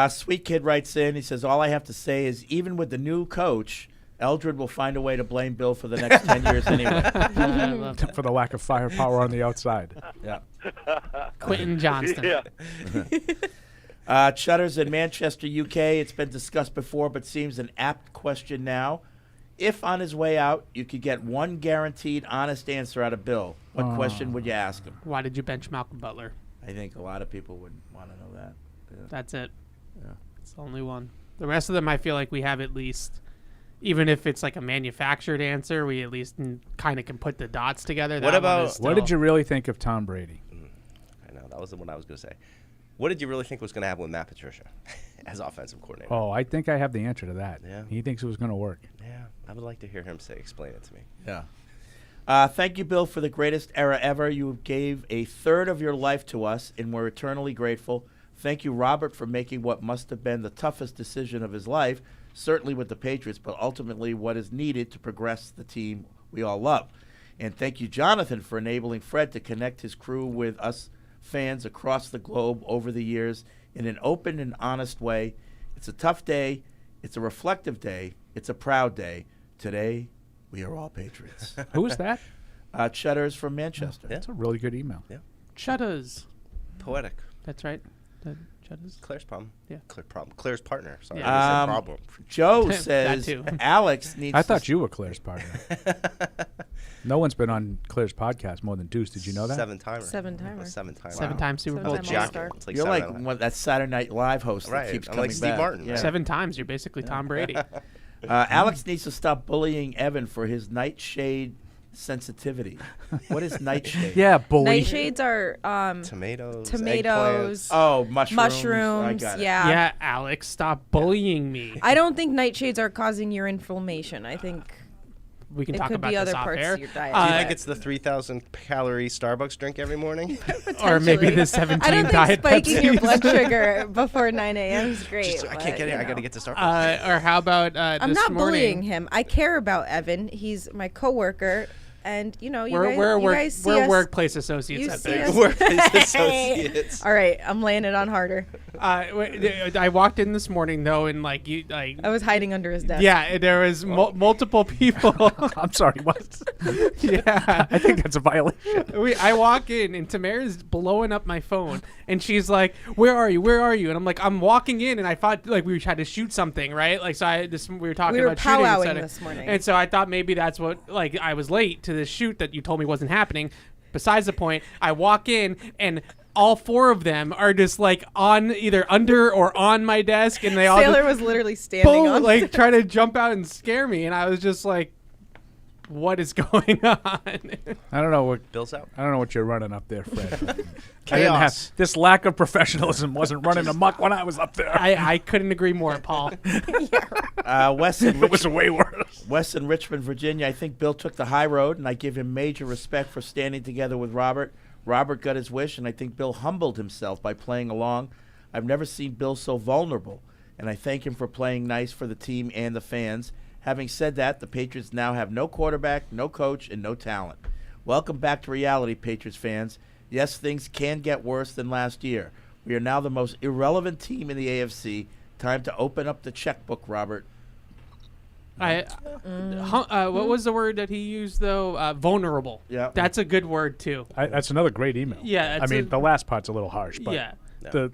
Sweet Kid writes in. He says, all I have to say is even with the new coach, Eldred will find a way to blame Bill for the next 10 years anyway. For the lack of firepower on the outside. Yeah. Quentin Johnston. Chudder's in Manchester, UK. It's been discussed before, but seems an apt question now. If on his way out, you could get one guaranteed honest answer out of Bill, what question would you ask him? Why did you bench Malcolm Butler? I think a lot of people would want to know that. Yeah. That's it. Yeah. It's the only one. The rest of them, I feel like we have at least, even if it's like a manufactured answer, we at least kind of can put the dots together. What did you really think of Tom Brady? I know, that was the one I was going to say. What did you really think was going to happen with Matt Patricia as offensive coordinator? Oh, I think I have the answer to that. Yeah. He thinks it was going to work. Yeah, I would like to hear him explain it to me. Yeah. Thank you, Bill, for the greatest era ever. You gave a third of your life to us, and we're eternally grateful. Thank you, Robert, for making what must have been the toughest decision of his life, certainly with the Patriots, but ultimately what is needed to progress the team we all love. And thank you, Jonathan, for enabling Fred to connect his crew with us fans across the globe over the years in an open and honest way. It's a tough day. It's a reflective day. It's a proud day. Today, we are all Patriots. Who is that? Chudder's from Manchester. That's a really good email. Yeah. Chudders. Poetic. That's right. Chudders. Claire's problem. Yeah. Claire's partner. Sorry. Yeah. I said problem. Joe That says too. Alex needs I to thought you were Claire's partner. No one's been on Claire's podcast more than Deuce. Did you know that? 7-timer. Seven-timer. 7-timer. Seven-time Super Bowl Seven-time champion. All-Star. It's like You're Saturday like Night. one, that Saturday Night Live host Right. that keeps I'm coming like Steve back. Martin, Yeah. right? 7 times. You're basically Tom Brady. Alex needs to stop bullying Evan for his nightshade sensitivity. What is nightshade? Yeah, bully. Nightshades are Tomatoes. tomatoes. Oh, mushrooms. Mushrooms. I got it. Yeah. Yeah, Alex, stop bullying me. I don't think nightshades are causing your inflammation. I think we can It talk could about be this other off parts air. of your diet. Do you think it's the 3,000 calorie Starbucks drink every morning? Or maybe the 17 I don't diet think spiking your Pepsis. blood sugar before 9 a.m. is great. Just, I can't get it. I got to get to Starbucks. Or how about I'm this not morning? bullying him. I care about Evan. He's my coworker, and you know, We're workplace associates. You I see think. us- Workplace associates. All right, I'm laying it on harder. I walked in this morning though, and like I was hiding under his desk. Yeah, there was multiple people. I'm sorry, what? Yeah, I think that's a violation. I walk in and Tamara's blowing up my phone, and she's like, "Where are you? Where are you?" And I'm like, "I'm walking in," and I thought like we had to shoot something, right? Like so, we were talking We were about shooting powwowing instead of- this morning. and so I thought maybe that's what like I was late to this shoot that you told me wasn't happening. Besides the point, I walk in and all four of them are just like on either under or on my desk, and they all Sailor just, was literally standing on like trying to jump out and scare me, and I was just like, "What is going on?" I don't know what Bill's out. I don't know what you're running up there, Fred. I Chaos. didn't have, this lack of professionalism wasn't running amok when I was up there. I couldn't agree more, Paul. Wes in It was way worse. Wes in Richmond, Virginia. I think Bill took the high road, and I give him major respect for standing together with Robert. Robert got his wish, and I think Bill humbled himself by playing along. I've never seen Bill so vulnerable, and I thank him for playing nice for the team and the fans. Having said that, the Patriots now have no quarterback, no coach, and no talent. Welcome back to reality, Patriots fans. Yes, things can get worse than last year. We are now the most irrelevant team in the AFC. Time to open up the checkbook, Robert. What was the word that he used though? Vulnerable. Yeah, that's a good word too. That's another great email. Yeah, I mean the last part's a little harsh, but Yeah.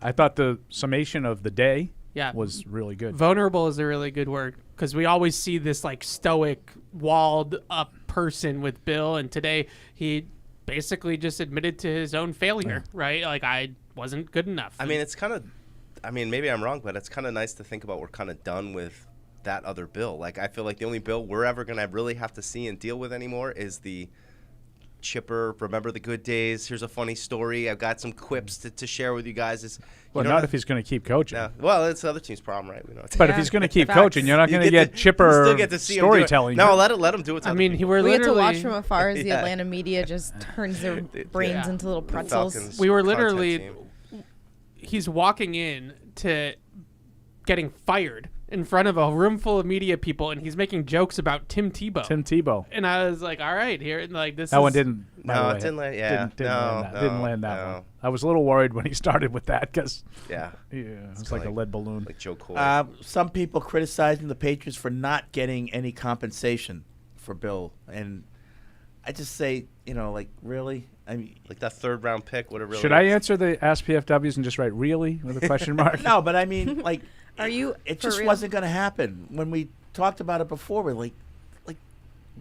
I thought the summation of the day Yeah. was really good. Vulnerable is a really good word because we always see this like stoic, walled up person with Bill, and today he basically just admitted to his own failure, right? Like I wasn't good enough. I mean, it's kind of, I mean, maybe I'm wrong, but it's kind of nice to think about we're kind of done with that other Bill. Like, I feel like the only Bill we're ever going to really have to see and deal with anymore is the chipper, remember the good days, here's a funny story, I've got some quips to share with you guys. Well, not if he's going to keep coaching. No. Well, it's the other team's problem, right? We know. But if he's going to keep coaching, you're not going to get chipper still get to see him do it. storytelling. No, let him do it. I mean, we get to watch from afar as the Atlanta media just turns their brains into little pretzels. We were literally, he's walking in to getting fired in front of a room full of media people, and he's making jokes about Tim Tebow. And I was like, all right, here, like this. That one didn't. No, it didn't land. Yeah, didn't land that one. I was a little worried when he started with that because yeah, it's like a lead balloon. Like Joe Coy. Some people criticizing the Patriots for not getting any compensation for Bill, and I just say, like, really? I mean, like that third round pick would have really. Should I answer the Ask PFWs and just write "really" with a question mark? No, but I mean, like, are you? It just wasn't going to happen. When we talked about it before, we're like,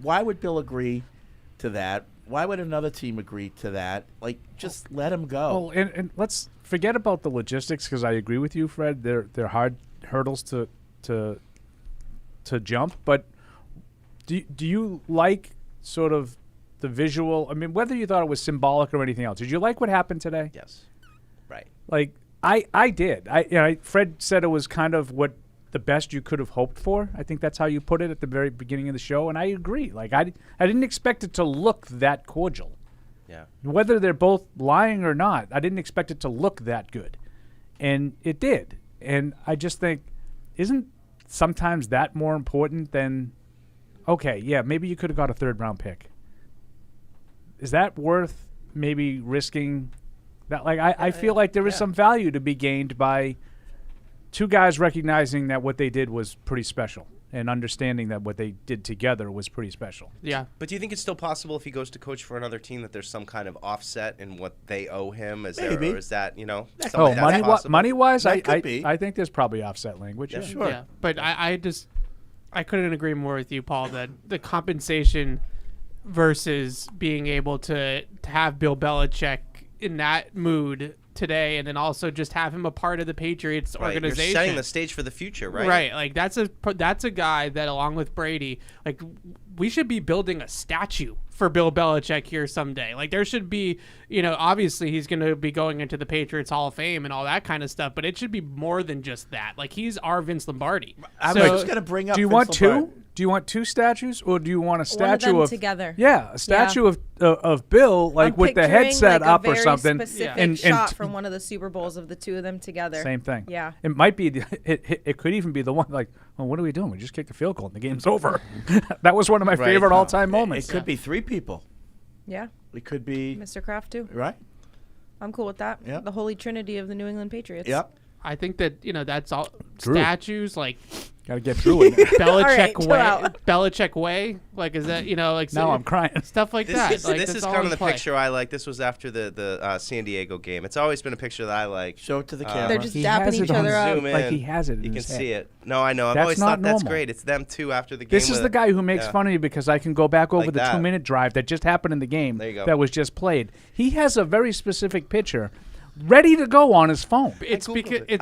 why would Bill agree to that? Why would another team agree to that? Like, just let him go. Well, and let's forget about the logistics because I agree with you, Fred. They're hard hurdles to jump. But do you like sort of the visual? I mean, whether you thought it was symbolic or anything else, did you like what happened today? Yes. Right. Like I did. Fred said it was kind of what the best you could have hoped for. I think that's how you put it at the very beginning of the show, and I agree. Like I didn't expect it to look that cordial. Yeah. Whether they're both lying or not, I didn't expect it to look that good, and it did. And I just think, isn't sometimes that more important than, okay, yeah, maybe you could have got a third round pick. Is that worth maybe risking that? Like I feel like there is some value to be gained by two guys recognizing that what they did was pretty special and understanding that what they did together was pretty special. Yeah. But do you think it's still possible if he goes to coach for another team that there's some kind of offset in what they owe him? Is there, or is that, money-wise, That could be. I think there's probably offset language. Yeah, sure. Yeah, but I couldn't agree more with you, Paul, that the compensation versus being able to have Bill Belichick in that mood today, and then also just have him a part of the Patriots organization. You're setting the stage for the future, right? Right. Like that's a guy that, along with Brady, like we should be building a statue for Bill Belichick here someday. Like there should be, obviously he's going to be going into the Patriots Hall of Fame and all that kind of stuff, but it should be more than just that. Like he's our Vince Lombardi. I was just going to bring up. Do you Vince want Lombardi. two? do you want two statues or do you want a One of statue them of together. Yeah, a statue of Bill, like I'm with the picturing, headset like, up a or very something. Specific and shot from one of the Super Bowls of the two of them together. Same thing. Yeah. It might be. It could even be the one like, well, what are we doing? We just kicked the field goal and the game's over. That was one of my Right. favorite all-time moments. It could be 3 people. Yeah. It could be Mr. Kraft too. Right. I'm cool with that. Yeah. The holy trinity of the New England Patriots. Yep. I think that that's all Drew. statues like. Gotta get Drew in there. Belichick All right, chill way. out. Belichick way. Like is that like Now I'm crying. stuff like This that. is, like, this that's is all kind in of the play. picture I like. This was after the San Diego game. It's always been a picture that I like. Show it to the camera. They're just He dapping has it each on other up. Zoom in. like he has it in You can his head. see it. No, I know. I've That's always not thought that's normal. great. It's them two after the game. This is with the it. guy who makes Yeah. fun of you because I can go back over Like the that. 2-minute drive that just happened in the game There you go. that was just played. He has a very specific picture ready to go on his phone. It's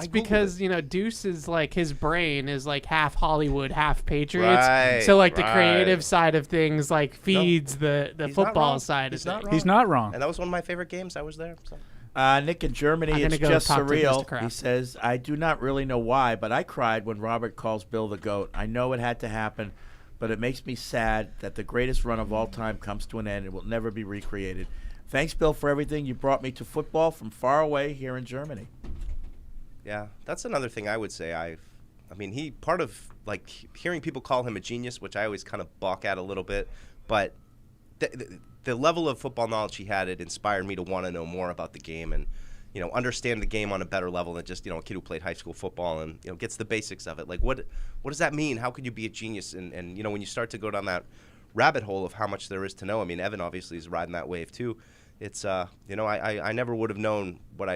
because Deuce is like his brain is like half Hollywood, half Patriots. Right, so like the right. creative side of things like feeds the He's not football wrong. side He's of not it. wrong. He's not wrong. And that was one of my favorite games. I was there. So. Nick in Germany, I'm it's gonna go just talk to Mr. surreal. Kraft. He says, I do not really know why, but I cried when Robert calls Bill the GOAT. I know it had to happen, but it makes me sad that the greatest run of all time comes to an end and will never be recreated. Thanks, Bill, for everything. You brought me to football from far away here in Germany. Yeah, that's another thing I would say. I mean, he part of like hearing people call him a genius, which I always kind of balk at a little bit, but the level of football knowledge he had, it inspired me to want to know more about the game and understand the game on a better level than just a kid who played high school football and gets the basics of it. Like what does that mean? How could you be a genius? And when you start to go down that rabbit hole of how much there is to know. I mean, Evan obviously is riding that wave too. It's I never would have known what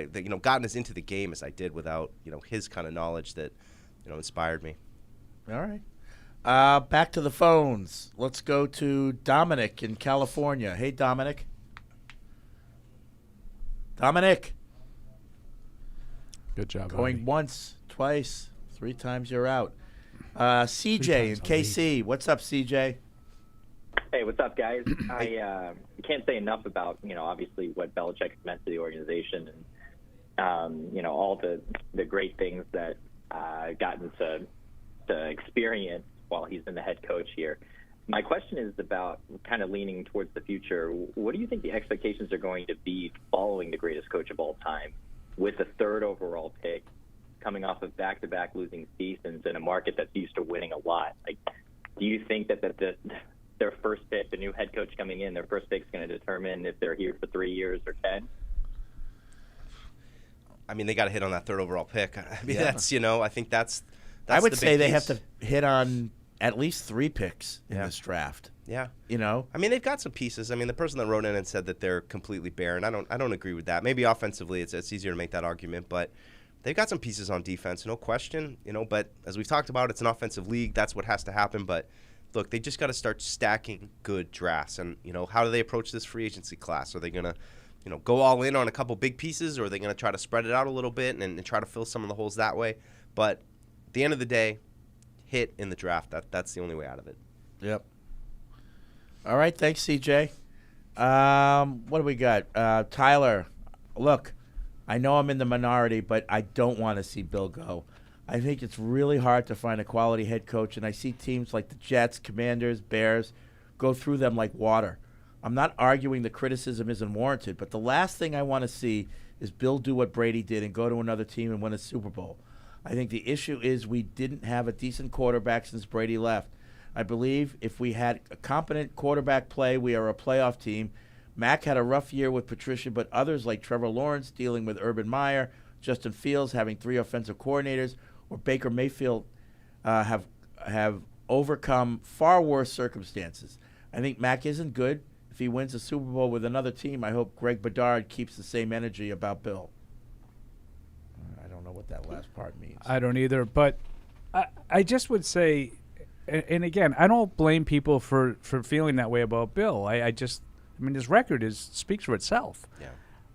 gotten as into the game as I did without his kind of knowledge that inspired me. All right. Back to the phones. Let's go to Dominic in California. Hey, Dominic. Dominic. Good job. Going Bobby. once, twice, 3 times you're out. CJ in KC. What's up, CJ? Hey, what's up, guys? I can't say enough about, obviously what Belichick meant to the organization and, all the great things that I've gotten to experience while he's been the head coach here. My question is about kind of leaning towards the future. What do you think the expectations are going to be following the greatest coach of all time with the 3rd overall pick coming off of back-to-back losing seasons in a market that's used to winning a lot? Like, do you think that their first pick, the new head coach coming in, their first pick is going to determine if they're here for 3 years or 10? I mean, they got to hit on that 3rd overall pick. I mean, Yeah. that's I think that's I would the say big they piece. have to hit on at least 3 picks in this draft. Yeah. I mean, they've got some pieces. I mean, the person that wrote in and said that they're completely barren, I don't agree with that. Maybe offensively it's easier to make that argument, but they've got some pieces on defense, no question, but as we've talked about, it's an offensive league. That's what has to happen, but look, they just got to start stacking good drafts. And, how do they approach this free agency class? Are they going to, go all in on a couple big pieces, or are they going to try to spread it out a little bit and try to fill some of the holes that way? But at the end of the day, hit in the draft. That's the only way out of it. Yep. All right, thanks, CJ. What do we got? Tyler, look, I know I'm in the minority, but I don't want to see Bill go. I think it's really hard to find a quality head coach, and I see teams like the Jets, Commanders, Bears go through them like water. I'm not arguing the criticism isn't warranted, but the last thing I want to see is Bill do what Brady did and go to another team and win a Super Bowl. I think the issue is we didn't have a decent quarterback since Brady left. I believe if we had a competent quarterback play, we are a playoff team. Mac had a rough year with Patricia, but others like Trevor Lawrence dealing with Urban Meyer, Justin Fields having 3 offensive coordinators, or Baker Mayfield have overcome far worse circumstances. I think Mac isn't good. If he wins a Super Bowl with another team, I hope Greg Bedard keeps the same energy about Bill. I don't know what that last part means. I don't either, but I just would say, and again, I don't blame people for feeling that way about Bill. I mean, his record speaks for itself. Yeah.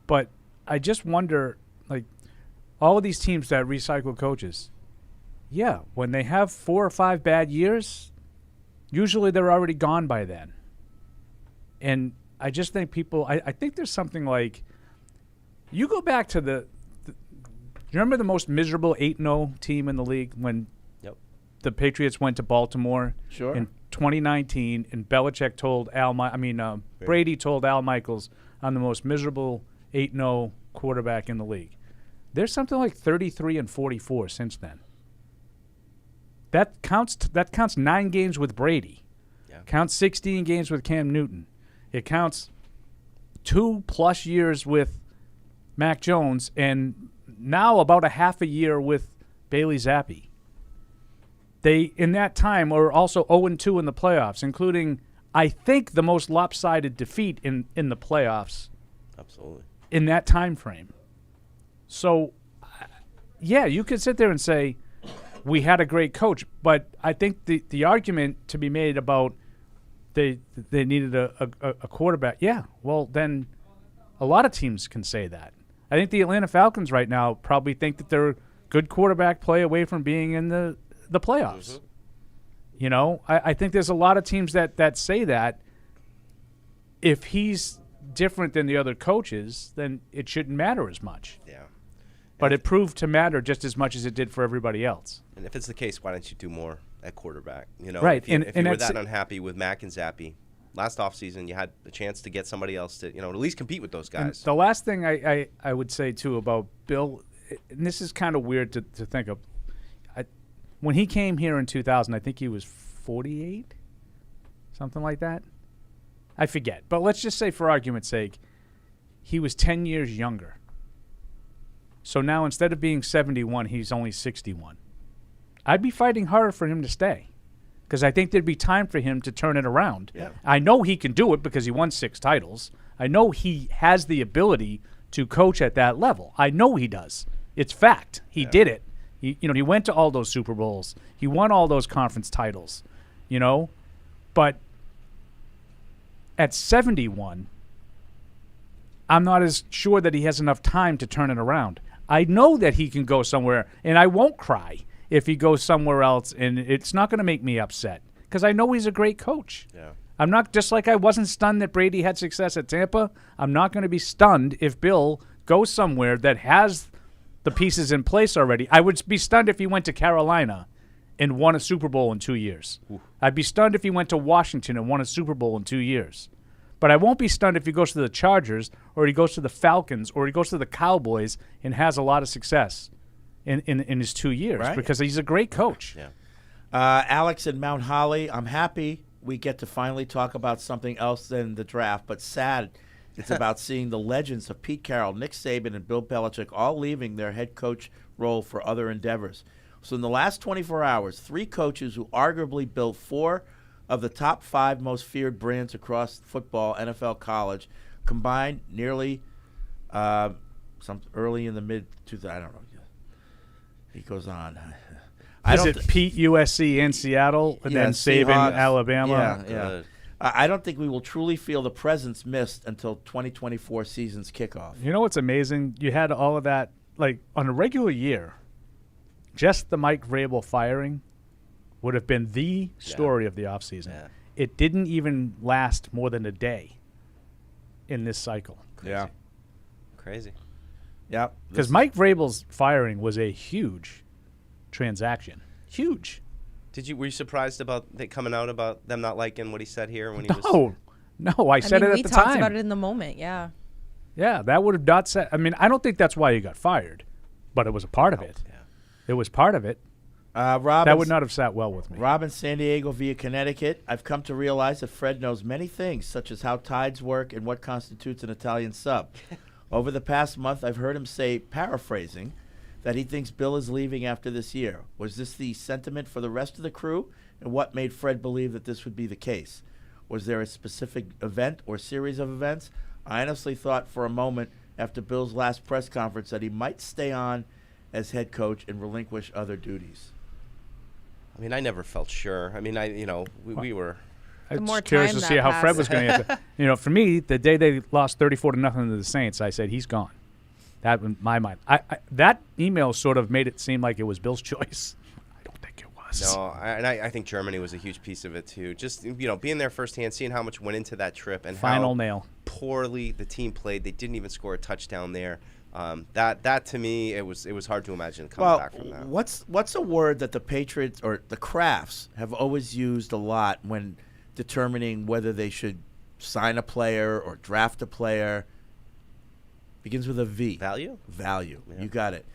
But I just wonder, like, all of these teams that recycle coaches, yeah, when they have 4 or 5 bad years, usually they're already gone by then. And I just think people, I think there's something like, you go back to you remember the most miserable 8-0 team in the league when Yep. the Patriots went to Baltimore Sure. in 2019, and Belichick told Brady told Al Michaels, "I'm the most miserable 8-0 quarterback in the league." There's something like 33 and 44 since then. That counts 9 games with Brady. Yeah. Counts 16 games with Cam Newton. It counts 2+ years with Mac Jones, and now about a half a year with Bailey Zappi. They, in that time, are also 0-2 in the playoffs, including, I think, the most lopsided defeat in the playoffs. Absolutely. In that time frame. So, yeah, you could sit there and say, we had a great coach, but I think the argument to be made about they needed a quarterback, yeah, well, then a lot of teams can say that. I think the Atlanta Falcons right now probably think that they're a good quarterback play away from being in the playoffs. Mm-hmm. You know, I think there's a lot of teams that say that. If he's different than the other coaches, then it shouldn't matter as much. Yeah. But it proved to matter just as much as it did for everybody else. And if it's the case, why don't you do more at quarterback? You know, right. If you were that unhappy with Mac and Zappi, last offseason you had a chance to get somebody else to, at least compete with those guys. And the last thing I would say, too, about Bill, and this is kind of weird to think of. When he came here in 2000, I think he was 48, something like that. I forget. But let's just say, for argument's sake, he was 10 years younger. So now instead of being 71, he's only 61. I'd be fighting harder for him to stay because I think there'd be time for him to turn it around. Yeah. I know he can do it because he won 6 titles. I know he has the ability to coach at that level. I know he does. It's fact. He did it. He went to all those Super Bowls. He won all those conference titles, But at 71, I'm not as sure that he has enough time to turn it around. I know that he can go somewhere, and I won't cry if he goes somewhere else, and it's not going to make me upset because I know he's a great coach. Yeah. I'm not, just like I wasn't stunned that Brady had success at Tampa, I'm not going to be stunned if Bill goes somewhere that has the pieces in place already. I would be stunned if he went to Carolina and won a Super Bowl in 2 years. Ooh. I'd be stunned if he went to Washington and won a Super Bowl in 2 years. But I won't be stunned if he goes to the Chargers or he goes to the Falcons or he goes to the Cowboys and has a lot of success in his 2 years because he's a great coach. Yeah. Alex in Mount Holly, I'm happy we get to finally talk about something else than the draft, but sad it's about seeing the legends of Pete Carroll, Nick Saban, and Bill Belichick all leaving their head coach role for other endeavors. So in the last 24 hours, 3 coaches who arguably built 4 of the top 5 most feared brands across football, NFL, college, combined nearly early in the mid-2000s. I don't know. He goes on. Is it Pete, USC, and Seattle, and then Saban, Seahawks, Alabama? Yeah. I don't think we will truly feel the presence missed until 2024 season's kickoff. You know what's amazing? You had all of that, like, on a regular year, just the Mike Vrabel firing would have been the story of the offseason. Yeah. It didn't even last more than a day in this cycle. Crazy. Yeah. Because Mike Vrabel's firing was a huge transaction. Huge. Were you surprised about it coming out about them not liking what he said here when he was? No, I said it at the time. We talked about it in the moment, yeah. Yeah, that would have not said. I mean, I don't think that's why he got fired, but it was a part of it. Yeah. It was part of it. Rob that would not have sat well with me. Rob in San Diego via Connecticut. I've come to realize that Fred knows many things, such as how tides work and what constitutes an Italian sub. Over the past month, I've heard him say, paraphrasing, that he thinks Bill is leaving after this year. Was this the sentiment for the rest of the crew? And what made Fred believe that this would be the case? Was there a specific event or series of events? I honestly thought for a moment after Bill's last press conference that he might stay on as head coach and relinquish other duties. I mean, I never felt sure. I mean, we were. I was curious to see how Fred was going to answer. For me, the day they lost 34-0 to the Saints, I said, he's gone. That in my mind. That email sort of made it seem like it was Bill's choice. I don't think it was. No, I think Germany was a huge piece of it, too. Just, being there firsthand, seeing how much went into that trip and Final how nail. poorly the team played. They didn't even score a touchdown there. That to me, it was hard to imagine coming back from that. What's a word that the Patriots or the Krafts have always used a lot when determining whether they should sign a player or draft a player? Begins with a V. Value? Value. Yeah. You got it.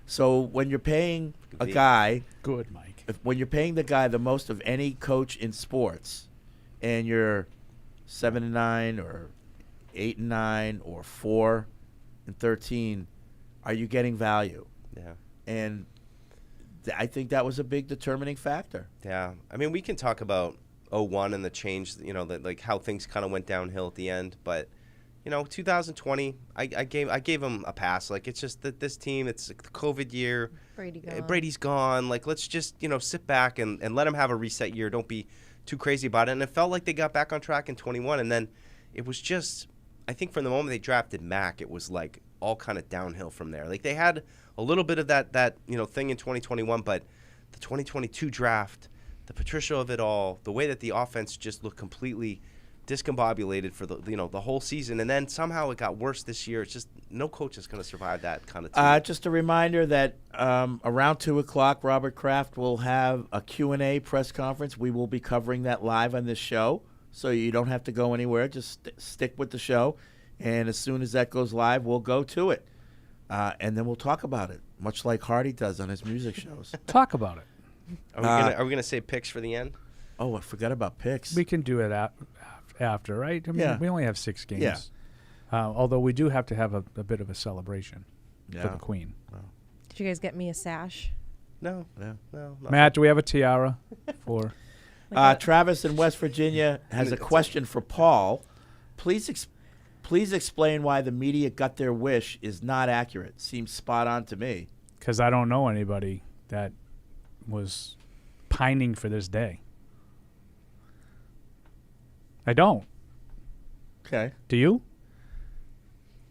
So when you're paying a V. guy, good, Mike. When you're paying the guy the most of any coach in sports, and you're 7-9 or 8-9 or 4-13, are you getting value? Yeah. And I think that was a big determining factor. Yeah. I mean, we can talk about 01 and the change, like how things kind of went downhill at the end, but 2020, I gave him a pass. Like, it's just that this team, it's the COVID year. Brady's gone. Like, let's just, sit back and let him have a reset year. Don't be too crazy about it. And it felt like they got back on track in 21. And then it was just, I think from the moment they drafted Mac, it was like all kind of downhill from there. Like, they had a little bit of that thing in 2021, but the 2022 draft, the Patricia of it all, the way that the offense just looked completely discombobulated for the whole season, and then somehow it got worse this year. It's just no coach is going to survive that kind of team. Just a reminder that around 2 o'clock, Robert Kraft will have a Q&A press conference. We will be covering that live on this show, so you don't have to go anywhere. Just stick with the show, and as soon as that goes live, we'll go to it, and then we'll talk about it, much like Hardy does on his music shows. Talk about it. Are we gonna say picks for the end? Oh, I forgot about picks. We can do it after, right? I mean, we only have 6 games. Yeah. Although we do have to have a bit of a celebration for Yeah. the Queen. Did you guys get me a sash? No. Matt, do we have a tiara for? Travis in West Virginia has a question for Paul. Please explain why the media got their wish is not accurate. Seems spot on to me. Because I don't know anybody that was pining for this day. I don't. Okay. Do you?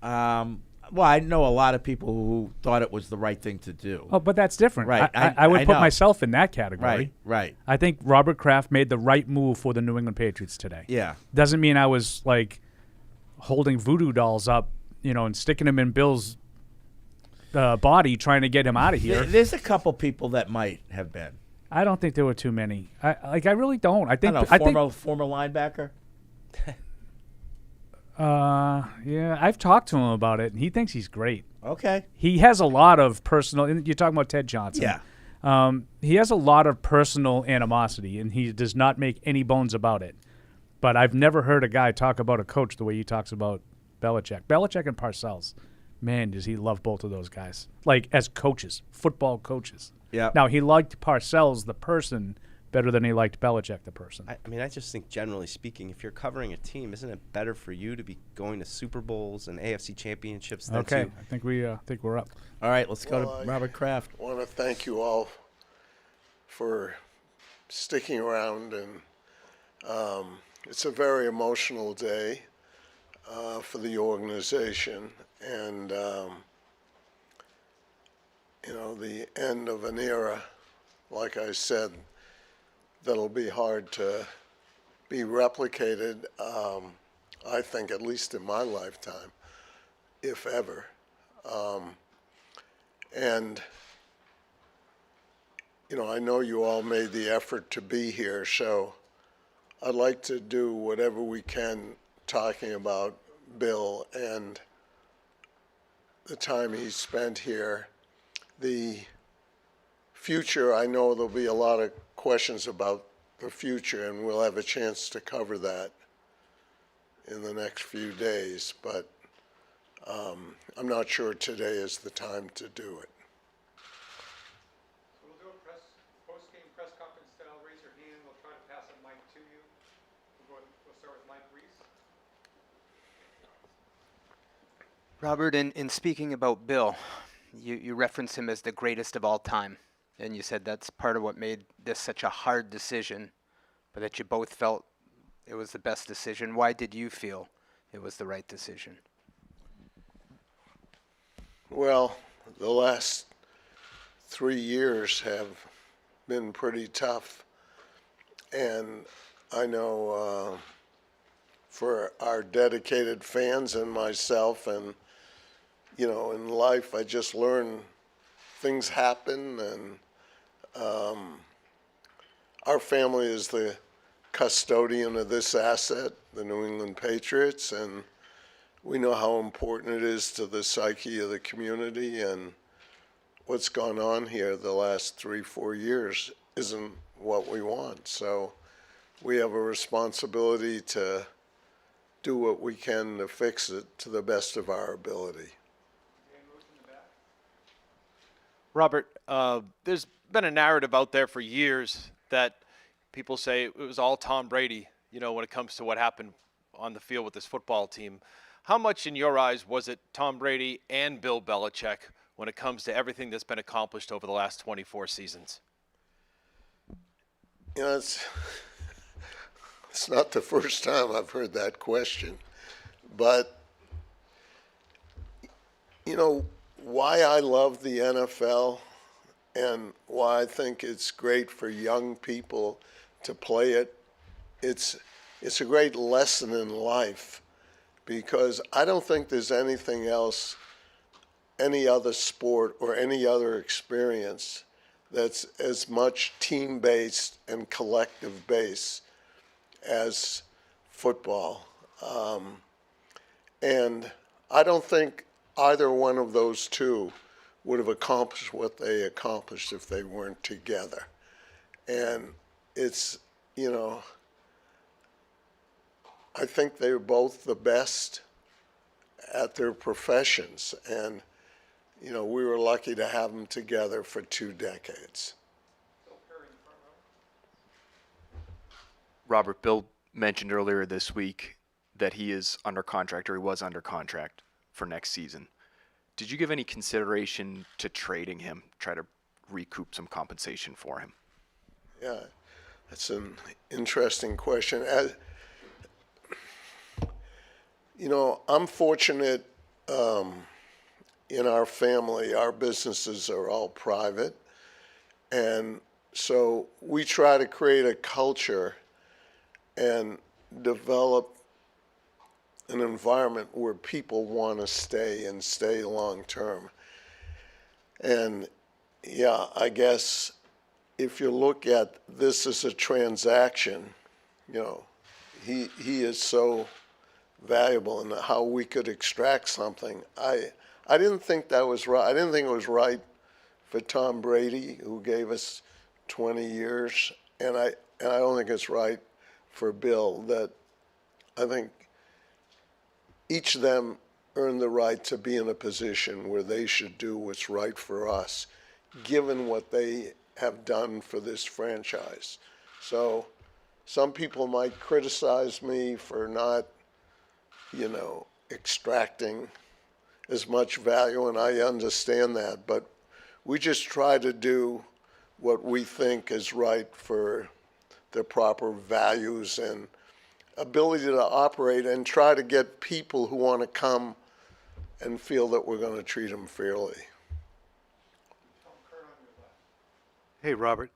Well, I know a lot of people who thought it was the right thing to do. Oh, but that's different. Right. I would I put know. myself in that category. Right. I think Robert Kraft made the right move for the New England Patriots today. Yeah. Doesn't mean I was like holding voodoo dolls up, and sticking them in Bill's body trying to get him out of here. There's a couple people that might have been. I don't think there were too many. I really don't. I think former linebacker. Yeah, I've talked to him about it, and he thinks he's great. Okay. He has a lot of personal. And you're talking about Ted Johnson. Yeah. He has a lot of personal animosity, and he does not make any bones about it. But I've never heard a guy talk about a coach the way he talks about Belichick. Belichick and Parcells, man, does he love both of those guys. Like, as coaches, football coaches. Yeah. Now, he liked Parcells, the person, better than he liked Belichick, the person. I mean, I just think generally speaking, if you're covering a team, isn't it better for you to be going to Super Bowls and AFC championships than Okay, to I think we're up. All right, let's go Well, to Robert Kraft. I want to thank you all for sticking around, and it's a very emotional day for the organization, and the end of an era, like I said, that'll be hard to be replicated, I think, at least in my lifetime, if ever. And I know you all made the effort to be here, so I'd like to do whatever we can talking about Bill and the time he spent here. The future, I know there'll be a lot of questions about the future, and we'll have a chance to cover that in the next few days, but I'm not sure today is the time to do it. We'll do a post-game press conference style. Raise your hand. We'll try to pass a mic to you. We'll start with Mike Reese. Robert, in speaking about Bill, you referenced him as the greatest of all time, and you said that's part of what made this such a hard decision, but that you both felt it was the best decision. Why did you feel it was the right decision? Well, the last 3 years have been pretty tough, and I know for our dedicated fans and myself and in life, I just learned things happen, and our family is the custodian of this asset, the New England Patriots, and we know how important it is to the psyche of the community, and what's gone on here the last 3-4 years isn't what we want. So we have a responsibility to do what we can to fix it to the best of our ability. Robert, there's been a narrative out there for years that people say it was all Tom Brady, when it comes to what happened on the field with this football team. How much, in your eyes, was it Tom Brady and Bill Belichick when it comes to everything that's been accomplished over the last 24 seasons? It's not the first time I've heard that question, but why I love the NFL and why I think it's great for young people to play it, it's a great lesson in life, because I don't think there's anything else, any other sport or any other experience that's as much team-based and collective-based as football. And I don't think either one of those two would have accomplished what they accomplished if they weren't together. And it's, I think they were both the best at their professions. And, we were lucky to have them together for 2 decades. Robert, Bill mentioned earlier this week that he is under contract, or he was under contract for next season. Did you give any consideration to trading him, try to recoup some compensation for him? Yeah, that's an interesting question. I'm fortunate in our family. Our businesses are all private, and so we try to create a culture and develop an environment where people want to stay and stay long term. And yeah, I guess if you look at this as a transaction, he is so valuable, and how we could extract something. I didn't think that was right. I didn't think it was right for Tom Brady, who gave us 20 years, and I don't think it's right for Bill. That I think each of them earned the right to be in a position where they should do what's right for us, given what they have done for this franchise. So some people might criticize me for not, extracting as much value, and I understand that, but we just try to do what we think is right for the proper values and ability to operate, and try to get people who want to come and feel that we're going to treat them fairly. Hey, Robert.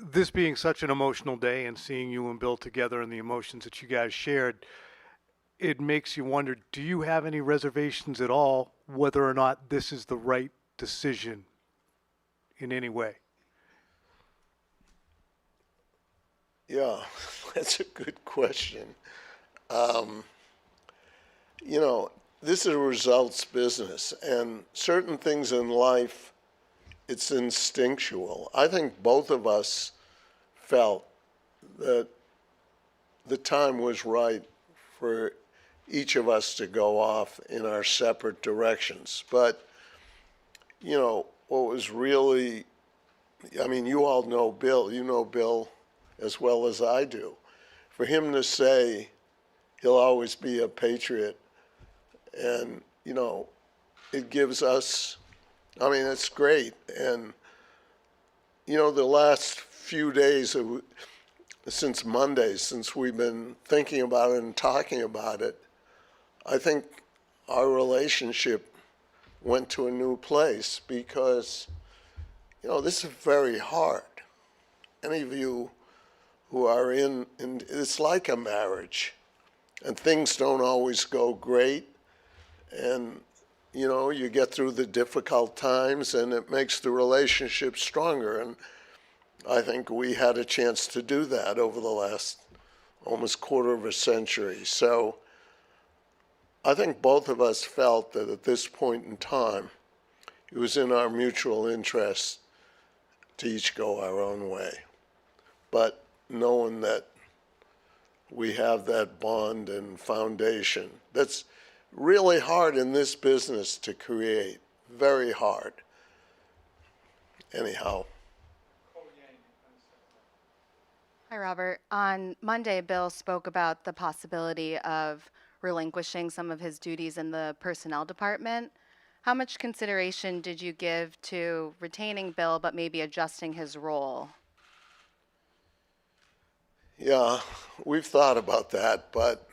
This being such an emotional day, and seeing you and Bill together and the emotions that you guys shared, it makes you wonder, do you have any reservations at all whether or not this is the right decision in any way? Yeah, that's a good question. This is a results business, and certain things in life, it's instinctual. I think both of us felt that the time was right for each of us to go off in our separate directions. But, what was really, you all know Bill. You know Bill as well as I do. For him to say he'll always be a Patriot, and, it gives us, it's great. And, the last few days, since Monday, since we've been thinking about it and talking about it, I think our relationship went to a new place, because, this is very hard. Any of you who are in it's like a marriage, and things don't always go great, And, you know, you get through the difficult times and it makes the relationship stronger. And I think we had a chance to do that over the last almost quarter of a century. So I think both of us felt that at this point in time, it was in our mutual interest to each go our own way. But knowing that we have that bond and foundation, that's really hard in this business to create, very hard. Anyhow. Hi, Robert. On Monday, Bill spoke about the possibility of relinquishing some of his duties in the personnel department. How much consideration did you give to retaining Bill but maybe adjusting his role? Yeah, we've thought about that, but,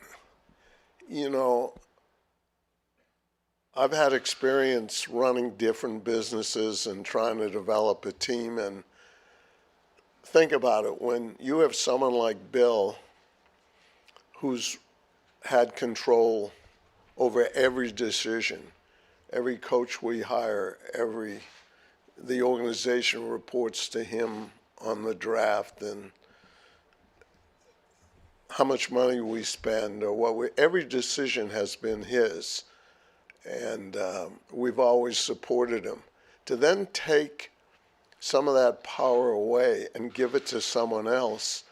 you know, I've had experience running different businesses and trying to develop a team. And think about it, when you have someone like Bill who's had control over every decision, every coach we hire, the organization reports to him on the draft and how much money we spend or every decision has been his. And we've always supported him. To then take some of that power away and give it to someone else,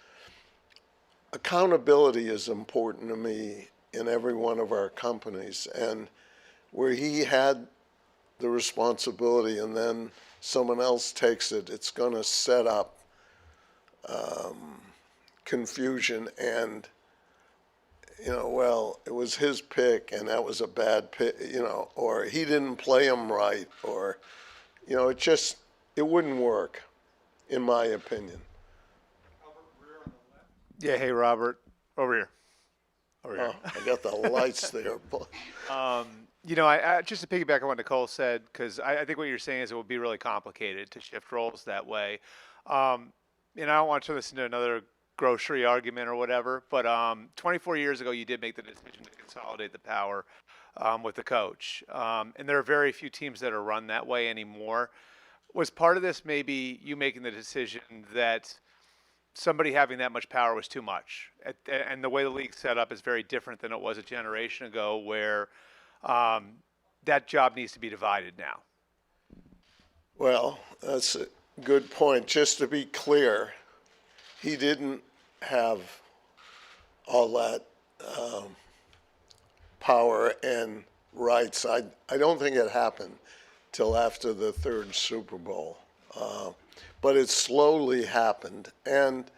accountability is important to me in every one of our companies. And where he had the responsibility and then someone else takes it, it's going to set up confusion and, you know, well, it was his pick and that was a bad pick, you know, or he didn't play him right, or, you know, it wouldn't work, in my opinion. Yeah, hey, Robert. Over here. Oh, I got the lights there. You know, I just to piggyback on what Nicole said, because I think what you're saying is it would be really complicated to shift roles that way. And I don't want to turn this into another grocery argument or whatever, but 24 years ago, you did make the decision to consolidate the power with the coach. And there are very few teams that are run that way anymore. Was part of this maybe you making the decision that somebody having that much power was too much? And the way the league's set up is very different than it was a generation ago, where that job needs to be divided now. Well, that's a good point. Just to be clear, he didn't have all that power and rights. I don't think it happened till after the third Super Bowl. But it slowly happened. And,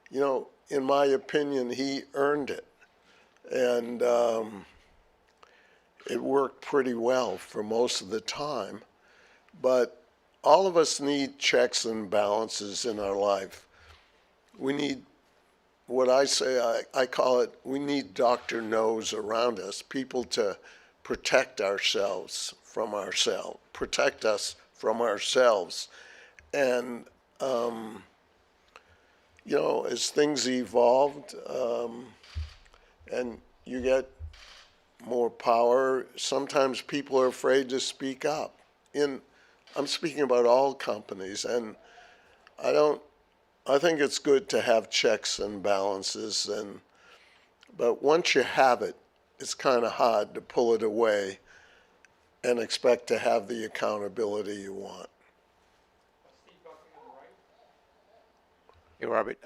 you know, in my opinion, he earned it. And it worked pretty well for most of the time. But all of us need checks and balances in our life. We need, what I say, I call it, we need Dr. No's around us, people to protect ourselves from ourselves, protect us from ourselves. And, you know, as things evolved and you get more power, sometimes people are afraid to speak up. I'm speaking about all companies, and I think it's good to have checks and balances, but once you have it, it's kind of hard to pull it away and expect to have the accountability you want. Hey, Robert.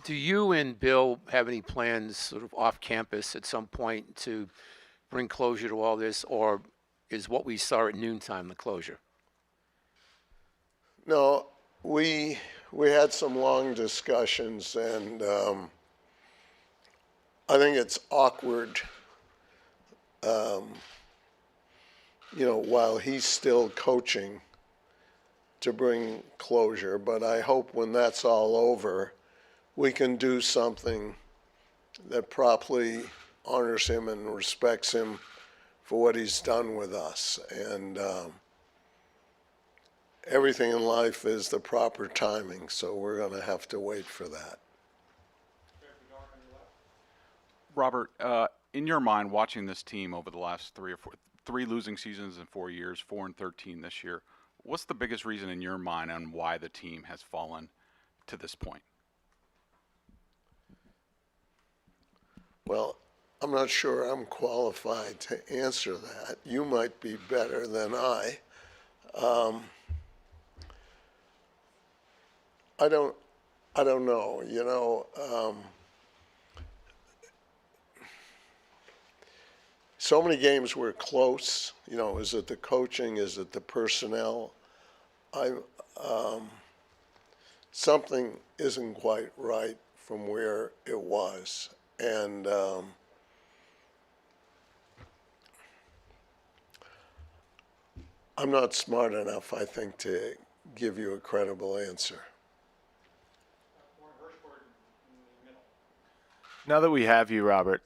Do you and Bill have any plans sort of off campus at some point to bring closure to all this, or is what we saw at noontime the closure? No, we had some long discussions, and I think it's awkward, you know, while he's still coaching, to bring closure. But I hope when that's all over, we can do something that properly honors him and respects him for what he's done with us. And everything in life is the proper timing, so we're going to have to wait for that. Robert, in your mind, watching this team over the last three losing seasons in 4 years, 4-13 this year, what's the biggest reason in your mind on why the team has fallen to this point? Well, I'm not sure I'm qualified to answer that. You might be better than I. I don't know. You know, so many games were close. You know, is it the coaching? Is it the personnel? Something isn't quite right from where it was, and I'm not smart enough, I think, to give you a credible answer. Now that we have you, Robert,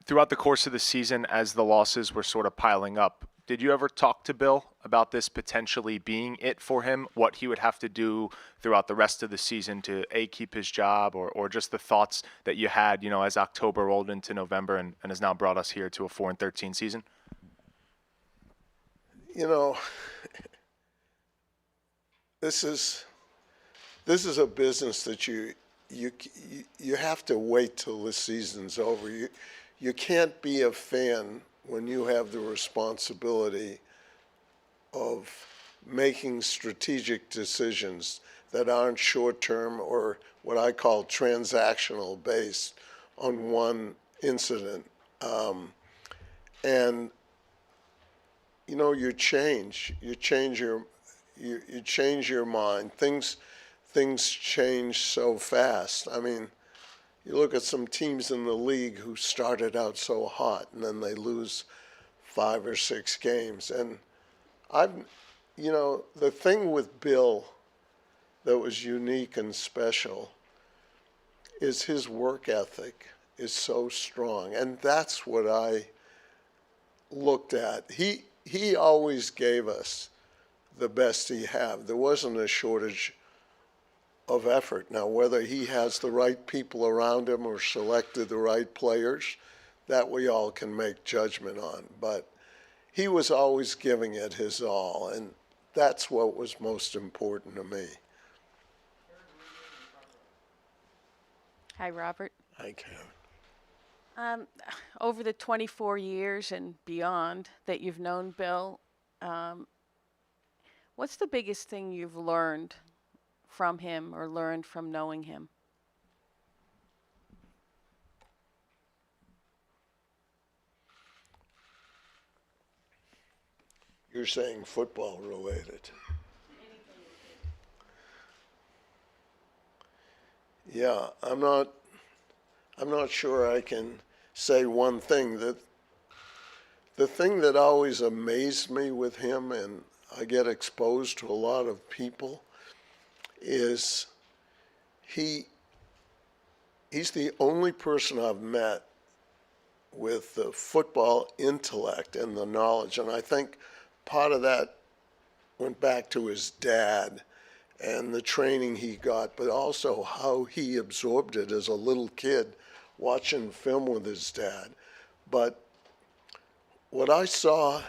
throughout the course of the season, as the losses were sort of piling up, did you ever talk to Bill about this potentially being it for him, what he would have to do throughout the rest of the season to, A, keep his job, or just the thoughts that you had, you know, as October rolled into November and has now brought us here to a 4-13 season? You know, this is a business that you have to wait till the season's over. You can't be a fan when you have the responsibility of making strategic decisions that aren't short-term or what I call transactional based on one incident. And you know, you change your mind. Things change so fast. I mean, you look at some teams in the league who started out so hot and then they lose 5 or 6 games. And you know, the thing with Bill that was unique and special is his work ethic is so strong. And that's what I looked at. He always gave us the best he had. There wasn't a shortage of effort. Now, whether he has the right people around him or selected the right players, that we all can make judgment on. But he was always giving it his all, and that's what was most important to me. Hi, Robert. Hi, Karen. Over the 24 years and beyond that you've known Bill, what's the biggest thing you've learned from him or learned from knowing him? You're saying football related. Yeah, I'm not sure I can say one thing. The thing that always amazed me with him, and I get exposed to a lot of people, is he's the only person I've met with the football intellect and the knowledge. And I think part of that went back to his dad and the training he got, but also how he absorbed it as a little kid watching film with his dad. But what I saw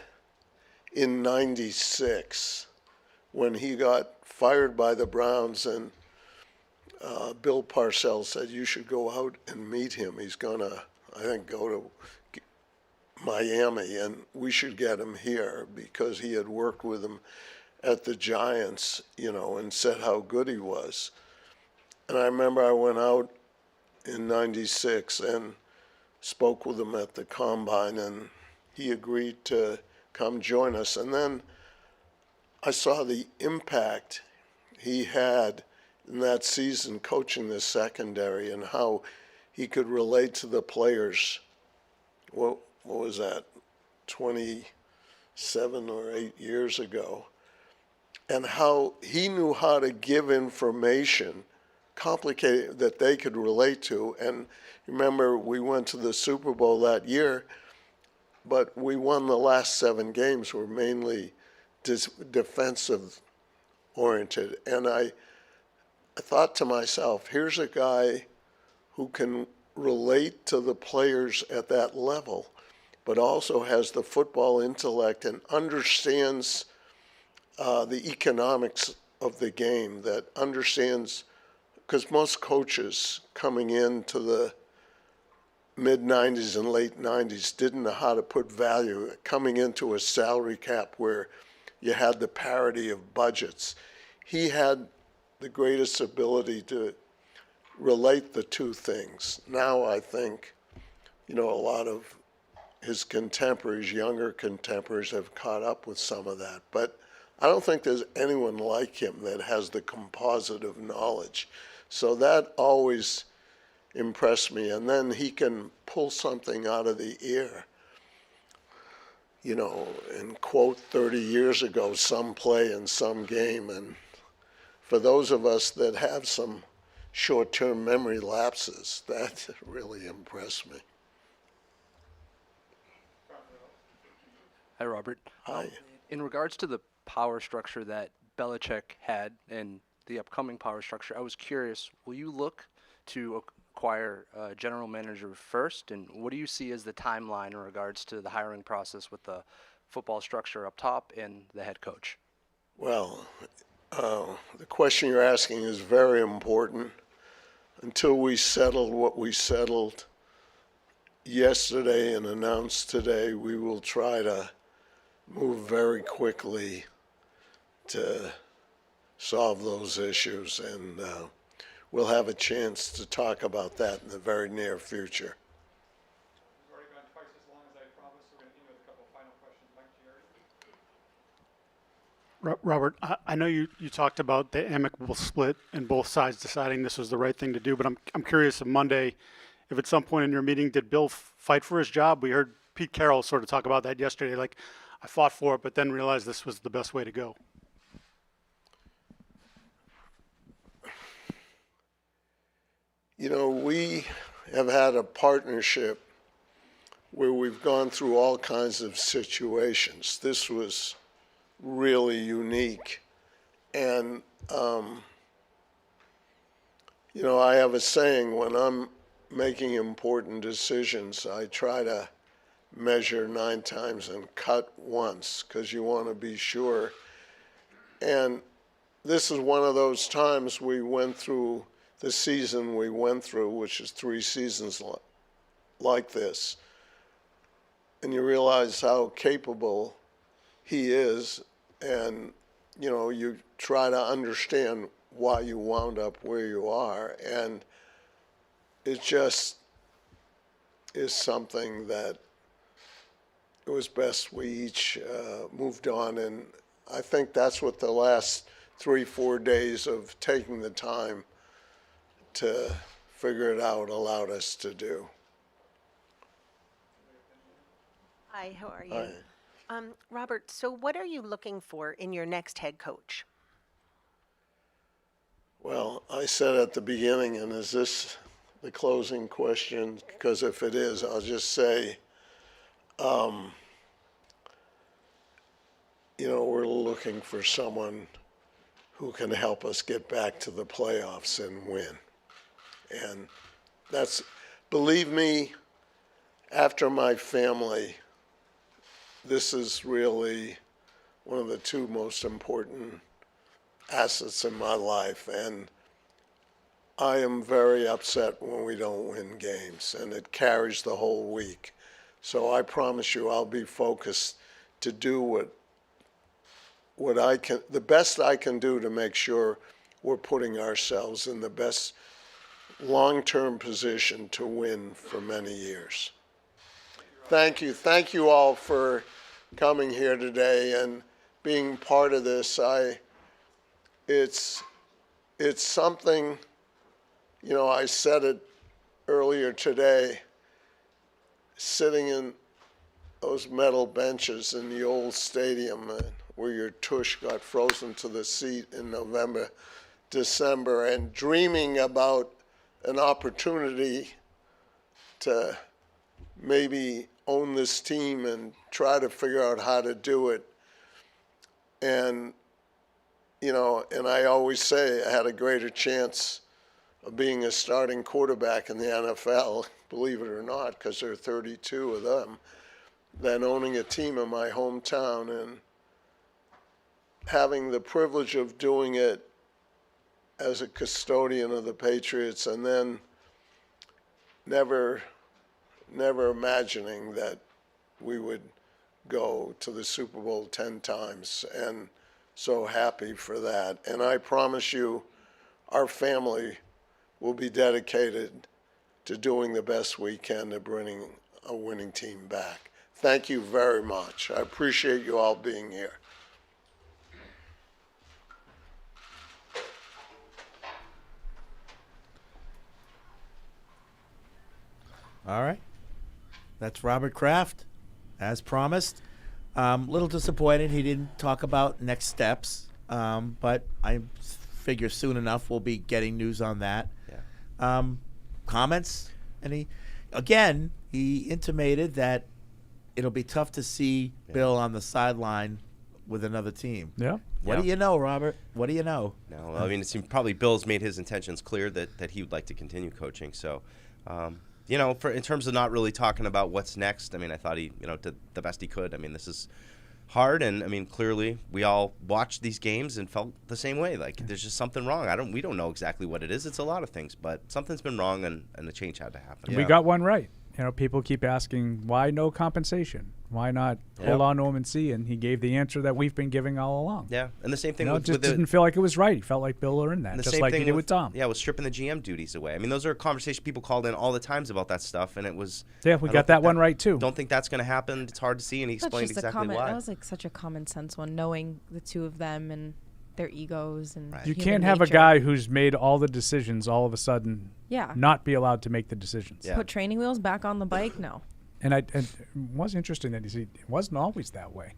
in '96 when he got fired by the Browns and Bill Parcells said, you should go out and meet him. He's going to, I think, go to Miami, and we should get him here, because he had worked with him at the Giants, you know, and said how good he was. And I remember I went out in '96 and spoke with him at the Combine, and he agreed to come join us. And then I saw the impact he had in that season coaching the secondary and how he could relate to the players. What was that, 27 or 8 years ago? And how he knew how to give information, complicated, that they could relate to. And remember, we went to the Super Bowl that year, but we won the last 7 games, were mainly defensive oriented. And I thought to myself, here's a guy who can relate to the players at that level, but also has the football intellect and understands the economics of the game, that understands, because most coaches coming into the mid-'90s and late '90s didn't know how to put value, coming into a salary cap where you had the parity of budgets. He had the greatest ability to relate the two things. Now I think, a lot of his contemporaries, younger contemporaries, have caught up with some of that. But I don't think there's anyone like him that has the composite of knowledge. So that always impressed me. And then he can pull something out of the air, and quote 30 years ago some play in some game. And for those of us that have some short-term memory lapses, that really impressed me. Hi, Robert. Hi. In regards to the power structure that Belichick had and the upcoming power structure, I was curious, will you look to acquire a general manager first? And what do you see as the timeline in regards to the hiring process with the football structure up top and the head coach? Well, the question you're asking is very important. Until we settled what we settled yesterday and announced today, we will try to move very quickly to solve those issues, and we'll have a chance to talk about that in the very near future. We've already gone twice as long as I promised. We're going to end with a couple of final questions. Mike, Jerry. Robert, I know you talked about the amicable split and both sides deciding this was the right thing to do, but I'm curious, on Monday, if at some point in your meeting, did Bill fight for his job? We heard Pete Carroll sort of talk about that yesterday, like, I fought for it, but then realized this was the best way to go. We have had a partnership where we've gone through all kinds of situations. This was really unique. And, I have a saying, when I'm making important decisions, I try to measure 9 times and cut once, because you want to be sure. And this is one of those times we went through the season we went through, which is 3 seasons like this. And you realize how capable he is, and you try to understand why you wound up where you are, and it just is something that it was best we each moved on, and I think that's what the last 3-4 days of taking the time to figure it out allowed us to do. Hi, how are you? Hi. Robert, so what are you looking for in your next head coach? Well, I said at the beginning, and is this the closing question? Because if it is, I'll just say, we're looking for someone who can help us get back to the playoffs and win. And that's, believe me, after my family, this is really one of the 2 most important assets in my life. And I am very upset when we don't win games, and it carries the whole week. So I promise you I'll be focused to do what I can, the best I can do to make sure we're putting ourselves in the best long-term position to win for many years. Thank you. Thank you all for coming here today and being part of this. It's something, I said it earlier today, sitting in those metal benches in the old stadium where your tush got frozen to the seat in November, December, and dreaming about an opportunity to maybe own this team and try to figure out how to do it. And, and I always say I had a greater chance of being a starting quarterback in the NFL, believe it or not, because there are 32 of them, than owning a team in my hometown and having the privilege of doing it as a custodian of the Patriots, and then never imagining that we would go to the Super Bowl 10 times, and so happy for that. And I promise you, our family will be dedicated to doing the best we can to bring a winning team back. Thank you very much. I appreciate you all being here. All right. That's Robert Kraft, as promised. Little disappointed he didn't talk about next steps, but I figure soon enough we'll be getting news on that. Yeah. Comments? Again, he intimated that it'll be tough to see Bill on the sideline with another team. Yeah. What do you know, Robert? What do you know? No, I mean, it seemed probably Bill's made his intentions clear that he would like to continue coaching. So, in terms of not really talking about what's next, I mean, I thought he, did the best he could. I mean, this is hard, and I mean, clearly we all watched these games and felt the same way. Like, there's just something wrong. We don't know exactly what it is. It's a lot of things, but something's been wrong, and the change had to happen. We got one right. People keep asking, why no compensation? Why not hold on to him and see? And he gave the answer that we've been giving all along. Yeah, and the same thing just didn't feel like it was right. He felt like Bill earned that, just like he did with Tom. Yeah, with stripping the GM duties away. I mean, those are conversations people called in all the times about that stuff, and it was. Yeah, we got that one right too. Don't think that's going to happen. It's hard to see, and he explained exactly why. That was like such a common sense one, knowing the two of them and their egos and. You can't have a guy who's made all the decisions all of a sudden. Yeah. Not be allowed to make the decisions. Put training wheels back on the bike? No. And it was interesting that it wasn't always that way.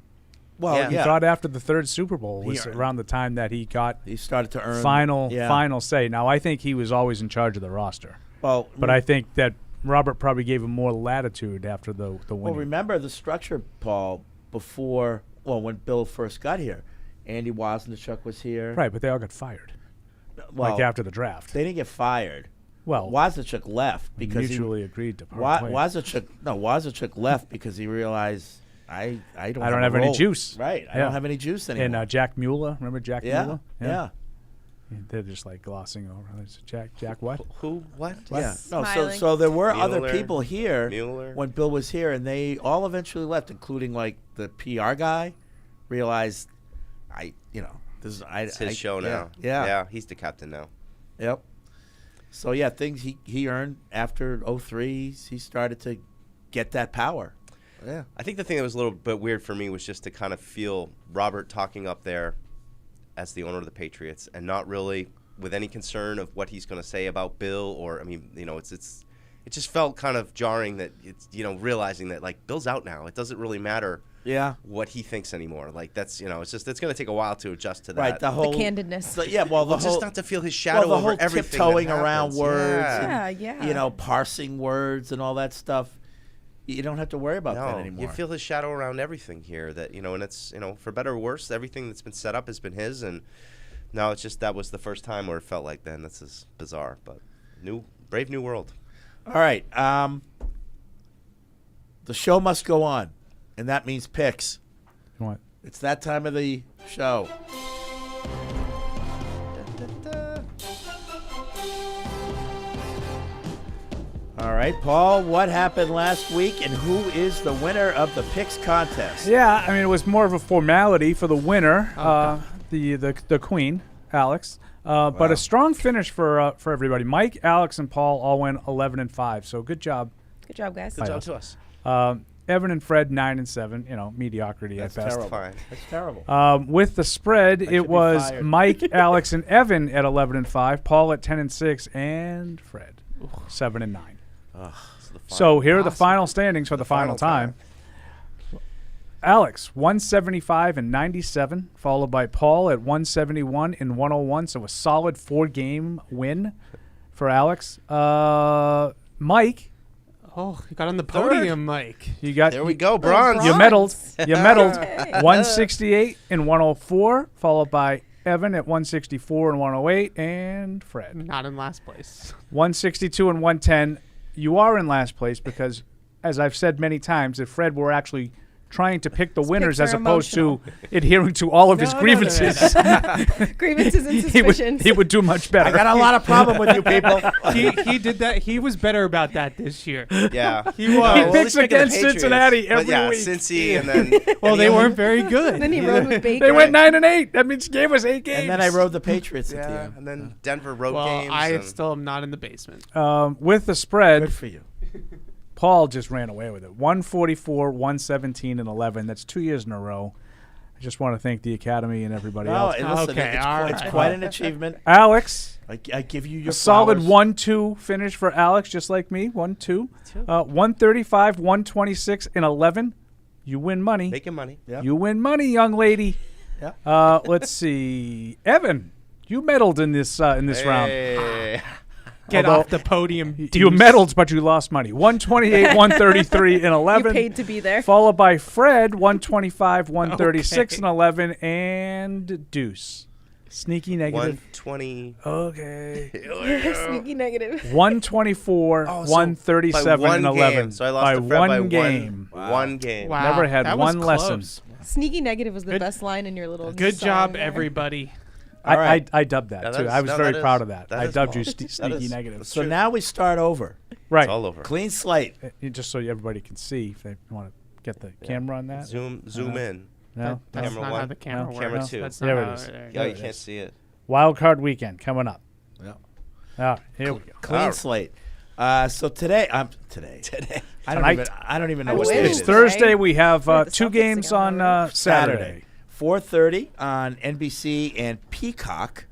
Well, he thought after the third Super Bowl was around the time that he started to earn final say. Now, I think he was always in charge of the roster. Well, but I think that Robert probably gave him more latitude after the winning. Well, remember the structure, Paul, when Bill first got here. Andy Wozniak was here. Right, but they all got fired. Well, like after the draft. They didn't get fired. Well, Wozniak left because mutually agreed to part ways. Wozniak left because he realized I don't have any juice. Right, I don't have any juice anymore. And Jack Mueller, remember Jack Mueller? Yeah. They're just like glossing over. Jack what? Who? What? Yeah. No. So there were Mueller, other people here Mueller. when Bill was here, and they all eventually left, including like the PR guy. Realized, it's his show now. Yeah. He's the captain now. Yep. So, things he earned after 2003, he started to get that power. Yeah. I think the thing that was a little bit weird for me was just to kind of feel Robert talking up there as the owner of the Patriots and not really with any concern of what he's going to say about Bill it just felt kind of jarring that it's, realizing that, like, Bill's out now. It doesn't really matter what he thinks anymore. Like, that's, it's going to take a while to adjust to that. Right, the candidness. Just not to feel his shadow over everything. Tiptoeing around words. Yeah. Parsing words and all that stuff. You don't have to worry about that anymore. You feel his shadow around everything here. That and it's for better or worse, everything that's been set up has been his, and now it's just that was the first time where it felt like, then this is bizarre, but brave new world. All right, the show must go on, and that means picks. What? It's that time of the show. All right, Paul, what happened last week, and who is the winner of the picks contest? Yeah, I mean, it was more of a formality for the winner, the queen, Alex. But a strong finish for everybody. Mike, Alex, and Paul all went 11-5. So good job. Good job, guys. Good job to us. Evan and Fred 9-7. Mediocrity at best. Terrible. Fine. That's terrible. With the spread, it was Mike, Alex, and Evan at 11-5. Paul at 10-6, and Fred 7-9. So here are the final standings for the final time. Alex, 175-97, followed by Paul at 171-101. So a solid 4-game win for Alex. Mike. Oh, you got on the podium, Mike. There we go, bronze. You medaled. 168-104, followed by Evan at 164 and 108, and Fred. Not in last place. 162 and 110. You are in last place because, as I've said many times, if Fred were actually trying to pick the winners as opposed to adhering to all of his grievances. Grievances and suspicions. He would do much better. I got a lot of problem with you people. He did that. He was better about that this year. Yeah. He was. He picks against Cincinnati every week. Cincy and then well, they weren't very good. And then he rode with Baker. They went 9-8. That means he gave us 8 games. And then I rode the Patriots at the end. And then Denver road well, games. I and still am not in the basement. With the spread. Good for you. Paul just ran away with it. 144, 117, and 11. That's 2 years in a row. I just want to thank the Academy and everybody else. Listen, it's quite an achievement. Alex. I give you your a solid flowers. 1-2 finish for Alex, just like me. 1-2. 135, 126, and 11. You win money. Making money. Yeah. You win money, young lady. Yeah. Let's see. Evan, you medaled in this round. Get off the podium. You deuce. medaled, but you lost money. 128, 133, and 11. You paid to be there. Followed by Fred, 125, 136, and 11, and Deuce. Sneaky negative. 120. Okay. Sneaky negative. 124, 137, and 11. Game. So I lost by to Fred by one game. One game. Wow. Never had that one was lesson. close. Sneaky negative was the best line in your little Good song job, there. everybody. I dubbed that, Yeah, too. that I is- was no, very that proud is- of that. that I is dubbed you small. sneaky negative. So now we start over. Right. It's all over. Clean slate. Just so everybody can see if they want to get the camera on that. Zoom in. No, That's Camera not one. how the camera works. Camera two. That's There not it how is. Yeah, you can't see it. Wild card weekend coming up. Yeah. All right, here we go. Clean slate. So today. I don't even know what day it It's is. Thursday. We have the 2 Celtics games again, on Saturday. 4:30 on NBC and Peacock.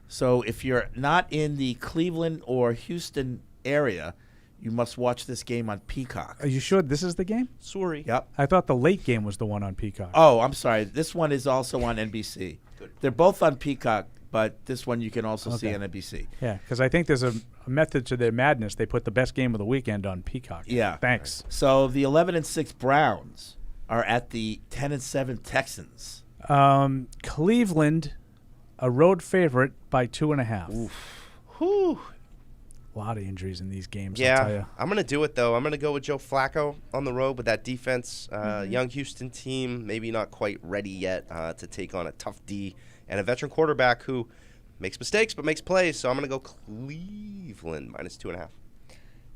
So if you're not in the Cleveland or Houston area, you must watch this game on Peacock. Are you sure this is the game? Sorry. Yep. I thought the late game was the one on Peacock. Oh, I'm sorry. This one is also on NBC. They're both on Peacock, but this one you can also see on NBC. Yeah, because I think there's a method to their madness. They put the best game of the weekend on Peacock. Yeah. Thanks. So the 11-6 Browns are at the 10-7 Texans. Cleveland, a road favorite by 2.5. Whew. A lot of injuries in these games, I'll tell Yeah, you. I'm going to do it, though. I'm going to go with Joe Flacco on the road with that defense. Young Houston team, maybe not quite ready yet to take on a tough D and a veteran quarterback who makes mistakes but makes plays. So I'm going to go Cleveland minus 2.5.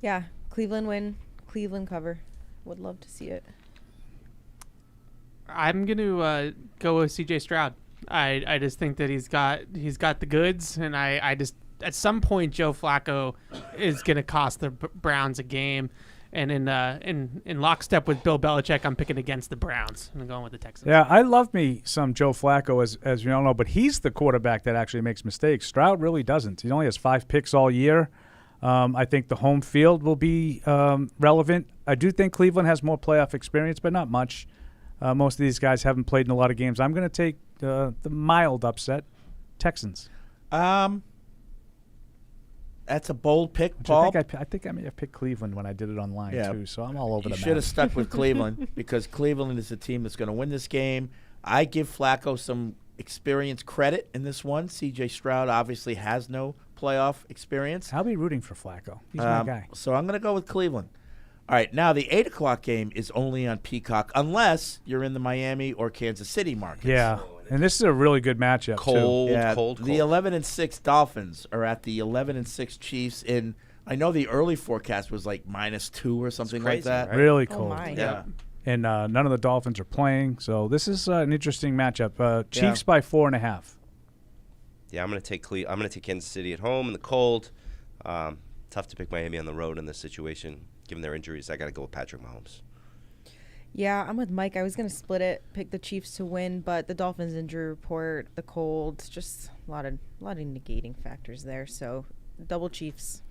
Yeah, Cleveland win, Cleveland cover. Would love to see it. I'm gonna go with C.J. Stroud. I just think that he's got the goods, and I just at some point Joe Flacco is gonna cost the Browns a game, and in lockstep with Bill Belichick, I'm picking against the Browns. I'm going with the Texans. Yeah, I love me some Joe Flacco, as you all know, but he's the quarterback that actually makes mistakes. Stroud really doesn't. He only has 5 picks all year. I think the home field will be relevant. I do think Cleveland has more playoff experience, but not much. Most of these guys haven't played in a lot of games. I'm going to take the mild upset, Texans. That's a bold pick, Paul. I think I may have picked Cleveland when I did it online, too, so I'm all over You the map. should have stuck with Cleveland because Cleveland is the team that's going to win this game. I give Flacco some experience credit in this one. C.J. Stroud obviously has no playoff experience. I'll be rooting for Flacco. He's my guy. So I'm going to go with Cleveland. All right, now the 8 o'clock game is only on Peacock unless you're in the Miami or Kansas City markets. Yeah, and this is a really good matchup, Cold, too. Yeah, cold. The 11-6 Dolphins are at the 11-6 Chiefs. In I know the early forecast was like -2 or something like crazy, that. right? Really Oh cold. my. Yeah. And none of the Dolphins are playing, so this is an interesting matchup. Chiefs by 4.5. Yeah, I'm going to take Kansas City at home in the cold. Tough to pick Miami on the road in this situation. Given their injuries, I got to go with Patrick Mahomes. Yeah, I'm with Mike. I was going to split it, pick the Chiefs to win, but the Dolphins injury report, the cold, just a lot of negating factors there. So double Chiefs.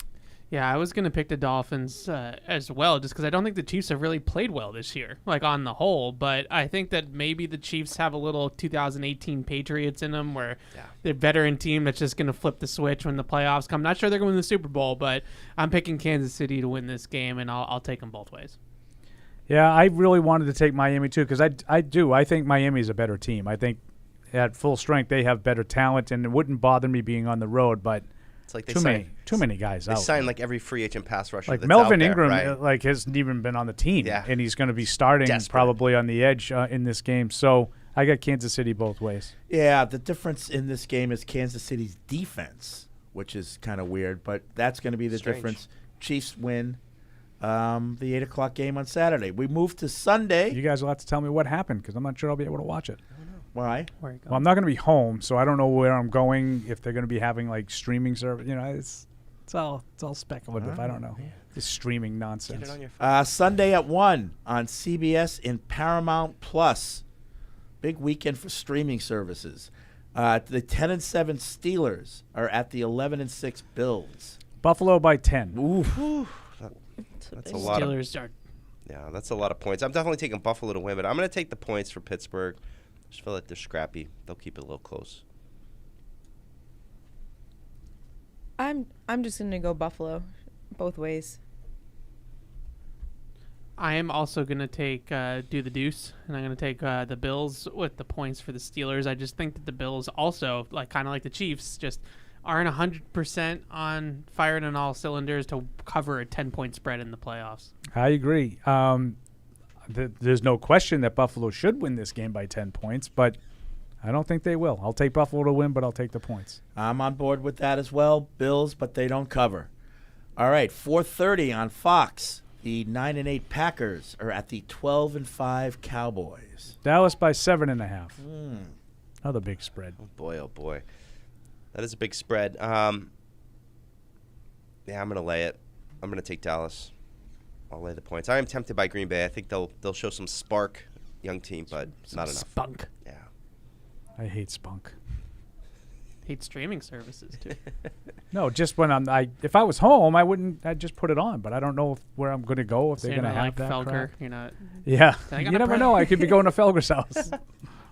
Yeah, I was going to pick the Dolphins as well, just because I don't think the Chiefs have really played well this year, like on the whole. But I think that maybe the Chiefs have a little 2018 Patriots in them where they're a veteran team that's just going to flip the switch when the playoffs come. Not sure they're going to win the Super Bowl, but I'm picking Kansas City to win this game, and I'll take them both ways. Yeah, I really wanted to take Miami, too, because I think Miami is a better team. I think at full strength, they have better talent, and it wouldn't bother me being on the road, but it's like too many guys they out. They sign like every free agent pass rusher. Like that's Melvin out there, Ingram, right? like hasn't even been on the team, Yeah. and he's going to be starting probably on the edge in this game. So I got Kansas City both ways. Yeah, the difference in this game is Kansas City's defense, which is kind of weird, but that's going to be the difference. Chiefs win the 8 o'clock game on Saturday. We move to Sunday. You guys will have to tell me what happened because I'm not sure I'll be able to watch it. Why? Well, I'm not going to be home, so I don't know where I'm going. If they're going to be having like streaming service, it's all speculative. I don't know. This streaming nonsense. Get it on your phone. Sunday at 1 on CBS in Paramount Plus. Big weekend for streaming services. The 10-7 Steelers are at the 11-6 Bills. Buffalo by 10. Ooh. That's a lot. Steelers are. Yeah, that's a lot of points. I'm definitely taking Buffalo to win, but I'm going to take the points for Pittsburgh. Just feel like they're scrappy. They'll keep it a little close. I'm just gonna go Buffalo, both ways. I am also going to take do the deuce, and I'm going to take the Bills with the points for the Steelers. I just think that the Bills also, like kind of like the Chiefs, just aren't 100% on firing on all cylinders to cover a 10-point spread in the playoffs. I agree. There's no question that Buffalo should win this game by 10 points, but I don't think they will. I'll take Buffalo to win, but I'll take the points. I'm on board with that as well. Bills, but they don't cover. All right, 4:30 on Fox. The 9-8 Packers are at the 12-5 Cowboys. Dallas by 7.5. Another big spread. Oh boy. That is a big spread. Yeah, I'm going to lay it. I'm going to take Dallas. I'll lay the points. I am tempted by Green Bay. I think they'll show some spark, young team, but not enough. Spunk. Yeah. I hate spunk. Hate streaming services too. No, just when if I was home, I'd just put it on, but I don't know where I'm going to go if they're going to have like that Felker, crap. you're not. Yeah, you never know. I could be going to Felger's house.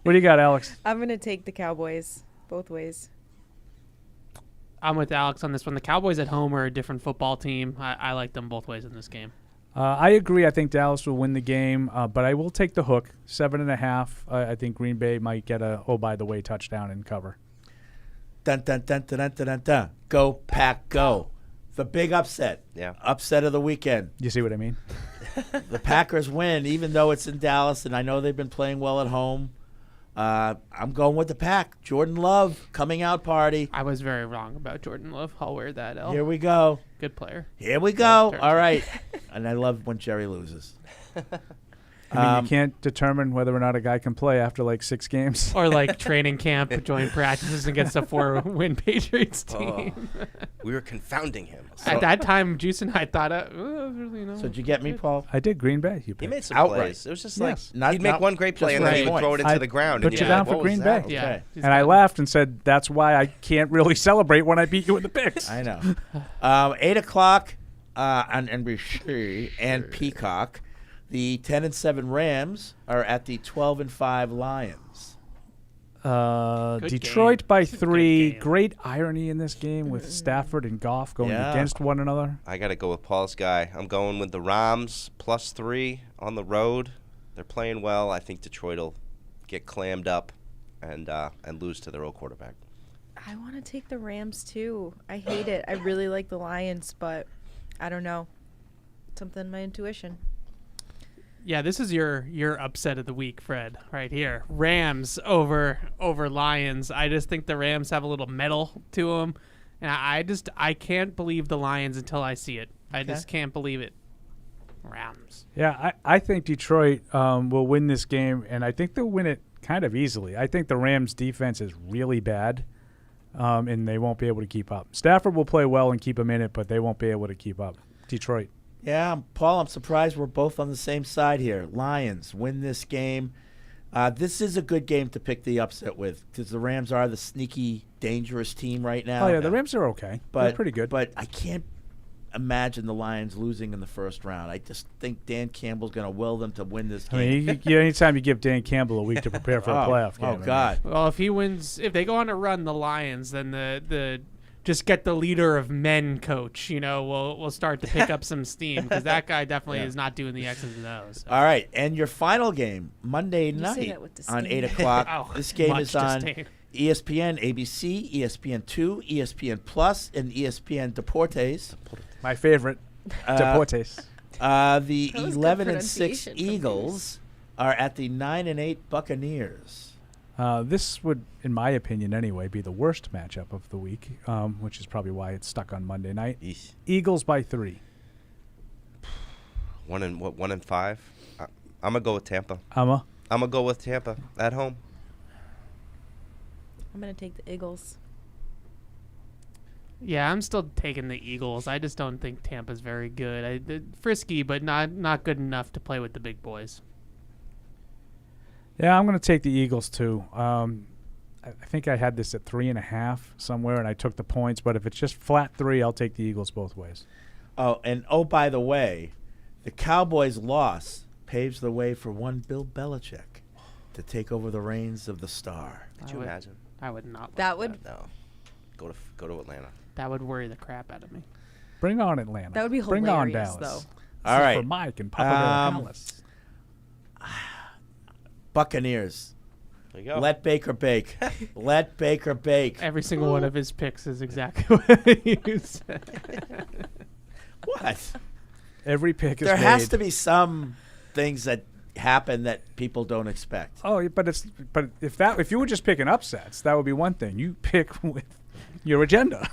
What do you got, Alex? I'm gonna take the Cowboys, both ways. I'm with Alex on this one. The Cowboys at home are a different football team. I like them both ways in this game. I agree. I think Dallas will win the game, but I will take the hook. 7.5. I think Green Bay might get a by the way touchdown and cover. Dun, dun, dun, dun, dun, dun, dun, dun. Go, Pack, go. The big upset. Yeah. Upset of the weekend. You see what I mean? The Packers win, even though it's in Dallas, and I know they've been playing well at home. I'm going with the Pack. Jordan Love, coming out party. I was very wrong about Jordan Love. I'll wear that L. Here we go. Good player. Here we go. All right. And I love when Jerry loses. I mean, you can't determine whether or not a guy can play after like 6 games. Or like training camp, joint practices against a 4-win Patriots team. We were confounding him. At that time, Juice and I thought, really, So did you get me, Paul? I did Green Bay. He made some Outright. plays. It was just Yes. like he'd make one great play and then he would throw it into the ground. Put and you you're down like, for what Green was Bay. that? Yeah. Okay. And I laughed and said, that's why I can't really celebrate when I beat you in the picks. I know. 8 o'clock on NBC and Peacock. The 10-7 Rams are at the 12-5 Lions. Detroit game. by This is a good 3. game. Great irony in this game with Stafford and Goff going Yeah. against one another. I got to go with Paul's guy. I'm going with the Rams +3 on the road. They're playing well. I think Detroit will get clammed up and lose to their old quarterback. I want to take the Rams too. I hate it. I really like the Lions, but I don't know. Something in my intuition. Yeah, this is your upset of the week, Fred, right here. Rams over Lions. I just think the Rams have a little metal to them, and I can't believe the Lions until I see it. I just can't believe it. Rams. Yeah, I think Detroit will win this game, and I think they'll win it kind of easily. I think the Rams' defense is really bad, and they won't be able to keep up. Stafford will play well and keep them in it, but they won't be able to keep up. Detroit. Yeah, Paul, I'm surprised we're both on the same side here. Lions win this game. This is a good game to pick the upset with because the Rams are the sneaky, dangerous team right now. Oh, yeah, the Rams are okay. They're pretty good. But I can't imagine the Lions losing in the first round. I just think Dan Campbell's going to will them to win this game. I mean, anytime you give Dan Campbell a week to prepare for a playoff game. Oh, God. Well, if he wins, if they go on a run, the Lions, then the just get the leader of men coach, we'll start to pick up some steam, because that guy definitely is not doing the X's and O's. So. All right, and your final game, Monday You say night that with on disdain. 8 o'clock. Oh, This game much is on disdain. ESPN, ABC, ESPN2, ESPN Plus, and ESPN Deportes. My favorite, Deportes. The That was good 11-6 pronunciation from Eagles are at the 9-8 Buccaneers. This would, in my opinion anyway, be the worst matchup of the week, which is probably why it's stuck on Monday night. Eesh. Eagles by 3. 1-5. I'm gonna go with Tampa. Emma? I'm gonna go with Tampa at home. I'm gonna take the Eagles. Yeah, I'm still taking the Eagles. I just don't think Tampa's very good. They're frisky, but not good enough to play with the big boys. Yeah, I'm going to take the Eagles too. I think I had this at 3.5 somewhere, and I took the points. But if it's just flat 3, I'll take the Eagles both ways. Oh, and by the way, the Cowboys' loss paves the way for one Bill Belichick to take over the reins of the star. Could you imagine? I would not. That would No. Go to Atlanta. That would worry the crap out of me. Bring on Atlanta. That would be Bring on hilarious, Dallas. though. All right. For Mike and Papa Dallas. Buccaneers. There you go. Let Baker bake. Let Baker bake. Every single one of his picks is exactly what you said. What? Every pick is There made. has to be some things that happen that people don't expect. Oh, but if you were just picking upsets, that would be one thing. You pick with your agenda.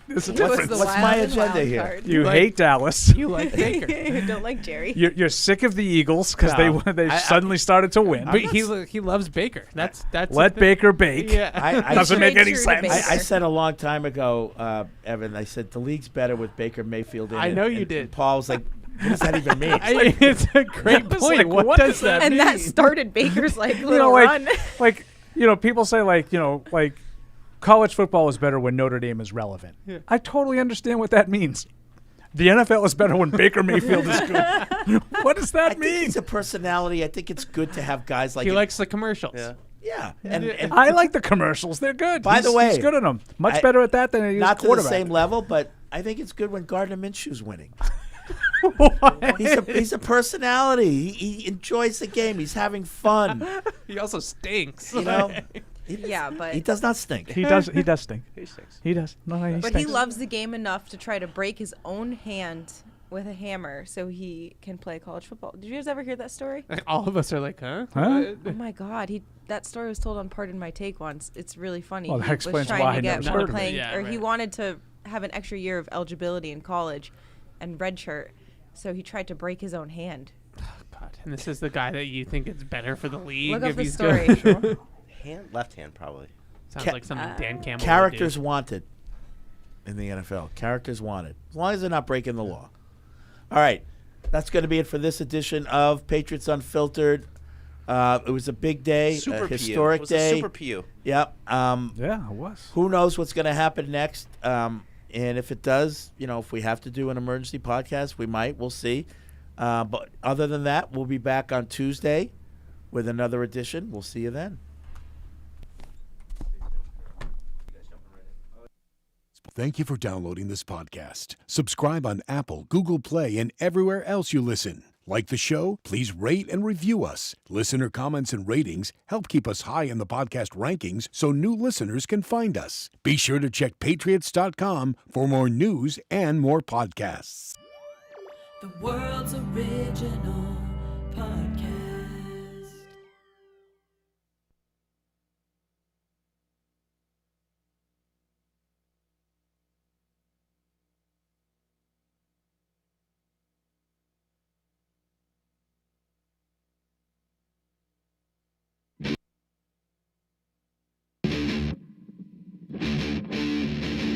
There's a difference. What's my agenda here? You hate Dallas. You like Baker. You don't like Jerry. You're sick of the Eagles because No. they suddenly started to win. But he loves Baker. That's Let Baker bake. Yeah. I Doesn't make any true to sense. Baker. I said a long time ago, Evan, I said the league's better with Baker Mayfield in I it. know you And did. Paul was like, what does that even mean? It's a great It's point. like, what does that And mean? that started Baker's like You little know, run. like people say like college football is better when Notre Dame is relevant. Yeah. I totally understand what that means. The NFL is better when Baker Mayfield is good. What does that I think mean? he's a personality. I think it's good to have guys like He him. likes the commercials. Yeah. And I like the commercials. They're good. By the way, he's good at them. Much I- better at that than he is not to the quarterback. same level, but I think it's good when Gardner Minshew's winning. He's a personality. He enjoys the game. He's having fun. He also stinks. You know, Yeah, but he does not stink. He does stink. He stinks. He does. No, he but he stinks. loves the game enough to try to break his own hand with a hammer so he can play college football. Did you guys ever hear that story? All of us are like, huh? Huh? Oh my God, that story was told on Pardon My Take once. It's really funny. Well, that he explains was trying why to I get never more heard of it. playing, Yeah, or he right. wanted to have an extra year of eligibility in college, and redshirt. So he tried to break his own hand. God. And this is the guy that you think is better for the league. Look if up the he's story. good. Left hand probably. Sounds Ca- like something Dan Campbell. Characters would wanted in the NFL. Characters wanted. As long as they're not breaking the law. All right. That's going to be it for this edition of Patriots Unfiltered. It was a big day, Super a PU. historic It was day. a super PU. Yep. Yeah, it was. Who knows what's going to happen next? And if it does, if we have to do an emergency podcast, we might. We'll see. But other than that, we'll be back on Tuesday with another edition. We'll see you then. Thank you for downloading this podcast. Subscribe on Apple, Google Play, and everywhere else you listen. Like the show? Please rate and review us. Listener comments and ratings help keep us high in the podcast rankings so new listeners can find us. Be sure to check patriots.com for more news and more podcasts. The world's original podcast.